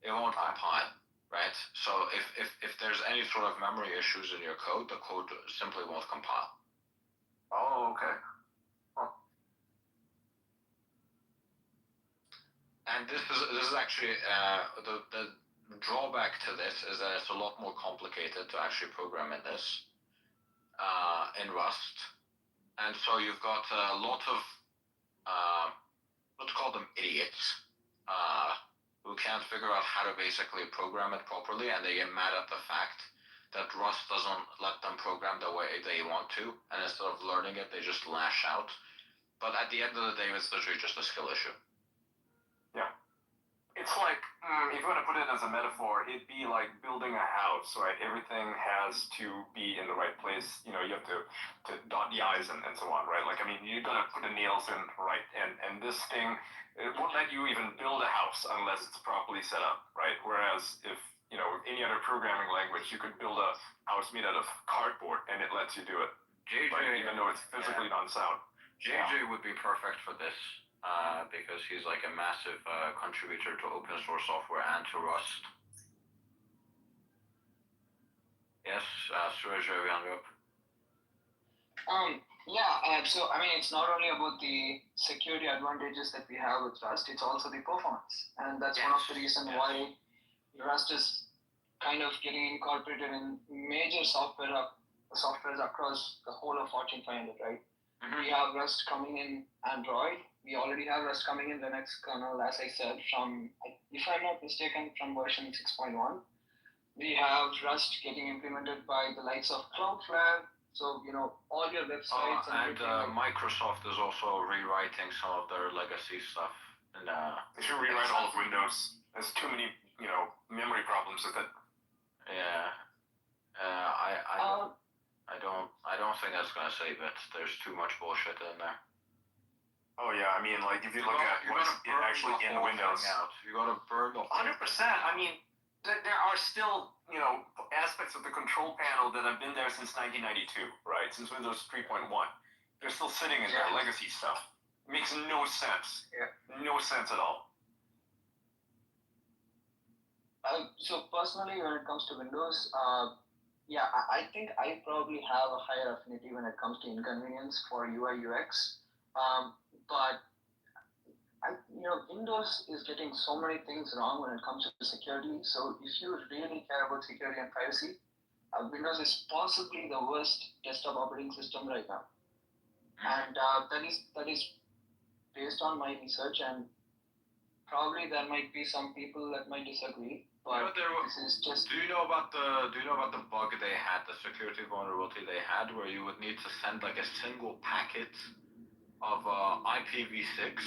It won't compile, right? So if there's any sort of memory issues in your code, the code simply won't compile. Oh, okay. And this is actually the drawback to this is that it's a lot more complicated to actually program in this in Rust, and so you've got a lot of let's call them idiots who can't figure out how to basically program it properly, and they get mad at the fact that Rust doesn't let them program the way they want to, and instead of learning it, they just lash out. But at the end of the day, it's literally just a skill issue. Yeah. It's like if you want to put it as a metaphor, it'd be like building a house, right? Everything has to be in the right place. You know, you have to dot the I's and so on, right? Like, I mean, you're gonna put the nails in, right? And this thing, it won't let you even build a house unless it's properly set up, right? Whereas if, you know, any other programming language, you could build a house made out of cardboard and it lets you do it, JJ, right? Even though it's physically non-sound. JJ would be perfect for this. Because he's like a massive contributor to open source software and to Rust. Yes, Suraj, have you hand up? So I mean, it's not only about the security advantages that we have with Rust, it's also the performance. And that's one of the reasons why Rust is kind of getting incorporated in major softwares across the whole of Fortune 500, right? We have Rust coming in Android. We already have Rust coming in Linux kernel, as I said, from, if I'm not mistaken, from version 6.1. We have Rust getting implemented by the likes of Cloudflare. So, you know, all your websites and Microsoft is also rewriting some of their legacy stuff. And they should rewrite all of Windows. There's too many, you know, memory problems with it. Yeah. I don't think that's gonna save it. There's too much bullshit in there. Oh yeah, I mean, like if you look at what's actually in Windows, you gotta burn the 100%. I mean, there are still, you know, aspects of the control panel that have been there since 1992, right? Since Windows 3.1. They're still sitting in their legacy stuff. It makes no sense. Yeah. No sense at all. So personally, when it comes to Windows, I think I probably have a higher affinity when it comes to inconvenience for UI UX. But Windows is getting so many things wrong when it comes to security. So if you really care about security and privacy, Windows is possibly the worst desktop operating system right now. And that is based on my research, and probably there might be some people that might disagree. But this is just. Do you know about the bug they had, the security vulnerability they had, where you would need to send like a single packet of IPv6,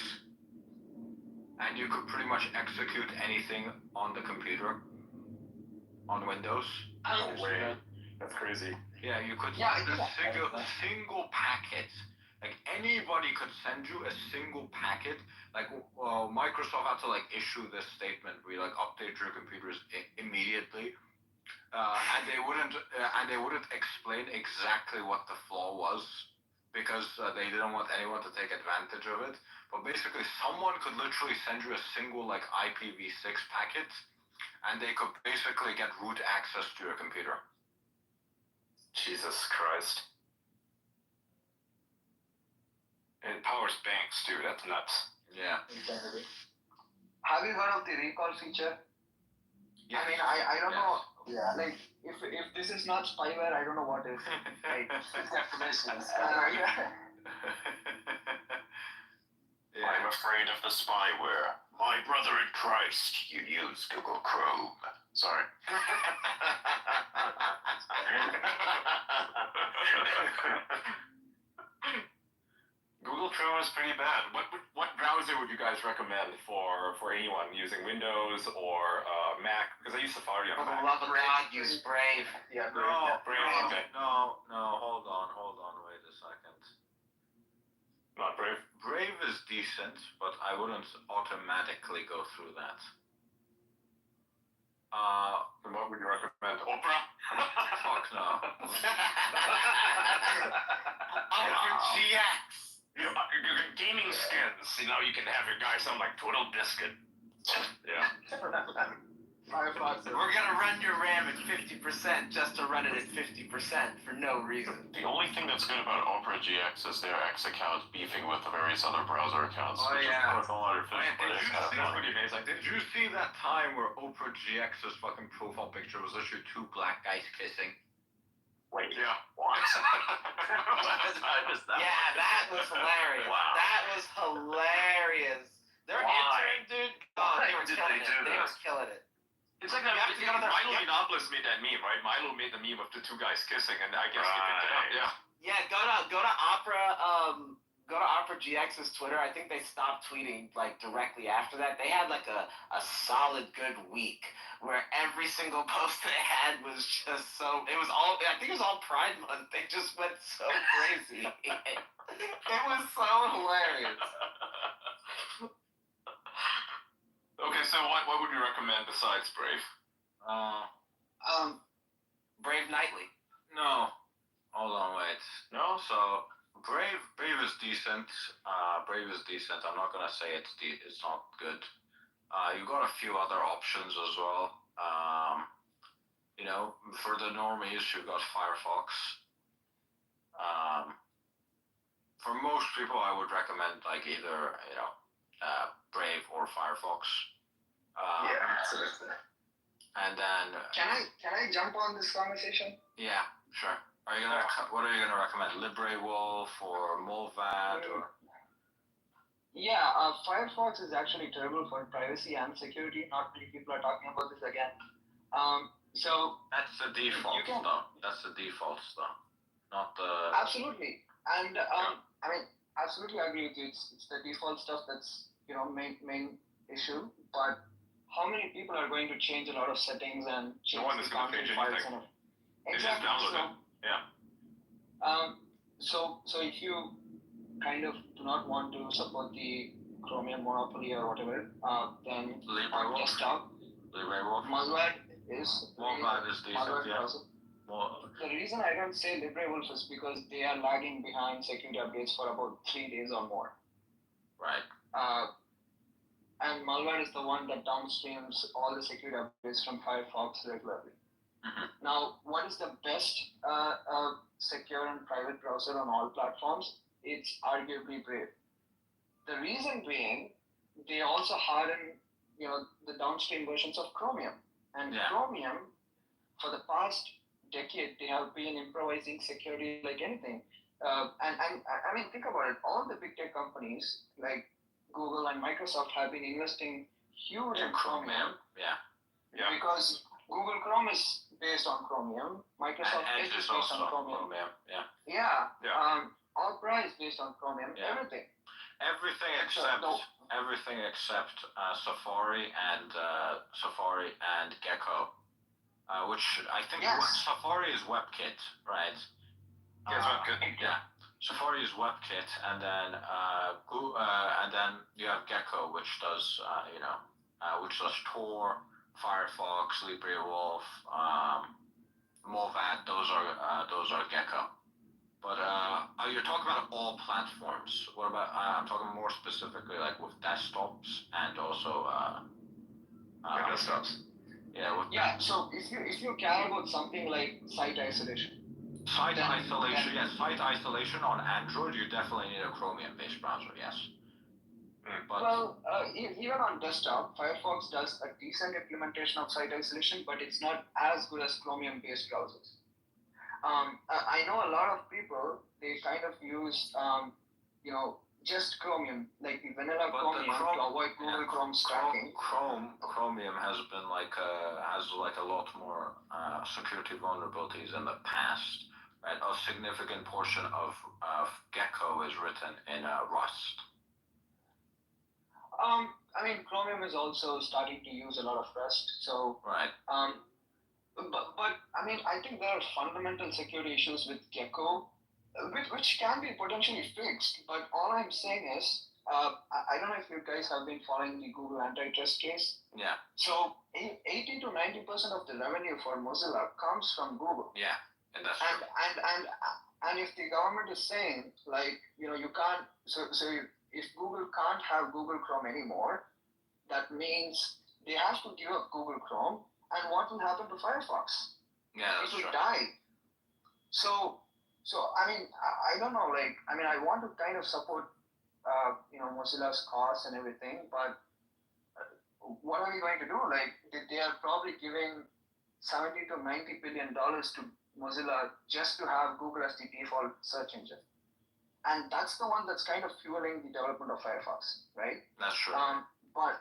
and you could pretty much execute anything on the computer on Windows? No way. That's crazy. Yeah, you could send a single packet. Like anybody could send you a single packet. Like Microsoft had to like issue this statement where you like update your computers immediately, and they wouldn't explain exactly what the flaw was because they didn't want anyone to take advantage of it. But basically, someone could literally send you a single like IPv6 packet, and they could basically get root access to your computer. Jesus Christ. It powers banks too. That's nuts. Yeah. Exactly. Have you heard of the recall feature? Yes. I mean, I don't know. Yeah. Like, if this is not spyware, I don't know what is. Like, definitions. I'm afraid of the spyware. My brother in Christ, you use Google Chrome. Sorry. Google Chrome is pretty bad. What browser would you guys recommend for anyone using Windows or Mac? Because I use Safari on Mac. For the love of God, use Brave. Yeah, Brave. Okay. No, hold on, wait a second. Not Brave? Brave is decent, but I wouldn't automatically go through that. Then what would you recommend? Opera? Fuck no. Opera GX! Gaming skins. You know, you can have your guy sound like Total Biscuit. Yeah. Firefox. We're gonna run your RAM at 50% just to run it at 50% for no reason. The only thing that's good about Opera GX is their X account beefing with the various other browser accounts. Oh, which yeah. is a lot of fish, but it's kind of fun. Did you see that time where Opera GX's fucking profile picture was literally two black guys kissing? Wait, yeah. What? Yeah, that was hilarious. Wow. That was hilarious. Their intern, dude. Oh, they were killing it. They were killing it. It's like Milo Yiannopoulos made that meme, right? Milo made the meme of the two guys kissing, and I guess he picked it up. Yeah. Yeah, go to Opera go to Opera GX's Twitter. I think they stopped tweeting like directly after that. They had like a solid good week where every single post they had was just so. It was all. I think it was all Pride Month. They just went so crazy. It was so hilarious. Okay, so what would you recommend besides Brave? Brave Nightly. No. Hold on, wait. No, so Brave is decent. Brave is decent. I'm not gonna say it's not good. You got a few other options as well. You know, for the normies, you got Firefox. For most people, I would recommend like either Brave or Firefox. And then. Can I jump on this conversation? Yeah, sure. What are you gonna recommend? LibreWolf or Molvad or? Yeah, Firefox is actually terrible for privacy and security. Not many people are talking about this again. So that's the default though. That's the default stuff, not the. Absolutely, and I mean, absolutely agree with you. It's the default stuff that's main issue. But how many people are going to change a lot of settings and change no one is going to change anything. They just download it. Yeah. So if you kind of do not want to support the Chromium monopoly or whatever, then on desktop, Molvad is decent. Yeah. The reason I don't say LibreWolf is because they are lagging behind security updates for about 3 days or more. Right. And Molvad is the one that downstreams all the security updates from Firefox regularly. Now, what is the best secure and private browser on all platforms? It's arguably Brave. The reason being, they also harden, the downstream versions of Chromium. And Chromium, for the past decade, they have been improvising security like anything. And I mean, think about it. All the big tech companies like Google and Microsoft have been investing huge in Chromium. Yeah. Because Google Chrome is based on Chromium. Microsoft Edge is based on Chromium. Yeah. Opera is based on Chromium. Everything. Everything except Safari and Gecko, which I think Safari is WebKit, right? Yes, WebKit. Yeah. Safari is WebKit, and then you have Gecko, which does Tor, Firefox, LibreWolf, Molvad. Those are Gecko. But you're talking about all platforms. What about? I'm talking more specifically like with desktops and also. Desktops. Yeah. So if you care about something like site isolation. Site isolation on Android, you definitely need a Chromium-based browser. Yes. Well, even on desktop, Firefox does a decent implementation of site isolation, but it's not as good as Chromium-based browsers. I know a lot of people, they kind of use, just Chromium, like the vanilla Chromium to avoid Google Chrome's tracking. Chromium has been has a lot more security vulnerabilities in the past. Right? A significant portion of Gecko is written in Rust. I mean, Chromium is also starting to use a lot of Rust, so. Right. But I mean, I think there are fundamental security issues with Gecko, which can be potentially fixed. But all I'm saying is, I don't know if you guys have been following the Google antitrust case. Yeah. So 80 to 90% of the revenue for Mozilla comes from Google. Yeah, and that's true. And if the government is saying you can't, if Google can't have Google Chrome anymore, that means they have to give up Google Chrome. And what will happen to Firefox? Yeah, that's true. It will true. die. So I mean, I don't know. I want to kind of support, Mozilla's cause and everything. But what are we going to do? They are probably giving $70 to $90 billion to Mozilla just to have Google as the default search engine, and that's the one that's kind of fueling the development of Firefox, right? That's true. But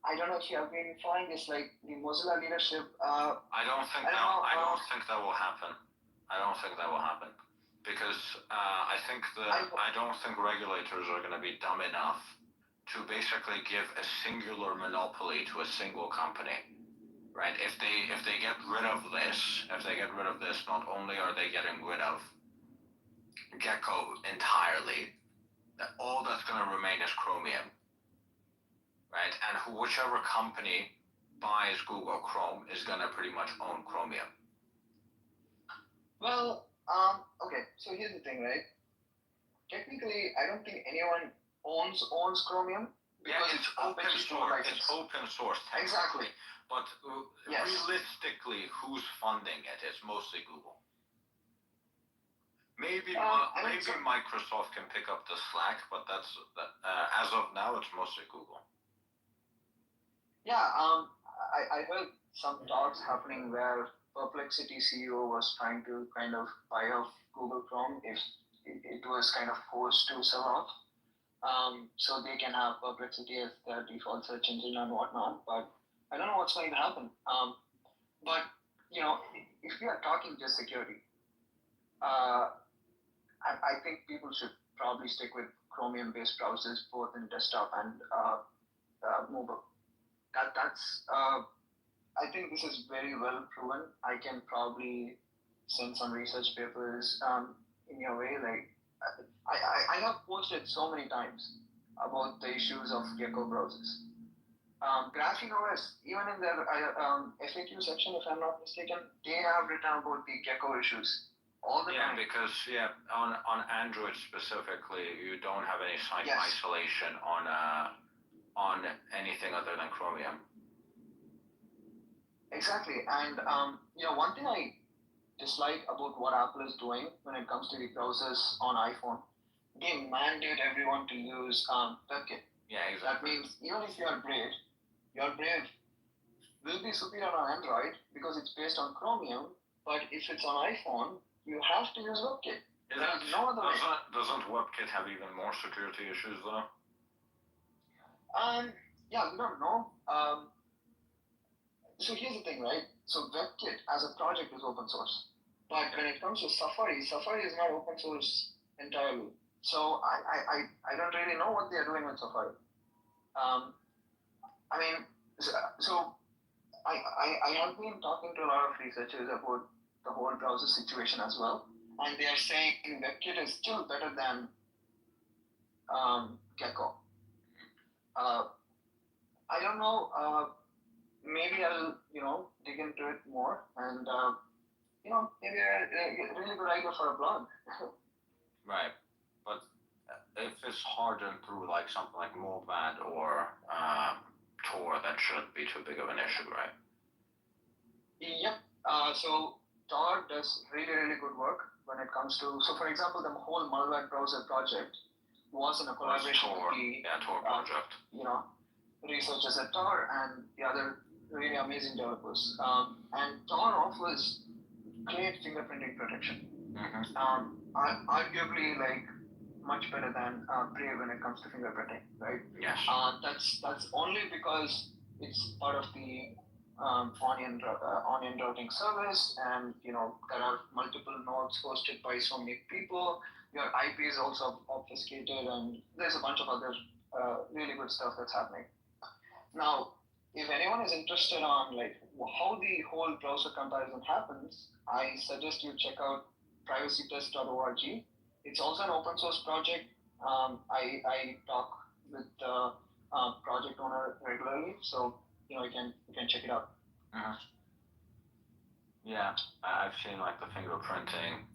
I don't know if you have been following this, the Mozilla leadership. I don't think that will happen. because I don't think regulators are going to be dumb enough to basically give a singular monopoly to a single company, right? If they get rid of this, not only are they getting rid of Gecko entirely, all that's going to remain is Chromium, right? And whichever company buys Google Chrome is going to pretty much own Chromium. Well, okay, so here's the thing, right? Technically, I don't think anyone owns Chromium. Yeah, it's open source. It's open source. Exactly. But yes. Realistically, who's funding it? It's mostly Google. Maybe Microsoft can pick up the slack, but that's as of now, it's mostly Google. Yeah, I heard some talks happening where Perplexity CEO was trying to kind of buy off Google Chrome if it was kind of forced to sell off. So they can have Perplexity as their default search engine and whatnot, but I don't know what's going to happen. But, if we are talking just security, I think people should probably stick with Chromium-based browsers, both in desktop and mobile. I think this is very well proven. I can probably send some research papers in your way. Like, I have posted so many times about the issues of Gecko browsers. Graphene OS, even in their FAQ section, if I'm not mistaken, they have written about the Gecko issues all the time. Because on Android specifically, you don't have any site isolation on anything other than Chromium. Exactly, and one thing I dislike about what Apple is doing when it comes to the browsers on iPhone, they mandate everyone to use WebKit. Yeah, exactly. That means even if you are Brave, your Brave will be superior on Android because it's based on Chromium, but if it's on iPhone, you have to use WebKit. Doesn't WebKit have even more security issues though? Yeah, we don't know. So here's the thing, right? So WebKit as a project is open source, but when it comes to Safari is not open source entirely. So I don't really know what they are doing with Safari. I mean, so I have been talking to a lot of researchers about the whole browser situation as well, and they are saying WebKit is still better than Gecko. I don't know. Maybe I'll dig into it more, and maybe a really good idea for a blog. Right, but if it's hardened through like something like Movement or Tor, that shouldn't be too big of an issue, right? Yep. So Tor does really good work when it comes to. So for example, the whole malware browser project was in a collaboration with the Tor project. Researchers at Tor and the other really amazing developers. And Tor offers great fingerprinting protection. Arguably, like, much better than Brave when it comes to fingerprinting, right? Yes. That's only because it's part of the onion routing service, and there are multiple nodes hosted by so many people. Your IP is also obfuscated, and there's a bunch of other really good stuff that's happening. Now, if anyone is interested on like how the whole browser comparison happens, I suggest you check out privacytest.org. It's also an open source project. I talk with the project owner regularly, so you can check it out. Yeah, I've seen like the fingerprinting.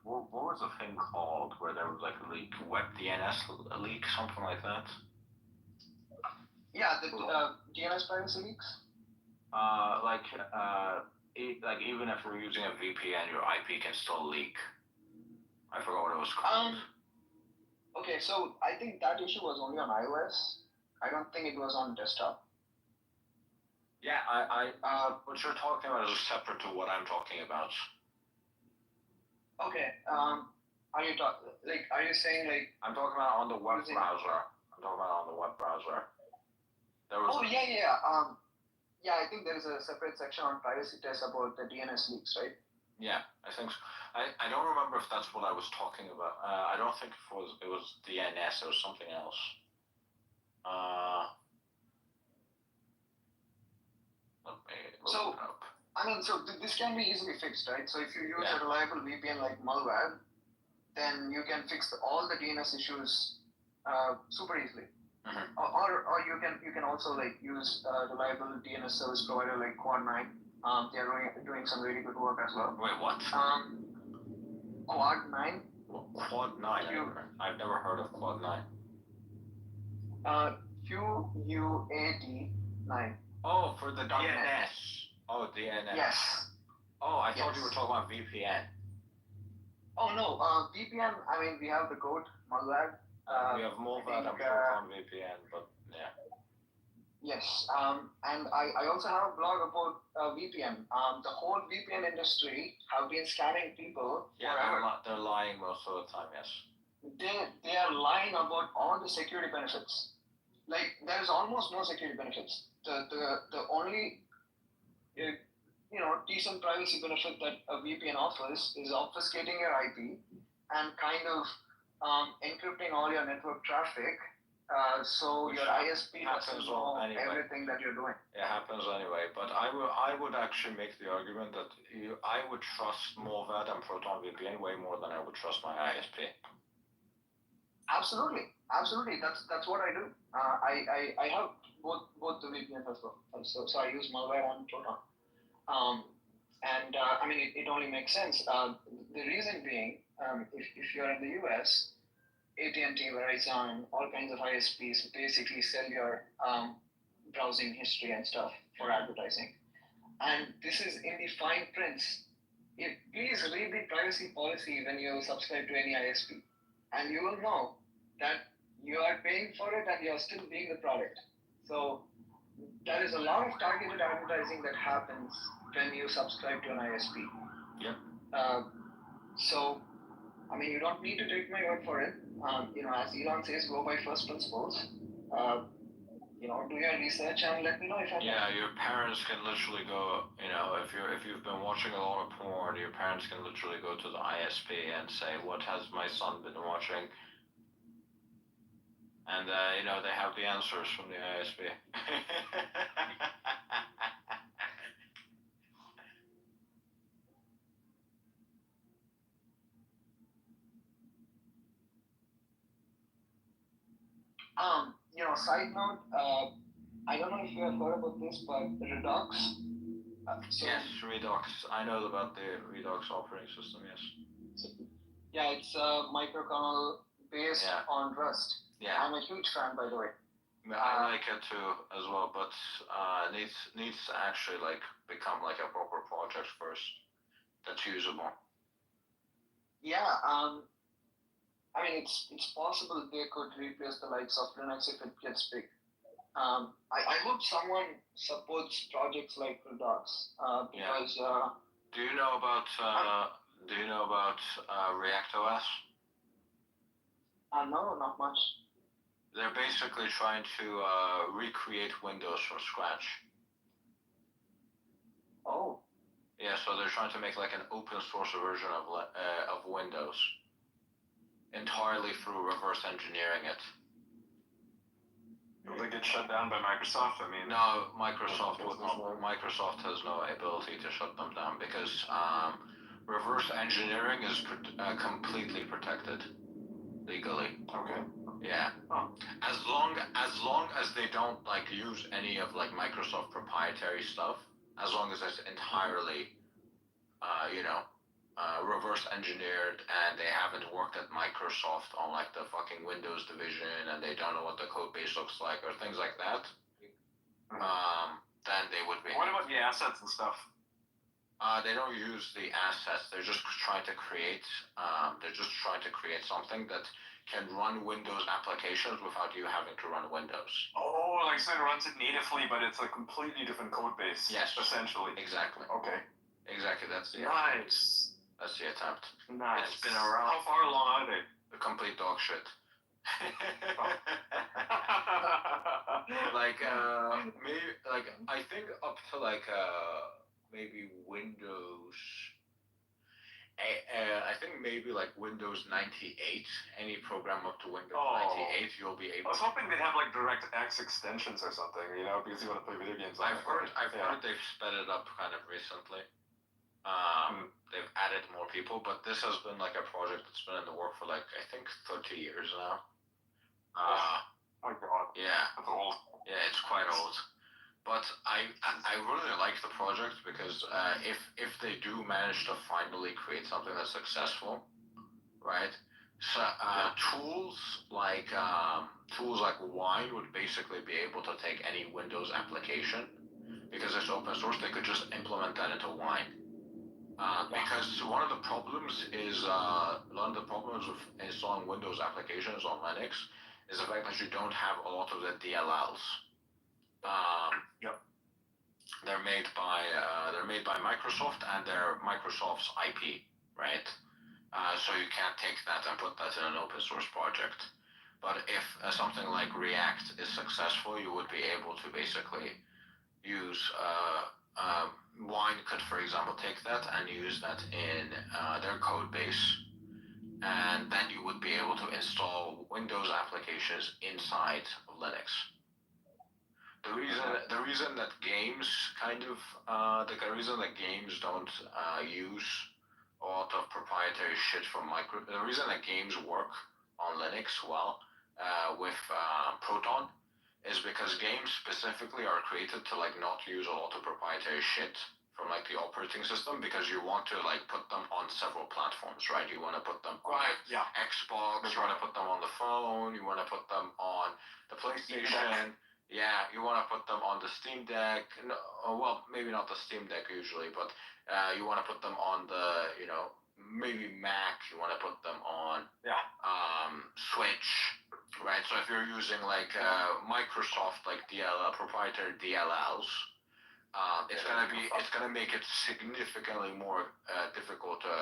What was the thing called where there was like a leak? Web DNS leak, something like that. Yeah, the DNS privacy leaks. Even if you're using a VPN, your IP can still leak. I forgot what it was called. Okay, so I think that issue was only on iOS. I don't think it was on desktop. Yeah, what you're talking about is separate to what I'm talking about. Okay. Are you saying like? I'm talking about on the web browser. There was Yeah, I think there is a separate section on privacy tests about the DNS leaks, right? Yeah, I think so. I don't remember if that's what I was talking about. I don't think it was DNS. It was something else. Let me look it up. I mean, so this can be easily fixed, right? So if you use a reliable VPN like malware, then you can fix all the DNS issues super easily. Mm-hmm. Or you can also like use a reliable DNS service provider like Quad9. They are doing some really good work as well. Wait, what? Quad9. Quad9. I've never heard of Quad9. QUAD9. Oh, for the DNS. Oh, DNS. Yes. Oh, I thought you were talking about VPN. Oh no, VPN. I mean, we have the GOAT malware. We have Molvad and Proton VPN, but yeah. Yes, and I also have a blog about VPN. The whole VPN industry have been scamming people. Yeah, they're lying most of the time. Yes. They are lying about all the security benefits. Like there is almost no security benefits. The only decent privacy benefit that a VPN offers is obfuscating your IP and kind of encrypting all your network traffic. So your ISP doesn't know everything that you're doing. It happens anyway, but I would actually make the argument that I would trust Molvad and Proton VPN way more than I would trust my ISP. Absolutely. That's what I do. I have both the VPN as well. So I use malware and Proton. I mean it only makes sense. The reason being, if you're in the US, AT&T, Verizon, all kinds of ISPs basically sell your browsing history and stuff for advertising. And this is in the fine prints. Please read the privacy policy when you subscribe to any ISP. And you will know that you are paying for it and you are still being the product. So there is a lot of targeted advertising that happens when you subscribe to an ISP. Yep. So, I mean, you don't need to take my word for it. As Elon says, go by first principles. Do your research and let me know if I can. Yeah, your parents can literally go. If you've been watching a lot of porn, your parents can literally go to the ISP and say, "What has my son been watching?" And they have the answers from the ISP. Side note, I don't know if you have heard about this, but Redux. Yes, Redux. I know about the Redux operating system, yes. Yeah, it's a microkernel based on Rust. Yeah. I'm a huge fan, by the way. I like it too as well, but needs to actually become a proper project first that's usable. Yeah, I mean it's possible they could replace the likes of Linux if it gets big. I hope someone supports projects like Redux because. Do you know about ReactOS? No, not much. They're basically trying to recreate Windows from scratch. Oh. Yeah, so they're trying to make an open source version of Windows, entirely through reverse engineering it. Will they get shut down by Microsoft? I mean, no, Microsoft has no ability to shut them down because reverse engineering is completely protected legally. Okay. Yeah. Oh. As long as they don't use any of Microsoft proprietary stuff, as long as it's entirely reverse engineered and they haven't worked at Microsoft on the fucking Windows division and they don't know what the code base looks like or things like that, then they would be. What about the assets and stuff? They don't use the assets. They're just trying to create. Something that can run Windows applications without you having to run Windows. Oh, so it runs it natively, but it's a completely different code base. Yes. Essentially. Exactly. Okay. Exactly. That's the nice. That's the attempt. Nice. It's been around. How far along are they? The complete dog shit. maybe I think up to maybe Windows. I think maybe Windows 98. Any program up to Windows 98, you'll be able. I was hoping they'd have DirectX extensions or something, because you want to play video games. I've heard they've sped it up kind of recently. They've added more people, but this has been a project that's been in the work for I think 30 years now. My God. Yeah. That's old. Yeah, it's quite old. But I really like the project because if they do manage to finally create something that's successful, right? So tools like Wine would basically be able to take any Windows application because it's open source. They could just implement that into Wine. Because one of the problems is with installing Windows applications on Linux is the fact that you don't have a lot of the DLLs. They're made by Microsoft and they're Microsoft's IP, right? So you can't take that and put that in an open source project. But if something like React is successful, you would be able to basically use Wine could, for example, take that and use that in their code base, and then you would be able to install Windows applications inside of Linux. The reason that games don't use a lot of proprietary shit from the reason that games work on Linux well with Proton is because games specifically are created to not use a lot of proprietary shit from the operating system because you want to put them on several platforms, right? You want to put them on Xbox, you want to put them on the phone, you want to put them on the PlayStation. Yeah, you want to put them on the Steam Deck. No, well, maybe not the Steam Deck usually, but you want to put them on the, maybe Mac. You want to put them on Switch, right? So if you're using Microsoft DLL proprietary DLLs, it's gonna make it significantly more difficult to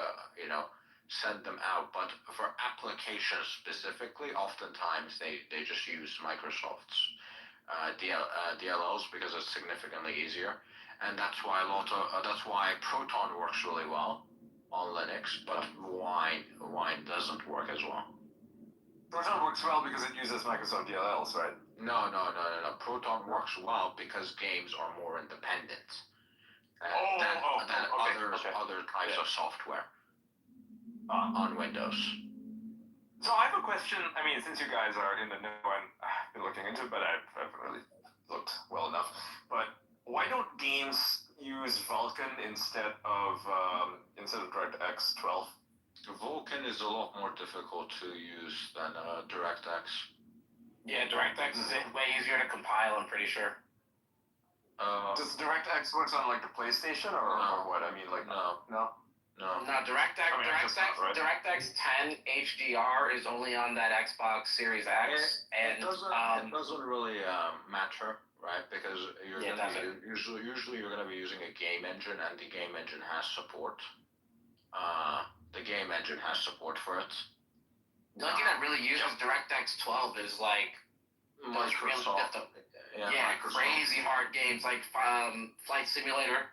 send them out. But for applications specifically, oftentimes they just use Microsoft's DLLs because it's significantly easier, and that's why Proton works really well on Linux, but Wine doesn't work as well. Proton works well because it uses Microsoft DLLs, right? No. Proton works well because games are more independent than other types of software on Windows. So I have a question. I mean, since you guys are in the know and I've been looking into it, but I haven't really looked well enough. But why don't games use Vulkan instead of DirectX 12? Vulkan is a lot more difficult to use than DirectX. Yeah, DirectX is way easier to compile, I'm pretty sure. Does DirectX works on the PlayStation or what? I mean, no. No, DirectX 10 HDR is only on that Xbox Series X, it doesn't really matter, right? Because usually you're gonna be using a game engine, and the game engine has support. The game engine has support for it. The only thing that really uses DirectX 12 is Microsoft. Microsoft. Crazy hard games like Flight Simulator.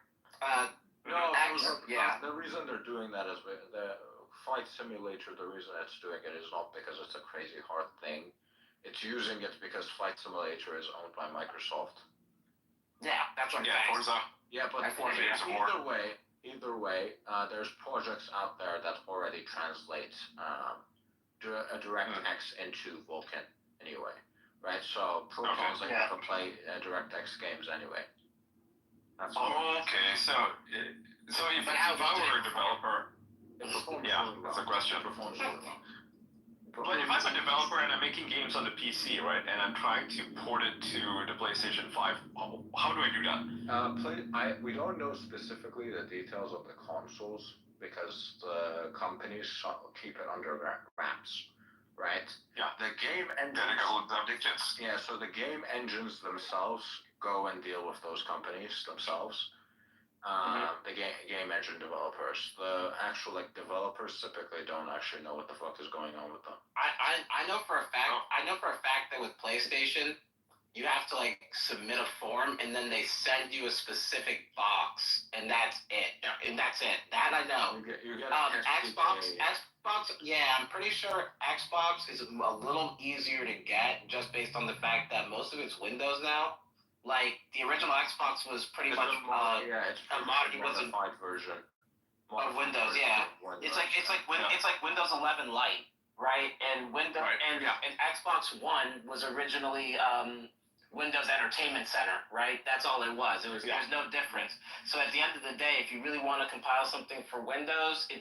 The reason they're doing that is the Flight Simulator. The reason it's doing it is not because it's a crazy hard thing. It's using it because Flight Simulator is owned by Microsoft. Yeah, that's what. Forza. Yeah, but either way, there's projects out there that already translate DirectX into Vulkan anyway, right? So Proton's you can play DirectX games anyway. Okay, so if I were a developer, that's a question. But if I'm a developer and I'm making games on the PC, right, and I'm trying to port it to the PlayStation 5, how do I do that? We don't know specifically the details of the consoles because the companies keep it under wraps, right? Yeah. The game engines. So the game engines themselves go and deal with those companies themselves. The game engine developers. The actual developers typically don't actually know what the fuck is going on with them. I know for a fact. I know for a fact that with PlayStation, you have to like submit a form, and then they send you a specific box, and that's it. And that's it. That I know. You get Xbox, yeah, I'm pretty sure Xbox is a little easier to get just based on the fact that most of it's Windows now. Like the original Xbox was pretty much it's a modified version of Windows. Yeah, it's like Windows 11 Lite, right? And and Xbox One was originally Windows Entertainment Center, right? That's all it was. There's no difference. So at the end of the day, if you really want to compile something for Windows,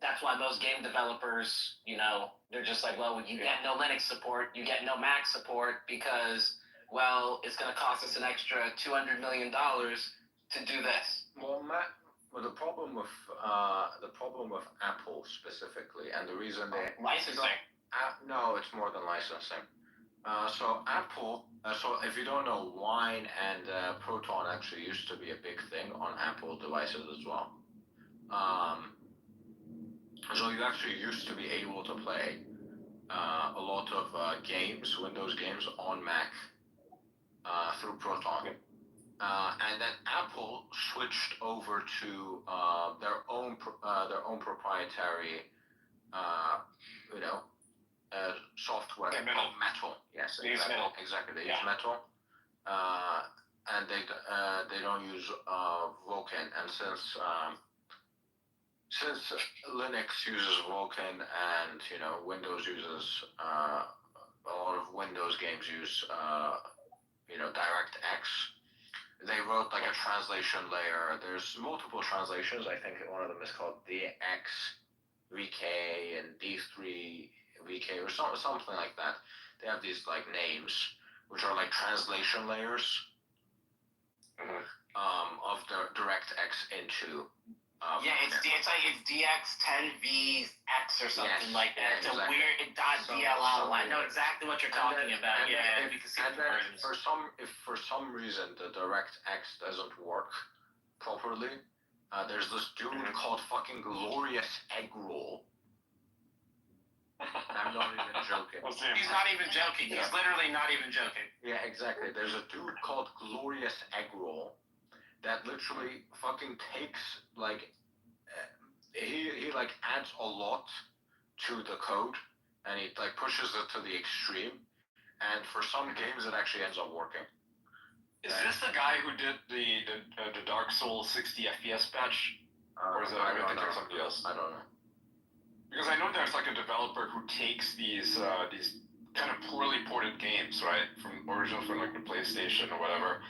that's why most game developers, they're just like, well, you get no Linux support, you get no Mac support because, well, it's going to cost us an extra $200 million to do this. Well, the problem with Apple specifically, and the reason they licensing. No, it's more than licensing. So Apple. So if you don't know, Wine and Proton actually used to be a big thing on Apple devices as well. So you actually used to be able to play a lot of games, Windows games, on Mac through Proton. And then Apple switched over to their own proprietary, software called Metal. Yes, exactly. They use Metal, and they don't use Vulkan. And since Linux uses Vulkan and Windows uses a lot of Windows games use DirectX, they wrote like a translation layer. There's multiple translations. I think one of them is called DX VK and D3 VK or something like that. They have these like names, which are like translation layers of the DirectX into. It's DX10VX or something like that. It's a weird .dll. I know exactly what you're talking about. If for some reason the DirectX doesn't work properly, there's this dude called fucking Glorious Egg Roll. I'm not even joking. He's not even joking. He's literally not even joking. Yeah, exactly. There's a dude called Glorious Egg Roll that literally fucking takes like he like adds a lot to the code and he like pushes it to the extreme, and for some games it actually ends up working. Is this the guy who did the Dark Souls 60 FPS patch? Or is it somebody else? I don't know. Because I know there's like a developer who takes these kind of poorly ported games, right, from original from like the PlayStation or whatever,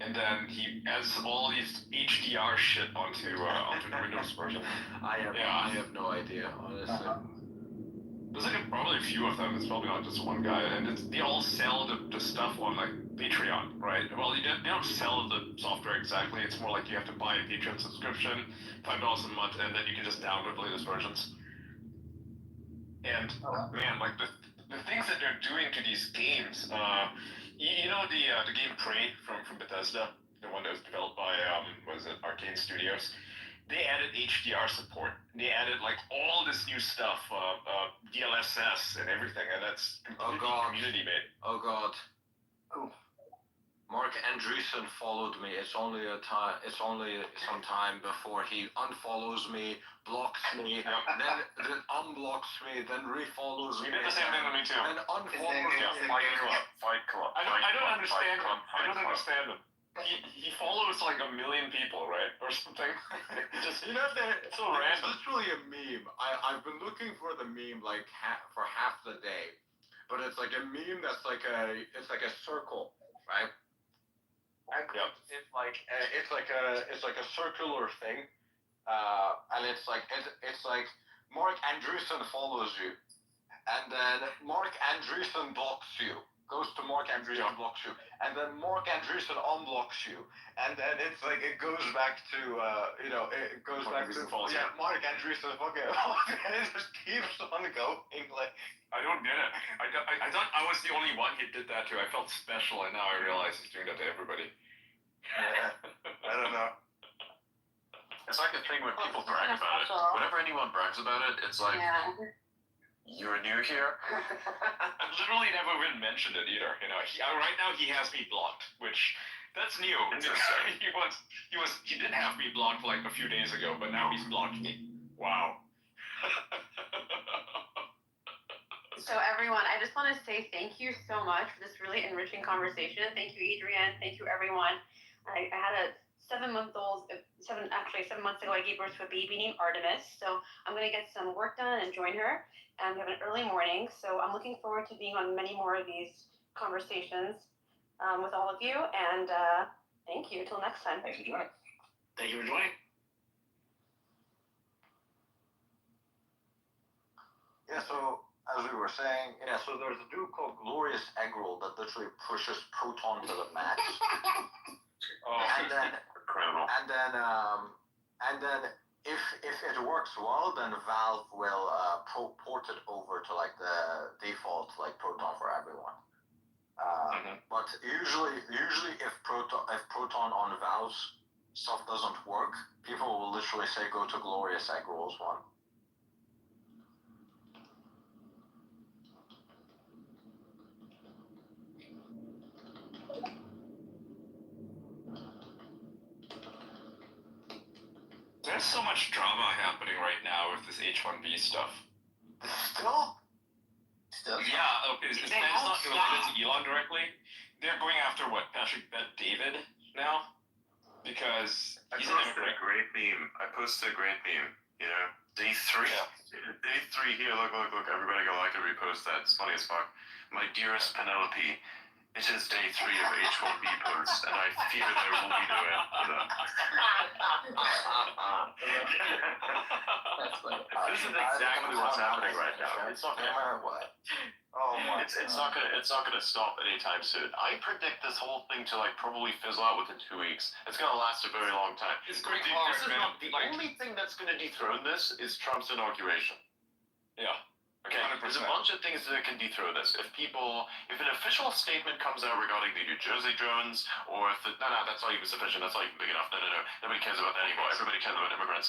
and then he adds all these HDR shit onto the Windows version. I have no idea, honestly. There's like probably a few of them. It's probably not just one guy, and they all sell the stuff on like Patreon, right? Well, they don't sell the software exactly. It's more like you have to buy a Patreon subscription, $5 a month, and then you can just download the latest versions. And man, like the things that they're doing to these games, the game Prey from Bethesda, the one that was developed by Arcane Studios. They added HDR support. They added like all this new stuff, DLSS and everything, and that's completely community made. Oh God. Oh. Mark Andreessen followed me. It's only some time before he unfollows me, blocks me, then unblocks me, then refollows me. He did the same thing to me too. And unfollows me. Fight Club. I don't understand him. I don't understand him. He follows like 1 million people, right, or something. It's so random. It's literally a meme. I've been looking for the meme like for half the day, but it's like a meme that's like a circle, right? It's like a circular thing, and it's like Mark Andreessen follows you, and then Mark Andreessen blocks you. Goes to Mark Andreessen, blocks you, and then Mark Andreessen unblocks you, and then it's like it goes back to Mark Andreessen fucking and it just keeps on going like. I don't get it. I thought I was the only one he did that to. I felt special, and now I realize he's doing that to everybody. Yeah, I don't know. It's like a thing when people brag about it. Whenever anyone brags about it, it's like You're new here? I've literally never even mentioned it either. Right now he has me blocked, which that's new. Interesting. He did have me blocked like a few days ago, but now he's blocked me. Wow. So everyone, I just want to say thank you so much for this really enriching conversation. Thank you, Adrian. Thank you, everyone. I had a 7 months ago, I gave birth to a baby named Artemis. So I'm going to get some work done and join her. And we have an early morning. So I'm looking forward to being on many more of these conversations with all of you. And thank you. Till next time. Thanks for joining. Thank you for joining. Yeah, so as we were saying, so there's a dude called Glorious Egg Roll that literally pushes Proton to the max. And then Incredible. And then if it works well, then Valve will port it over to like the default like Proton for everyone. But usually if Proton on Valve's stuff doesn't work, people will literally say go to Glorious Egg Roll's one. There's so much drama happening right now with this H1B stuff. Still? Yeah, it's not related to Elon directly. They're going after what, Patrick Bet David now? Because he's an immigrant. I posted a great meme, Day 3. Yeah. Day 3 here, look, everybody go like and repost that. It's funny as fuck. My dearest Penelope, it is day 3 of H1B posts, and I fear there will be no end to them. This is exactly what's happening right now. It's not what. Oh my! It's not gonna stop anytime soon. I predict this whole thing to probably fizzle out within 2 weeks. It's gonna last a very long time. It's going hard, This is man. not the only thing that's gonna dethrone this is Trump's inauguration. Yeah. Okay, 100%. there's a bunch of things that can dethrone this. If an official statement comes out regarding the New Jersey drones, or if that's not even sufficient. That's not even big enough. No. Nobody cares about that anymore. Everybody cares about immigrants.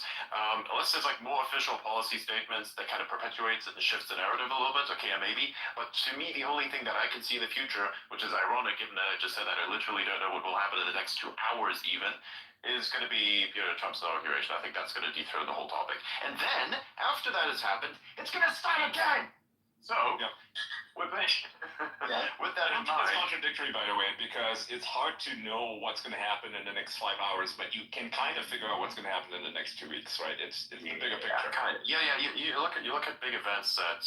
Unless there's more official policy statements that kind of perpetuates and shifts the narrative a little bit. Okay, yeah, maybe. But to me, the only thing that I can see in the future, which is ironic given that I just said that I literally don't know what will happen in the next 2 hours even, is going to be Trump's inauguration. I think that's going to dethrone the whole topic. And then, after that has happened, it's going to start again! So, with that in It's mind... contradictory, by the way, because it's hard to know what's going to happen in the next 5 hours, but you can kind of figure out what's going to happen in the next 2 weeks, right? It's the bigger picture. Kind of. Yeah. You look at big events that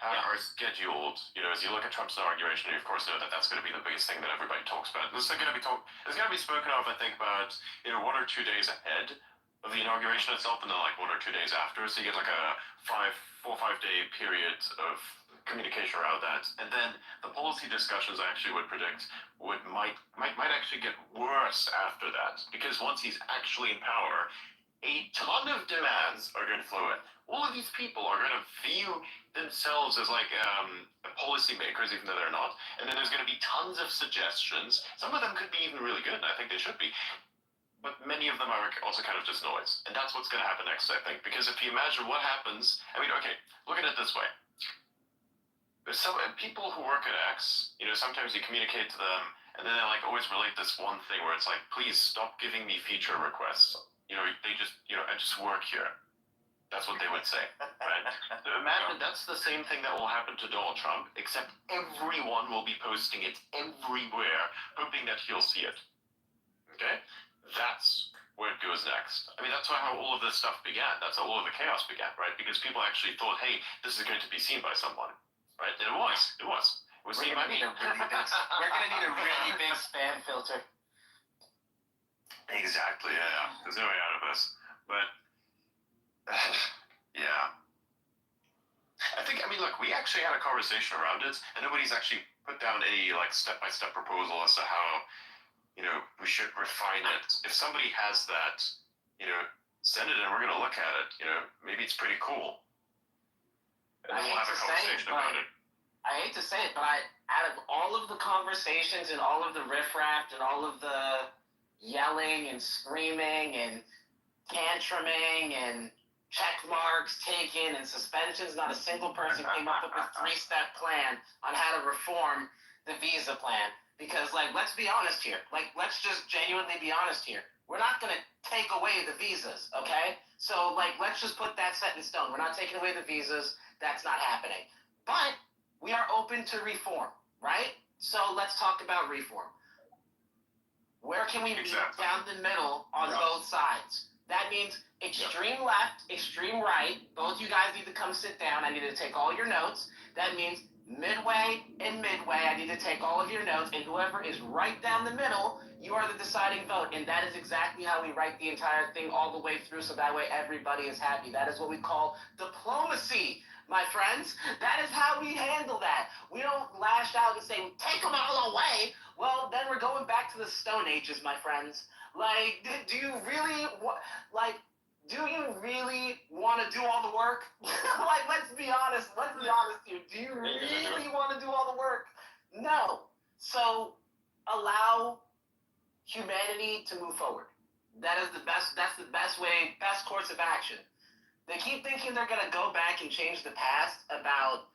are scheduled. As you look at Trump's inauguration, you of course know that that's going to be the biggest thing that everybody talks about. This is going to be spoken of, I think, about 1 or 2 days ahead of the inauguration itself, and then 1 or 2 days after. So you get a 4 or 5 day period of communication around that, and then the policy discussions I actually would predict might actually get worse after that, because once he's actually in power, a ton of demands are going to flow in. All of these people are going to view themselves as policymakers, even though they're not. And then there's going to be tons of suggestions. Some of them could be even really good, and I think they should be. But many of them are also kind of just noise. And that's what's going to happen next, I think. Because if you imagine what happens, look at it this way. There's some people who work at X, sometimes you communicate to them, and then they always relate this one thing where it's please stop giving me feature requests. I just work here. That's what they would say, right? So imagine that's the same thing that will happen to Donald Trump, except everyone will be posting it everywhere, hoping that he'll see it. Okay? That's where it goes next. That's how all of this stuff began. That's how all of the chaos began, right? Because people actually thought, hey, this is going to be seen by someone, right? And it was. It was seen by me. We're gonna need a really big spam filter. Exactly, yeah. There's no way out of this. But, yeah. I think, look, we actually had a conversation around it, and nobody's actually put down any, step-by-step proposal as to how, we should refine it. If somebody has that, send it and we're going to look at it, maybe it's pretty cool. And then we'll have a conversation about it. I hate to say it, but out of all of the conversations and all of the riffraff and all of the yelling and screaming and tantruming and check marks taken and suspensions. Not a single person came up with a 3-step plan on how to reform the visa plan. Because, like, let's be honest here. Like, let's just genuinely be honest here. We're not going to take away the visas, okay? So, like, let's just put that set in stone. We're not taking away the visas. That's not happening. But we are open to reform, right? So let's talk about reform. Where can we meet down the middle on both sides? That means extreme left, extreme right. Both you guys need to come sit down. I need to take all your notes. That means midway and midway. I need to take all of your notes. And whoever is right down the middle, you are the deciding vote. And that is exactly how we write the entire thing all the way through. So that way everybody is happy. That is what we call diplomacy, my friends. That is how we handle that. We don't lash out and say, take them all away. Well, then we're going back to the Stone Ages, my friends. Like, do you really want to do all the work? Like, let's be honest here. Do you really want to do all the work? No. So allow humanity to move forward. That's the best way, best course of action. They keep thinking they're going to go back and change the past about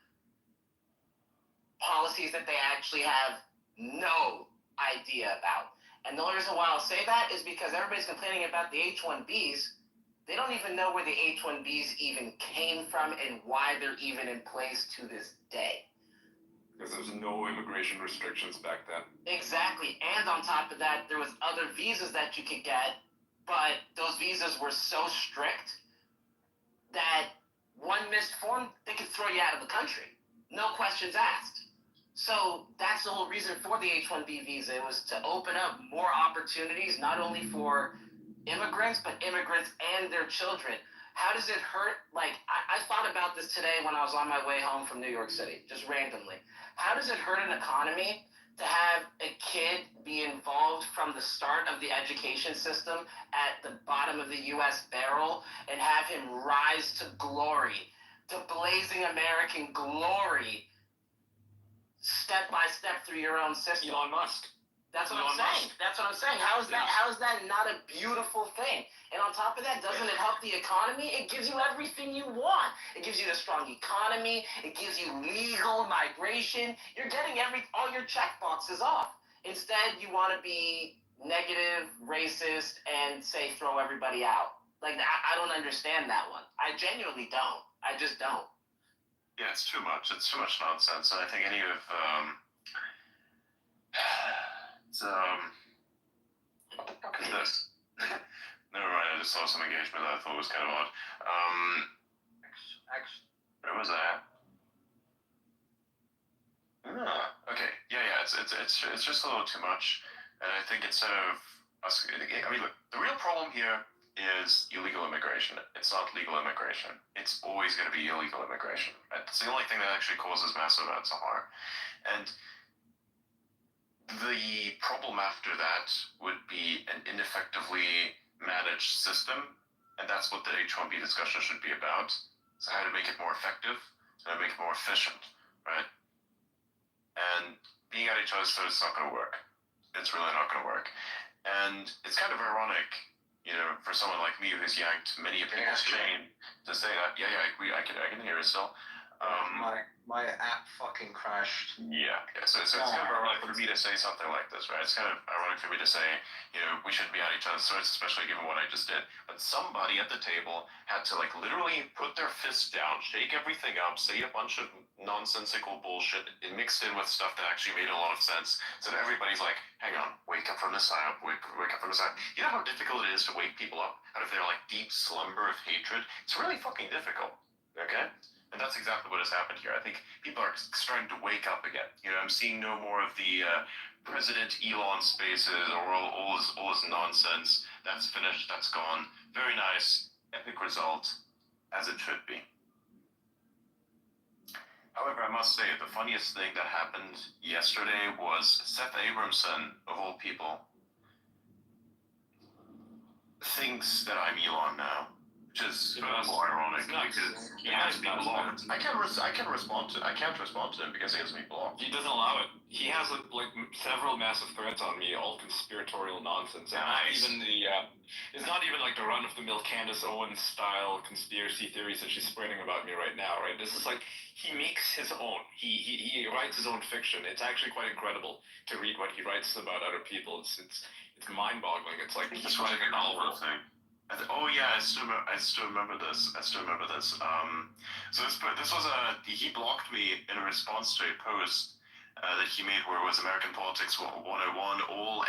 policies that they actually have no idea about. And the only reason why I'll say that is because everybody's complaining about the H-1Bs. They don't even know where the H-1Bs even came from and why they're even in place to this day. Because there was no immigration restrictions back then. Exactly. And on top of that, there was other visas that you could get, but those visas were so strict that one missed form, they could throw you out of the country. No questions asked. So that's the whole reason for the H-1B visa. It was to open up more opportunities, not only for immigrants, but immigrants and their children. How does it hurt? Like, I thought about this today when I was on my way home from New York City, just randomly. How does it hurt an economy to have a kid be involved from the start of the education system at the bottom of the U.S. barrel and have him rise to glory, to blazing American glory, step by step through your own system? Elon Musk. That's what I'm saying. That's what I'm saying. How is that not a beautiful thing? And on top of that, doesn't it help the economy? It gives you everything you want. It gives you a strong economy. It gives you legal migration. You're getting all your check boxes off. Instead, you want to be negative, racist, and say throw everybody out. Like, I don't understand that one. I genuinely don't. I just don't. Yeah, it's too much. It's too much nonsense. And I think any of never mind. I just saw some engagement that I thought was kind of odd. Where was I at? Okay. Yeah. It's just a little too much. And I think instead of us, I mean, look, the real problem here is illegal immigration. It's not legal immigration. It's always going to be illegal immigration. Right? It's the only thing that actually causes massive amounts of harm. And the problem after that would be an ineffectively managed system, and that's what the H-1B discussion should be about. So how to make it more effective, how to make it more efficient, right? And being at each other's throats is not going to work. It's really not going to work. And it's kind of ironic, you know, for someone like me who's yanked many of people's chain to say that, yeah, I agree, I can hear it still. My app fucking crashed. Yeah. So it's kind of ironic for me to say something like this, right? It's kind of ironic for me to say, you know, we shouldn't be at each other's throats, especially given what I just did. But somebody at the table had to, like, literally put their fists down, shake everything up, say a bunch of nonsensical bullshit, mixed in with stuff that actually made a lot of sense, so that everybody's like, hang on, wake up from the side, wake up from the side. You know how difficult it is to wake people up out of their, like, deep slumber of hatred? It's really fucking difficult, okay? And that's exactly what has happened here. I think people are starting to wake up again. You know, I'm seeing no more of the President Elon spaces or all this nonsense. That's finished. That's gone. Very nice, epic result, as it should be. However, I must say, the funniest thing that happened yesterday was Seth Abramson, of all people, thinks that I'm Elon now. Which is more ironic because he has me blocked. I can't respond to him because he has me blocked. He doesn't allow it. he has several massive threads on me, all conspiratorial nonsense. And Nice. even it's not even like the run-of-the-mill Candace Owens style conspiracy theories that she's spreading about me right now, right? This is like, he makes his own. He writes his own fiction. It's actually quite incredible to read what he writes about other people. It's mind-boggling. It's like He's writing a novel thing. Oh yeah, I still remember this. So this was he blocked me in a response to a post that he made where it was American Politics 101,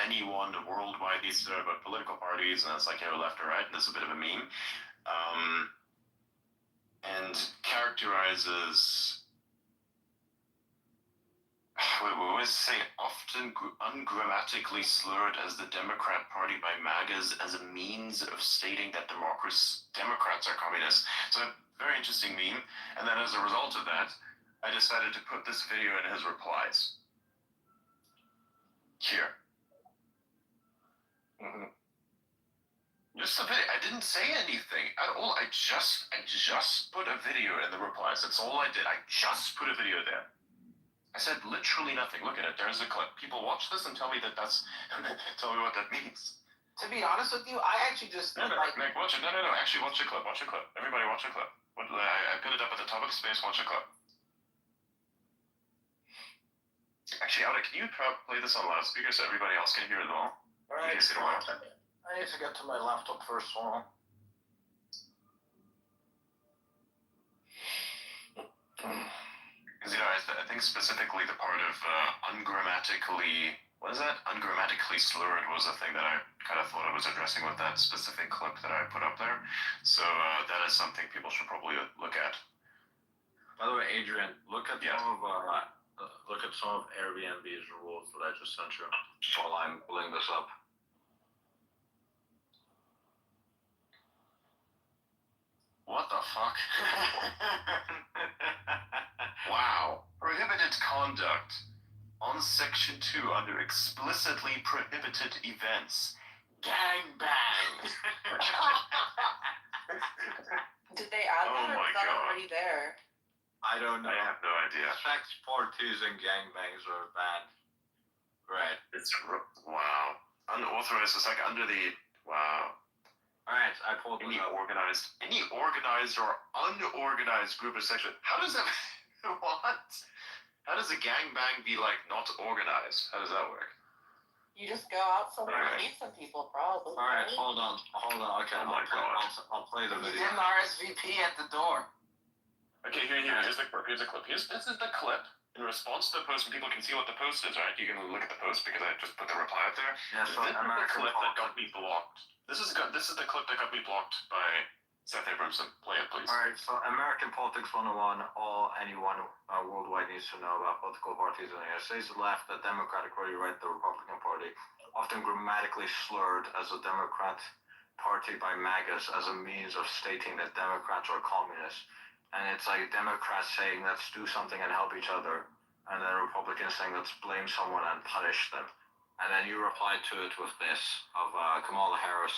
anyone worldwide needs to know about political parties, and it's like, left or right, and it's a bit of a meme. And characterizes, we always say, often ungrammatically slurred as the Democrat Party by MAGAs as a means of stating that Democrats are communists. So a very interesting meme. And then as a result of that, I decided to put this video in his replies. Here. Mm-hmm. Just a video. I didn't say anything at all. I just put a video in the replies. That's all I did. I just put a video there. I said literally nothing. Look at it. There's a clip. People watch this and tell me tell me what that means. To be honest with you, I actually just Nick, watch it. No. Actually, watch the clip. Watch the clip. Everybody, watch the clip. I put it up at the top of the space. Watch the clip. Actually, Alec, can you play this on loudspeaker so everybody else can hear it all? Alright, I need to get to my laptop first. Hold on. Because, I think specifically the part of ungrammatically slurred was the thing that I kind of thought I was addressing with that specific clip that I put up there. So that is something people should probably look at. By the way, Adrian, look at some of Airbnb's rules that I just sent you while I'm pulling this up. What the fuck? Wow. Prohibited conduct. On Section 2 under explicitly prohibited events. Gangbang. Did they add that or my was that God. already there? I don't know. I have no idea. Sex parties and gangbangs are banned. Right. Wow. Unauthorized is like under the, wow. Alright, I pulled any organized or unorganized group of sexual. How does that? What? How does a gangbang be not organized? How does that work? You just go out somewhere and meet some people, probably. Alright, hold on. Okay, I'll play the You video. didn't RSVP at the door. Okay, here's the clip. This is the clip in response to the post, and people can see what the post is, right? You can look at the post because I just put the reply up there. Yeah, so this is the American clip that got me blocked. This is the clip that got me blocked by Seth Abramson. Play it, please. Alright, so American Politics 101, anyone worldwide needs to know about political parties in the United States. The left, the Democratic Party, right, the Republican Party, often grammatically slurred as a Democrat Party by MAGAs as a means of stating that Democrats are communists. And it's like Democrats saying, let's do something and help each other. And then Republicans saying, let's blame someone and punish them. And then you reply to it with this, of Kamala Harris.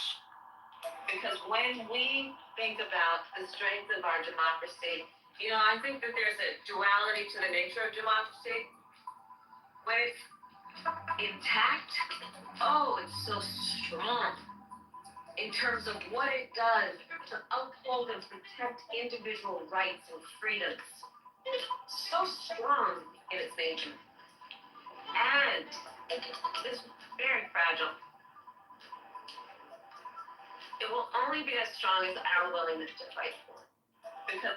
Because when we think about the strength of our democracy, I think that there's a duality to the nature of democracy. When it's intact, it's so strong in terms of what it does to uphold and protect individual rights and freedoms. So strong in its nature. And it's very fragile. It will only be as strong as our willingness to fight for it. Because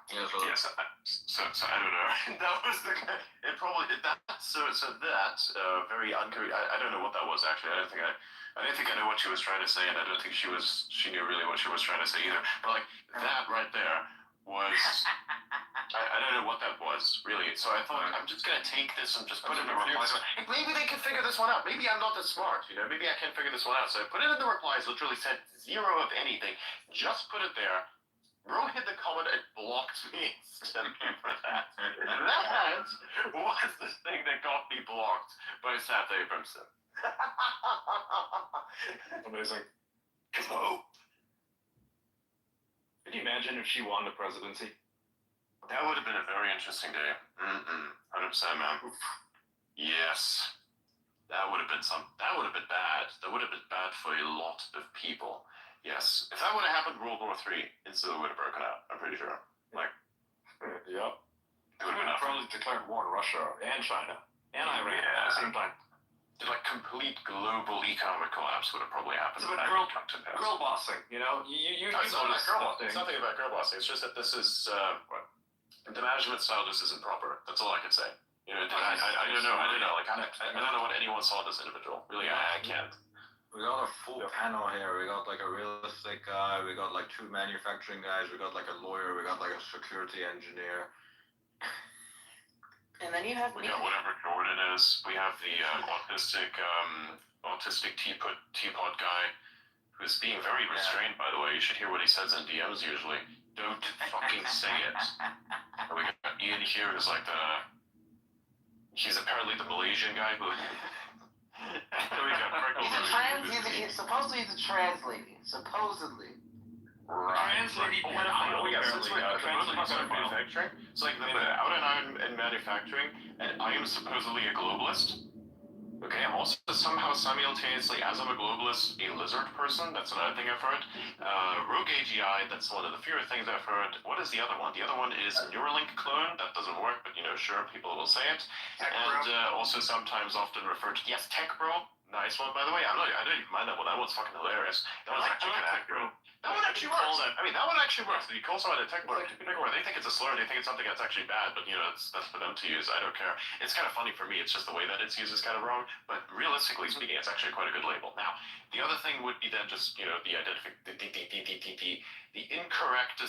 So I don't know. That was it probably very I don't know what that was actually. I didn't think I knew what she was trying to say, and I don't think she knew really what she was trying to say either. But that right there was I don't know what that was really. So I thought I'm just gonna take this and just put it in the replies. Maybe they can figure this one out. Maybe I'm not that smart, maybe I can't figure this one out. So I put it in the replies, literally said zero of anything, just put it there. Bro hit the comment and blocked me instantly for that. That was the thing that got me blocked by Seth Abramson. Amazing. Hello. Could you imagine if she won the presidency? That would have been a very interesting day. 100%, man. Yes. That would have been that would have been bad. That would have been bad for a lot of people. Yes. If that would have happened, World War III instantly would have broken out. I'm pretty sure. Like, Yep. it would have been probably declared war on Russia and China and Iran at the same time. Like complete global economic collapse would have probably happened. It's about girl bossing, you know? It's not about girl bossing. It's nothing about girl bossing. It's just that this is the management style just isn't proper. That's all I can say. You know, I don't know. Like I don't know what anyone saw in this individual. Really, I can't. We got a full panel here. We got like a real estate guy. We got like 2 manufacturing guys. We got like a lawyer. We got like a security engineer. And then you have we got whatever Jordan is. We have the autistic teapot guy who's being very restrained. By the way, you should hear what he says in DMs usually. Don't fucking say it. And we got Ian here who's like he's apparently the Malaysian guy who. Supposedly he's a translating. Supposedly. Right. Manufacturing. It's like out and out in manufacturing, and I am supposedly a globalist. Okay, I'm also somehow simultaneously, as I'm a globalist, a lizard person. That's another thing I've heard. Rogue AGI, that's one of the fewer things I've heard. What is the other one? The other one is Neuralink clone. That doesn't work, but sure, people will say it. And also sometimes often referred to, yes, tech bro. Nice one, by the way. I don't even mind that one. That one's fucking hilarious. That one's actually kind of accurate. That one actually works. I mean, that one actually works. You call someone a tech bro, they think it's a slur. They think it's something that's actually bad, but that's for them to use. I don't care. It's kind of funny for me. It's just the way that it's used is kind of wrong. But realistically speaking, it's actually quite a good label. Now, the other thing would be then just the incorrect the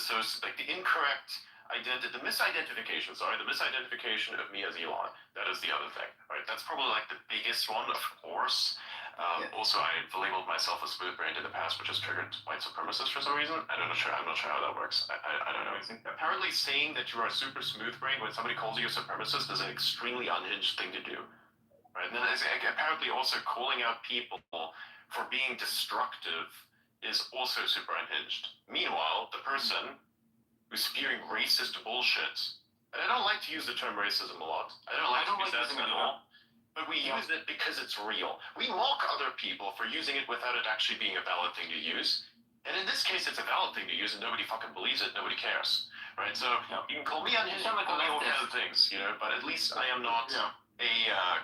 misidentification of me as Elon. That is the other thing, right? That's probably like the biggest one, of course. Also, I've labeled myself a smooth brain in the past, which has triggered white supremacists for some reason. I'm not sure how that works. I don't know. Apparently, saying that you are a super smooth brain when somebody calls you a supremacist is an extremely unhinged thing to do, right? And then apparently also calling out people for being destructive is also super unhinged. Meanwhile, the person who's spewing racist bullshit, and I don't like to use the term racism a lot. I don't like to use that at all. But we use it because it's real. We mock other people for using it without it actually being a valid thing to use. And in this case, it's a valid thing to use, and nobody fucking believes it. Nobody cares, right? So you can call me unhinged, call me all kinds of things, but at least I am not a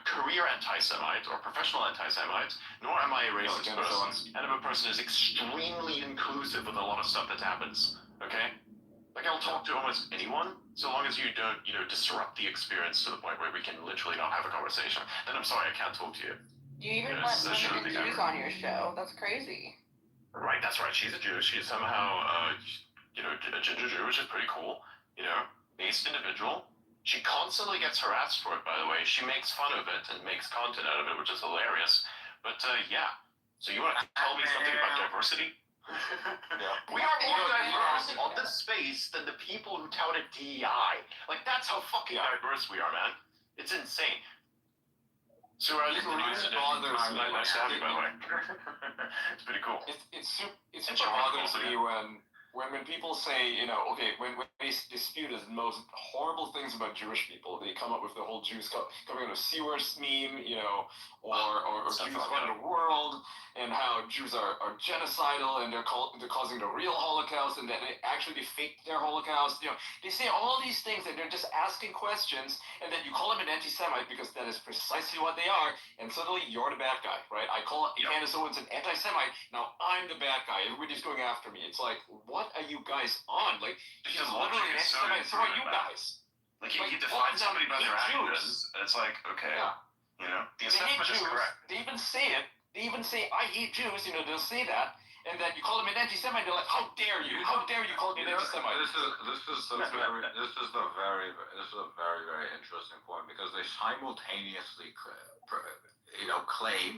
career anti-Semite or professional anti-Semite, nor am I a racist person. And I'm a person who's extremely inclusive with a lot of stuff that happens. Okay. Like, I'll talk to almost anyone, so long as you don't, disrupt the experience to the point where we can literally not have a conversation. Then I'm sorry, I can't talk to you. You even let women and Jews on your show. That's crazy. Right, that's right. She's a Jew. She's somehow, a ginger Jew, which is pretty cool. Based individual. She constantly gets harassed for it, by the way. She makes fun of it and makes content out of it, which is hilarious. But, yeah. So you want to tell me something about diversity? We are more diverse on this space than the people who touted DEI. Like, that's how fucking diverse we are, man. It's insane. So, nice to have you, by the way. It's pretty cool. It's super bothers me when people say, when they dispute the most horrible things about Jewish people, they come up with the whole Jews coming out of sewers meme, or Jews run the world, and how Jews are genocidal, and they're causing the real Holocaust, and that they actually faked their Holocaust. They say all these things, and they're just asking questions, and then you call them an anti-Semite because that is precisely what they are, and suddenly you're the bad guy, right? I call Candace Owens an anti-Semite, now I'm the bad guy, everybody's going after me. It's like, what are you guys on? Like, she's literally an anti-Semite, so are you guys. Like, you define somebody by their actions, and it's like, okay, the assessment is correct. They even say it. They even say, I hate Jews, they'll say that, and then you call them an anti-Semite, they're like, how dare you? How dare you call me an anti-Semite? This is a very, very interesting point, because they simultaneously, claim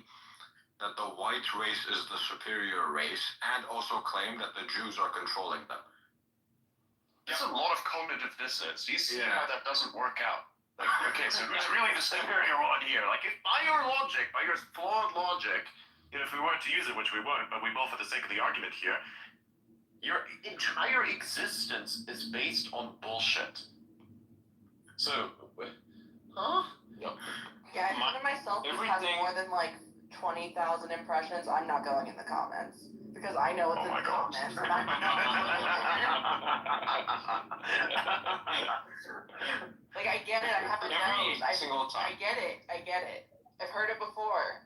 that the white race is the superior race, and also claim that the Jews are controlling them. There's a lot of cognitive dissonance. Do you see how that doesn't work out? Like, okay, so who's really the superior one here? Like, if by your flawed logic, if we weren't to use it, which we won't, but we will for the sake of the argument here, your entire existence is based on bullshit. So, huh? Yep. Yeah, if one of myself has more than like 20,000 impressions, I'm not going in the comments. Because I know what's in the comments. And I'm like, I get it, I have a nose. I get it. I've heard it before.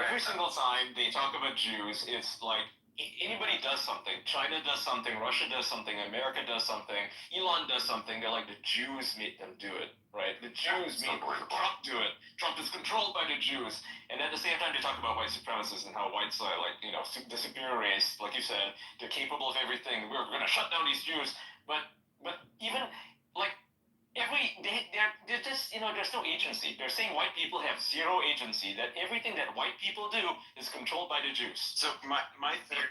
Every single time they talk about Jews, it's like anybody does something. China does something, Russia does something, America does something, Elon does something. They're like, the Jews made them do it, right? The Jews made Trump do it. Trump is controlled by the Jews. And at the same time, they talk about white supremacists and how whites are like, you know, the superior race. Like you said, they're capable of everything. We're going to shut down these Jews. But even like, they're just, you know, there's no agency. They're saying white people have zero agency, that everything that white people do is controlled by the Jews. So my theory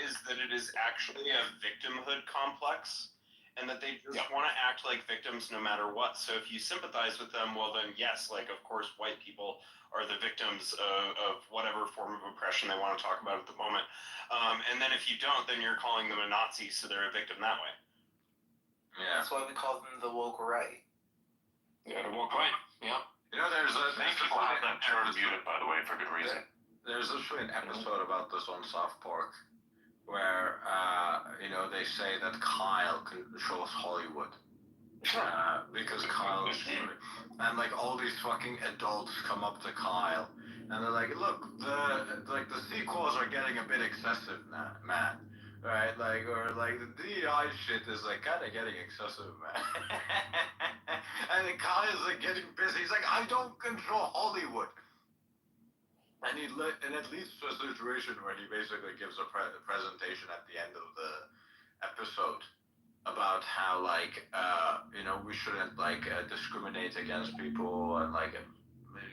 is that it is actually a victimhood complex, and that they just want to act like victims no matter what. So if you sympathize with them, well then yes, like of course white people are the victims of whatever form of oppression they want to talk about at the moment. And then if you don't, then you're calling them a Nazi, so they're a victim that way. Yeah. That's why we call them the woke right. Yeah, the woke right. Yeah. You know, there's many people have that term muted, by the way, for good reason. There's actually an episode about this on South Park, where you know, they say that Kyle controls Hollywood. Because Kyle is and like all these fucking adults come up to Kyle and they're like, look, the sequels are getting a bit excessive now, man. Right, like, or like the DEI shit is like kind of getting excessive, man. And then Kyle's like getting busy. He's like, I don't control Hollywood. And it leads to a situation where he basically gives a presentation at the end of the episode about how like you know, we shouldn't like discriminate against people, and like it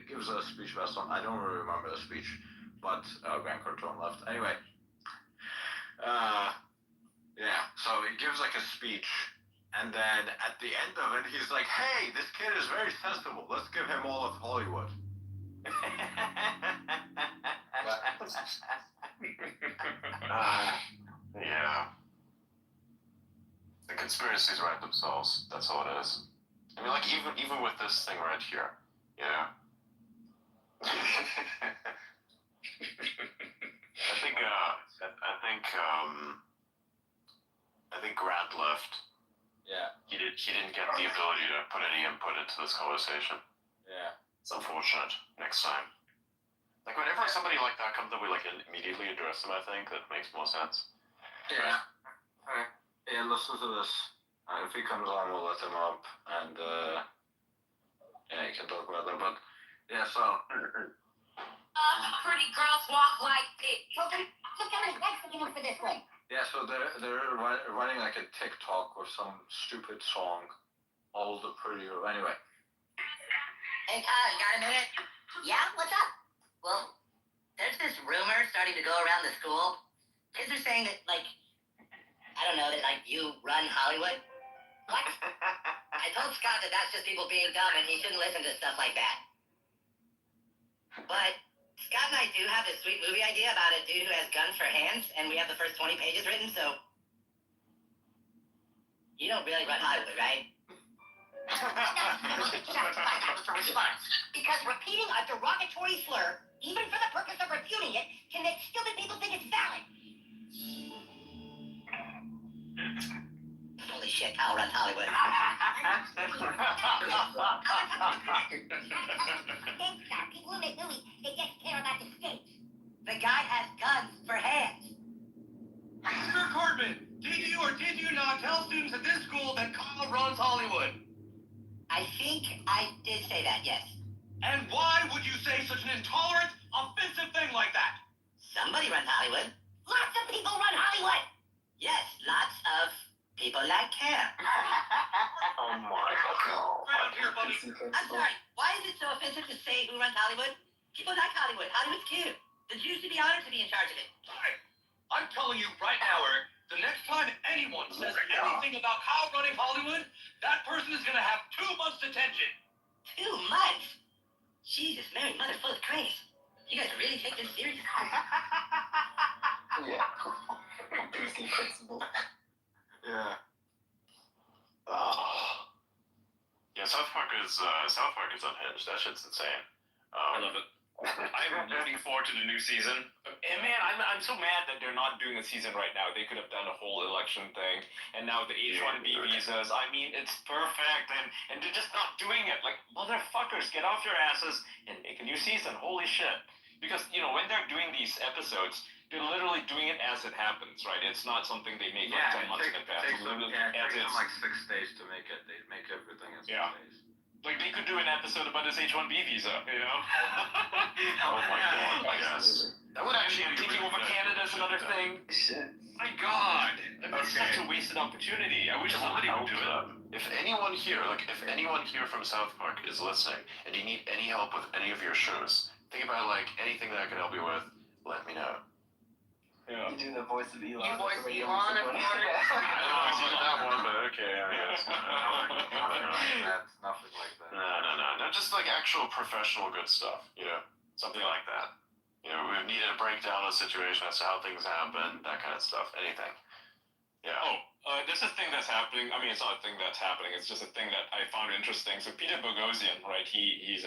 gives a speech about something. I don't really remember the speech, but Grant Cardone left anyway. Yeah, so he gives like a speech, and then at the end of it, he's like, hey, this kid is very sensible. Let's give him all of Hollywood. Yeah. The conspiracies write themselves. That's all it is. I mean, like even with this thing right here, yeah. I think Grant left. Yeah. He didn't get the ability to put any input into this conversation. Yeah. It's unfortunate. Next time. Like whenever somebody like that comes up, we like immediately address them. I think that makes more sense. Yeah. Alright. Yeah, listen to this. If he comes on, we'll let him up, and yeah, you can talk about that. But yeah, so. Pretty girls walk like this. Look how many likes they give for this thing. Yeah, so they're running like a TikTok or some stupid song. All the pretty. Anyway. Hey, got a minute? Yeah, what's up? Well, there's this rumor starting to go around the school. Kids are saying that, like, I don't know, that, like, you run Hollywood. What? I told Scott that that's just people being dumb and he shouldn't listen to stuff like that. But Scott and I do have this sweet movie idea about a dude who has guns for hands, and we have the first 20 pages written, so... You don't really run Hollywood, right? Because repeating a derogatory slur, even for the purpose of refuting it, can make stupid people think it's valid. Holy shit, Kyle runs Hollywood. People who make movies, they just care about the stakes. The guy has guns for hands. Mr. Corbin, did you or did you not tell students at this school that Kyle runs Hollywood? I think I did say that, yes. And why would you say such an intolerant, offensive thing like that? Somebody runs Hollywood. Lots of people run Hollywood. Yes, lots of people that care. Oh my God. I'm sorry, why is it so offensive to say who runs Hollywood? People like Hollywood. Hollywood's cute. The Jews should be honored to be in charge of it. Sorry. I'm telling you right now, Eric, the next time anyone says anything about Kyle running Hollywood, that person is going to have 2 months detention. 2 months? Jesus, Mary, mother full of grace. You guys really take this serious? Yeah. PC principle. Yeah. Yeah, South Park is unhinged. That shit's insane. I love it. I'm looking forward to the new season. And man, I'm so mad that they're not doing a season right now. They could have done a whole election thing. And now the H-1B visas. I mean, it's perfect. And they're just not doing it. Like, motherfuckers, get off your asses and make a new season. Holy shit. Because, when they're doing these episodes, they're literally doing it as it happens, right? It's not something they make like 10 months in advance. It takes them like 6 days to make it. They make everything in 6 days. Like, they could do an episode about his H-1B visa, Oh my god, yes. That would actually be taking over Canada is another thing. My god. That's such a wasted opportunity. I wish somebody would do it. If anyone here from South Park is listening, and you need any help with any of your shows, think about like anything that I can help you with, let me know. Yeah. You do the voice of Elon. You voice the way Elon, you of voice course. I don't know that one, but okay, I guess. That's nothing like that. No, just like actual professional good stuff, something like that. We needed a breakdown of the situation as to how things happen, that kind of stuff, anything. Yeah. There's a thing that's happening. I mean, it's not a thing that's happening. It's just a thing that I found interesting. So Peter Boghossian, right? He's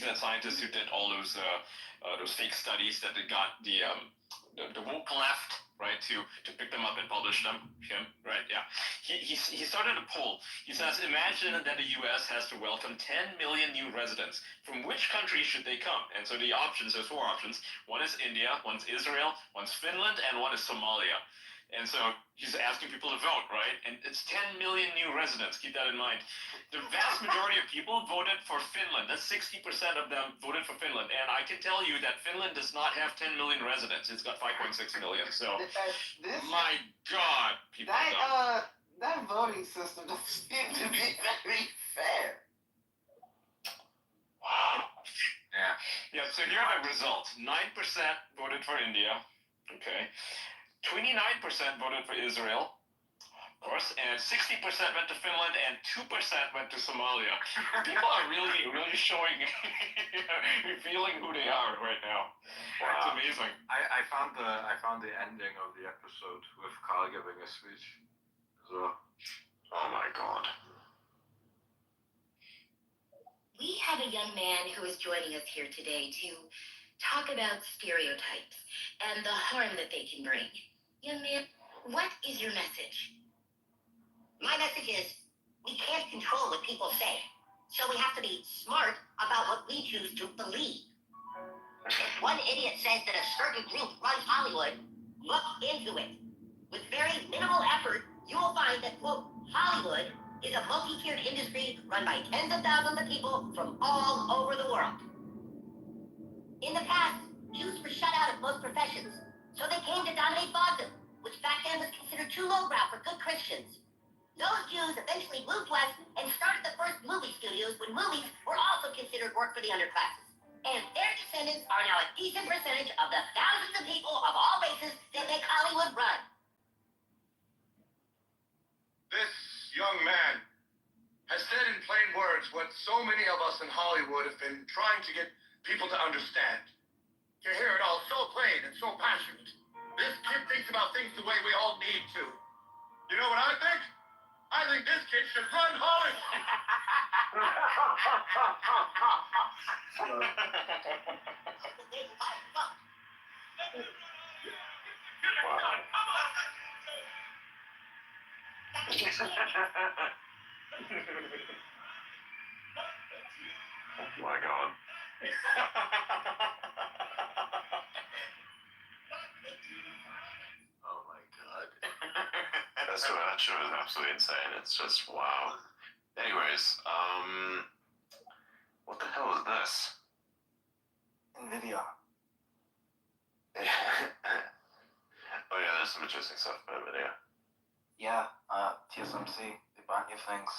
that scientist who did all those fake studies that got the woke left, right, to pick them up and publish them. Right? Yeah. He started a poll. He says, imagine that the U.S. has to welcome 10 million new residents. From which country should they come? And so the options, there's 4 options. One is India, one's Israel, one's Finland, and one is Somalia. And so he's asking people to vote, right? And it's 10 million new residents. Keep that in mind. The vast majority of people voted for Finland. That's 60% of them voted for Finland. And I can tell you that Finland does not have 10 million residents. It's got 5.6 million. So, my God, people That voting system doesn't seem to be very fair. Wow. Yeah, so here are the results. 9% voted for India. Okay. 29% voted for Israel, of course, and 60% went to Finland, and 2% went to Somalia. People are really, really showing, revealing who they are right now. Wow. It's amazing. I found the ending of the episode with Carl giving a speech. So, oh my god. We have a young man who is joining us here today to talk about stereotypes and the harm that they can bring. Young man, what is your message? My message is, we can't control what people say, so we have to be smart about what we choose to believe. If one idiot says that a certain group runs Hollywood, look into it. With very minimal effort, you will find that, quote, Hollywood is a multi-tiered industry run by tens of thousands of people from all over the world. In the past, Jews were shut out of most professions, so they came to dominate vaudeville, which back then was considered too lowbrow for good Christians. Those Jews eventually moved west and started the first movie studios when movies were also considered work for the underclasses. And their descendants are now a decent percentage of the thousands of people of all races that make Hollywood run. This young man has said in plain words what so many of us in Hollywood have been trying to get people to understand. You hear it all so plain and so passionate. This kid thinks about things the way we all need to. You know what I think? I think this kid should run Hollywood. Oh my god. oh my god. That show is absolutely insane. It's just wow. Anyways, what the hell is this? NVIDIA. Oh yeah, there's some interesting stuff in the video. Yeah, TSMC. They bought new things.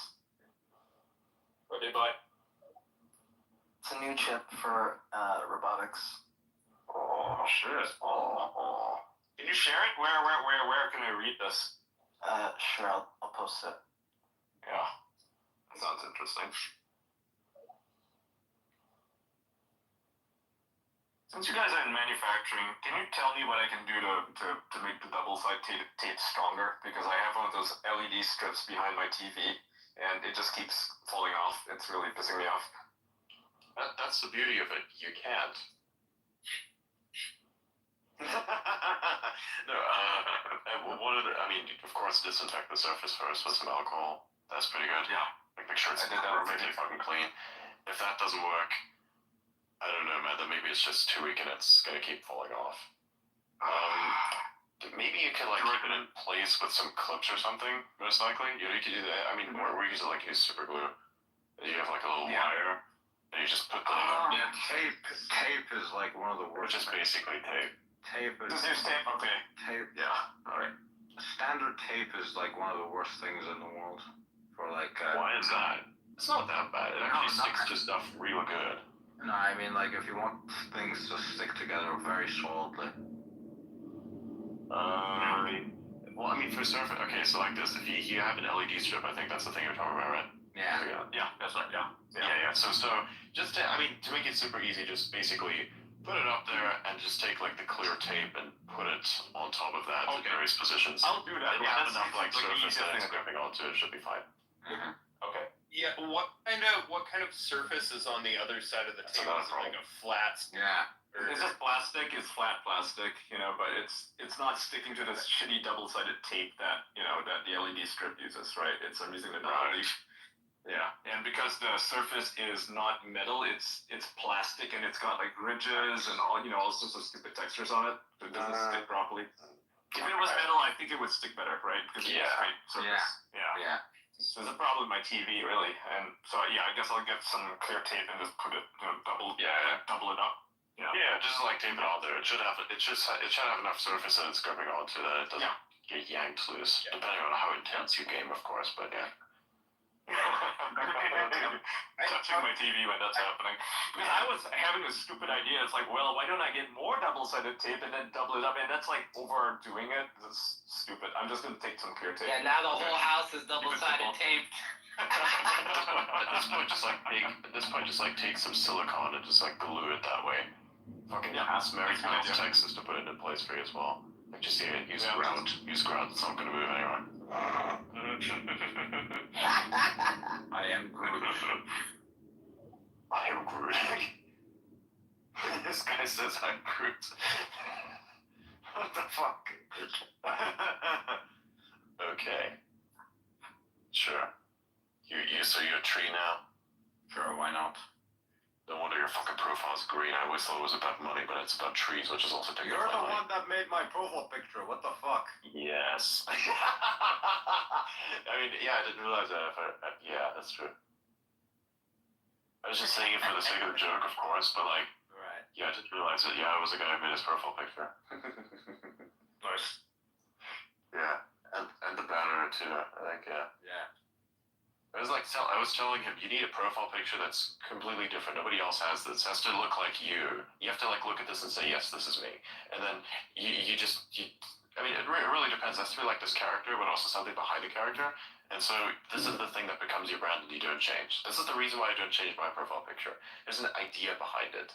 What did they buy? It's a new chip for robotics. Oh shit. Oh. Can you share it? Where can I read this? Sure, I'll post it. Yeah. That sounds interesting. Since you guys are in manufacturing, can you tell me what I can do to make the double-sided tape stronger? Because I have one of those LED strips behind my TV, and it just keeps falling off. It's really pissing me off. That's the beauty of it. You can't. No, I mean, of course, disinfect the surface first with some alcohol. That's pretty good. Yeah. Like, make sure it's perfectly fucking clean. If that doesn't work, I don't know, man. Then maybe it's just too weak and it's gonna keep falling off. Maybe you could like keep it in place with some clips or something. Most likely, you could do that. I mean, or we could like use super glue. You have like a little wire, and you just put the. Yeah, tape is like one of the worst. Which is basically tape. Tape is. This is tape, okay. Tape. Yeah. All right. Standard tape is like one of the worst things in the world. For like. Why is that? It's not that bad. It actually sticks to stuff real good. No, I mean like if you want things to stick together very solidly. Well, I mean for surface. Okay, so like this. If you have an LED strip, I think that's the thing you're talking about, right? Yeah. Yeah, that's right. Yeah. So just to make it super easy, just basically put it up there and just take like the clear tape and put it on top of that in various positions. I'll do that. And you have enough like surface that it's gripping onto it, should be fine. Okay. Yeah. What kind of surface is on the other side of the table? Is it like a flat? Yeah. It's just plastic. It's flat plastic, but it's not sticking to this shitty double-sided tape that that the LED strip uses, right? I'm using the LED. Yeah, and because the surface is not metal, it's plastic and it's got like ridges and all sorts of stupid textures on it. It doesn't stick properly. If it was metal, I think it would stick better, right? Because it's a straight surface. Yeah. So there's a problem with my TV, really, and so I guess I'll get some clear tape and just put it, double it up. Yeah, just like tape it on there. It should have enough surface that it's gripping onto that it doesn't get yanked loose. Depending on how intense you game, of course, but yeah. Touching my TV when that's happening. Because I was having a stupid idea. It's like, well, why don't I get more double-sided tape and then double it up? And that's like overdoing it. That's stupid. I'm just gonna take some clear tape. Yeah, now the whole house is double-sided taped. At this point, just take some silicone and just like glue it that way. Fucking ask Mary South Texas to put it in place for you as well. Like just use ground. Use ground. It's not gonna move anywhere. I am Groot. I am Groot. This guy says I'm Groot. What the fuck? Okay. Sure. So you're a tree now? Sure, why not? No wonder your fucking profile's green. I always thought it was about money, but it's about trees, which is also taken. You're the one that made my profile picture. What the fuck? Yes. I mean, I didn't realize that. Yeah, that's true. I was just saying it for the sake of the joke, of course, but like, right. Yeah, I didn't realize it. Yeah, I was the guy who made his profile picture. Nice. Yeah, and the banner too. I think. Yeah. I was telling him, you need a profile picture that's completely different. Nobody else has this. It has to look like you. You have to like look at this and say, yes, this is me. And then I mean, it really depends. It has to be like this character, but also something behind the character. And so this is the thing that becomes your brand and you don't change. This is the reason why I don't change my profile picture. There's an idea behind it.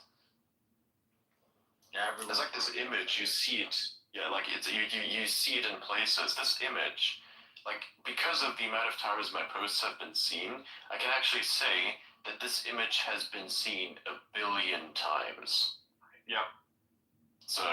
Yeah, there's like this image, you see it. Yeah, like you see it in places. This image, like, because of the amount of times my posts have been seen, I can actually say that this image has been seen 1 billion times. Yep. So,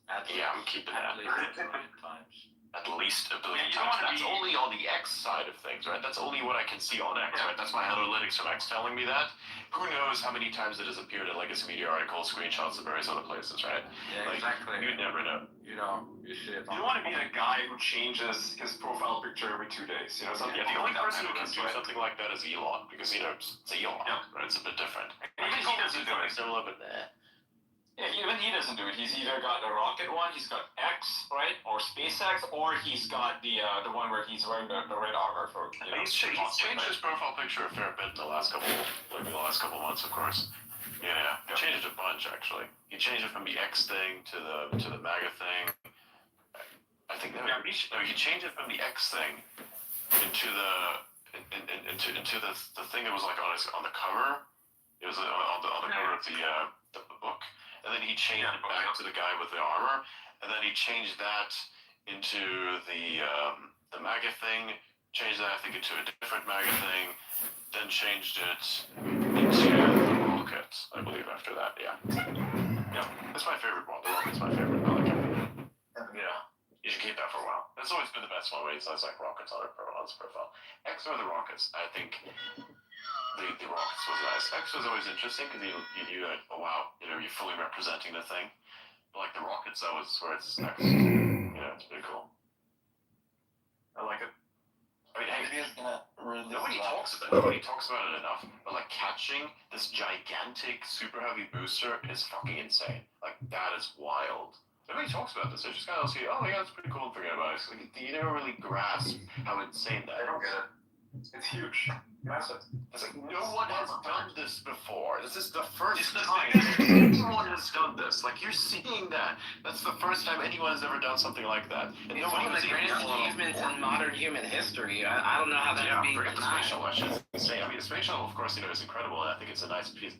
I'm keeping that. At least 1 billion times. At least 1 billion times. That's only on the X side of things, right? That's only what I can see on X, right? That's my analytics from X telling me that. Who knows how many times it has appeared in Legacy Media articles, screenshots, and various other places, right? Yeah, like, exactly. You'd never know. You see it. You don't want to be the guy who changes his profile picture every 2 days. Something. Yeah, the only person who can do something like that is Elon, because it's Elon, right? It's a bit different. Even he doesn't do it. Similar, but nah. Yeah, even he doesn't do it. He's either got a rocket one, he's got X, right, or SpaceX, or he's got the one where he's wearing the red armor for. He's changed his profile picture a fair bit in the last couple months, of course. Yeah, he changed it a bunch actually. He changed it from the X thing to the MAGA thing. I think he changed it from the X thing into the thing that was like on the cover. It was on the cover of the book. and then he changed it back to the guy with the armor, and then he changed that into the MAGA thing, changed that I think into a different MAGA thing, then changed it into the rocket, I believe, after that. Yeah, that's my favorite one. The rocket's my favorite. I like it. Yeah. You should keep that for a while. That's always been the best one, where it's like rockets on his profile. X or the rockets? I think the rockets was nice. X was always interesting because you knew that, oh wow, you're fully representing the thing. But like the rockets, that was where it's X. It's pretty cool. I like it. I mean, hey, nobody talks about it enough, but like catching this gigantic super heavy booster is fucking insane. Like that is wild. Nobody talks about this. They just kind of say, "Oh yeah, it's pretty cool," and forget about it. It's like, you never really grasp how insane that is. I don't get it. It's huge, massive. It's like no one has done this before. This is the first time anyone has done this. Like you're seeing that. That's the first time anyone has ever done something like that. And It's one of the greatest achievements in modern human history. I don't know how that would be forget the denied. space shuttle. Actually, it's insane. I mean, the space shuttle, of course, is incredible, and I think it's a nice piece.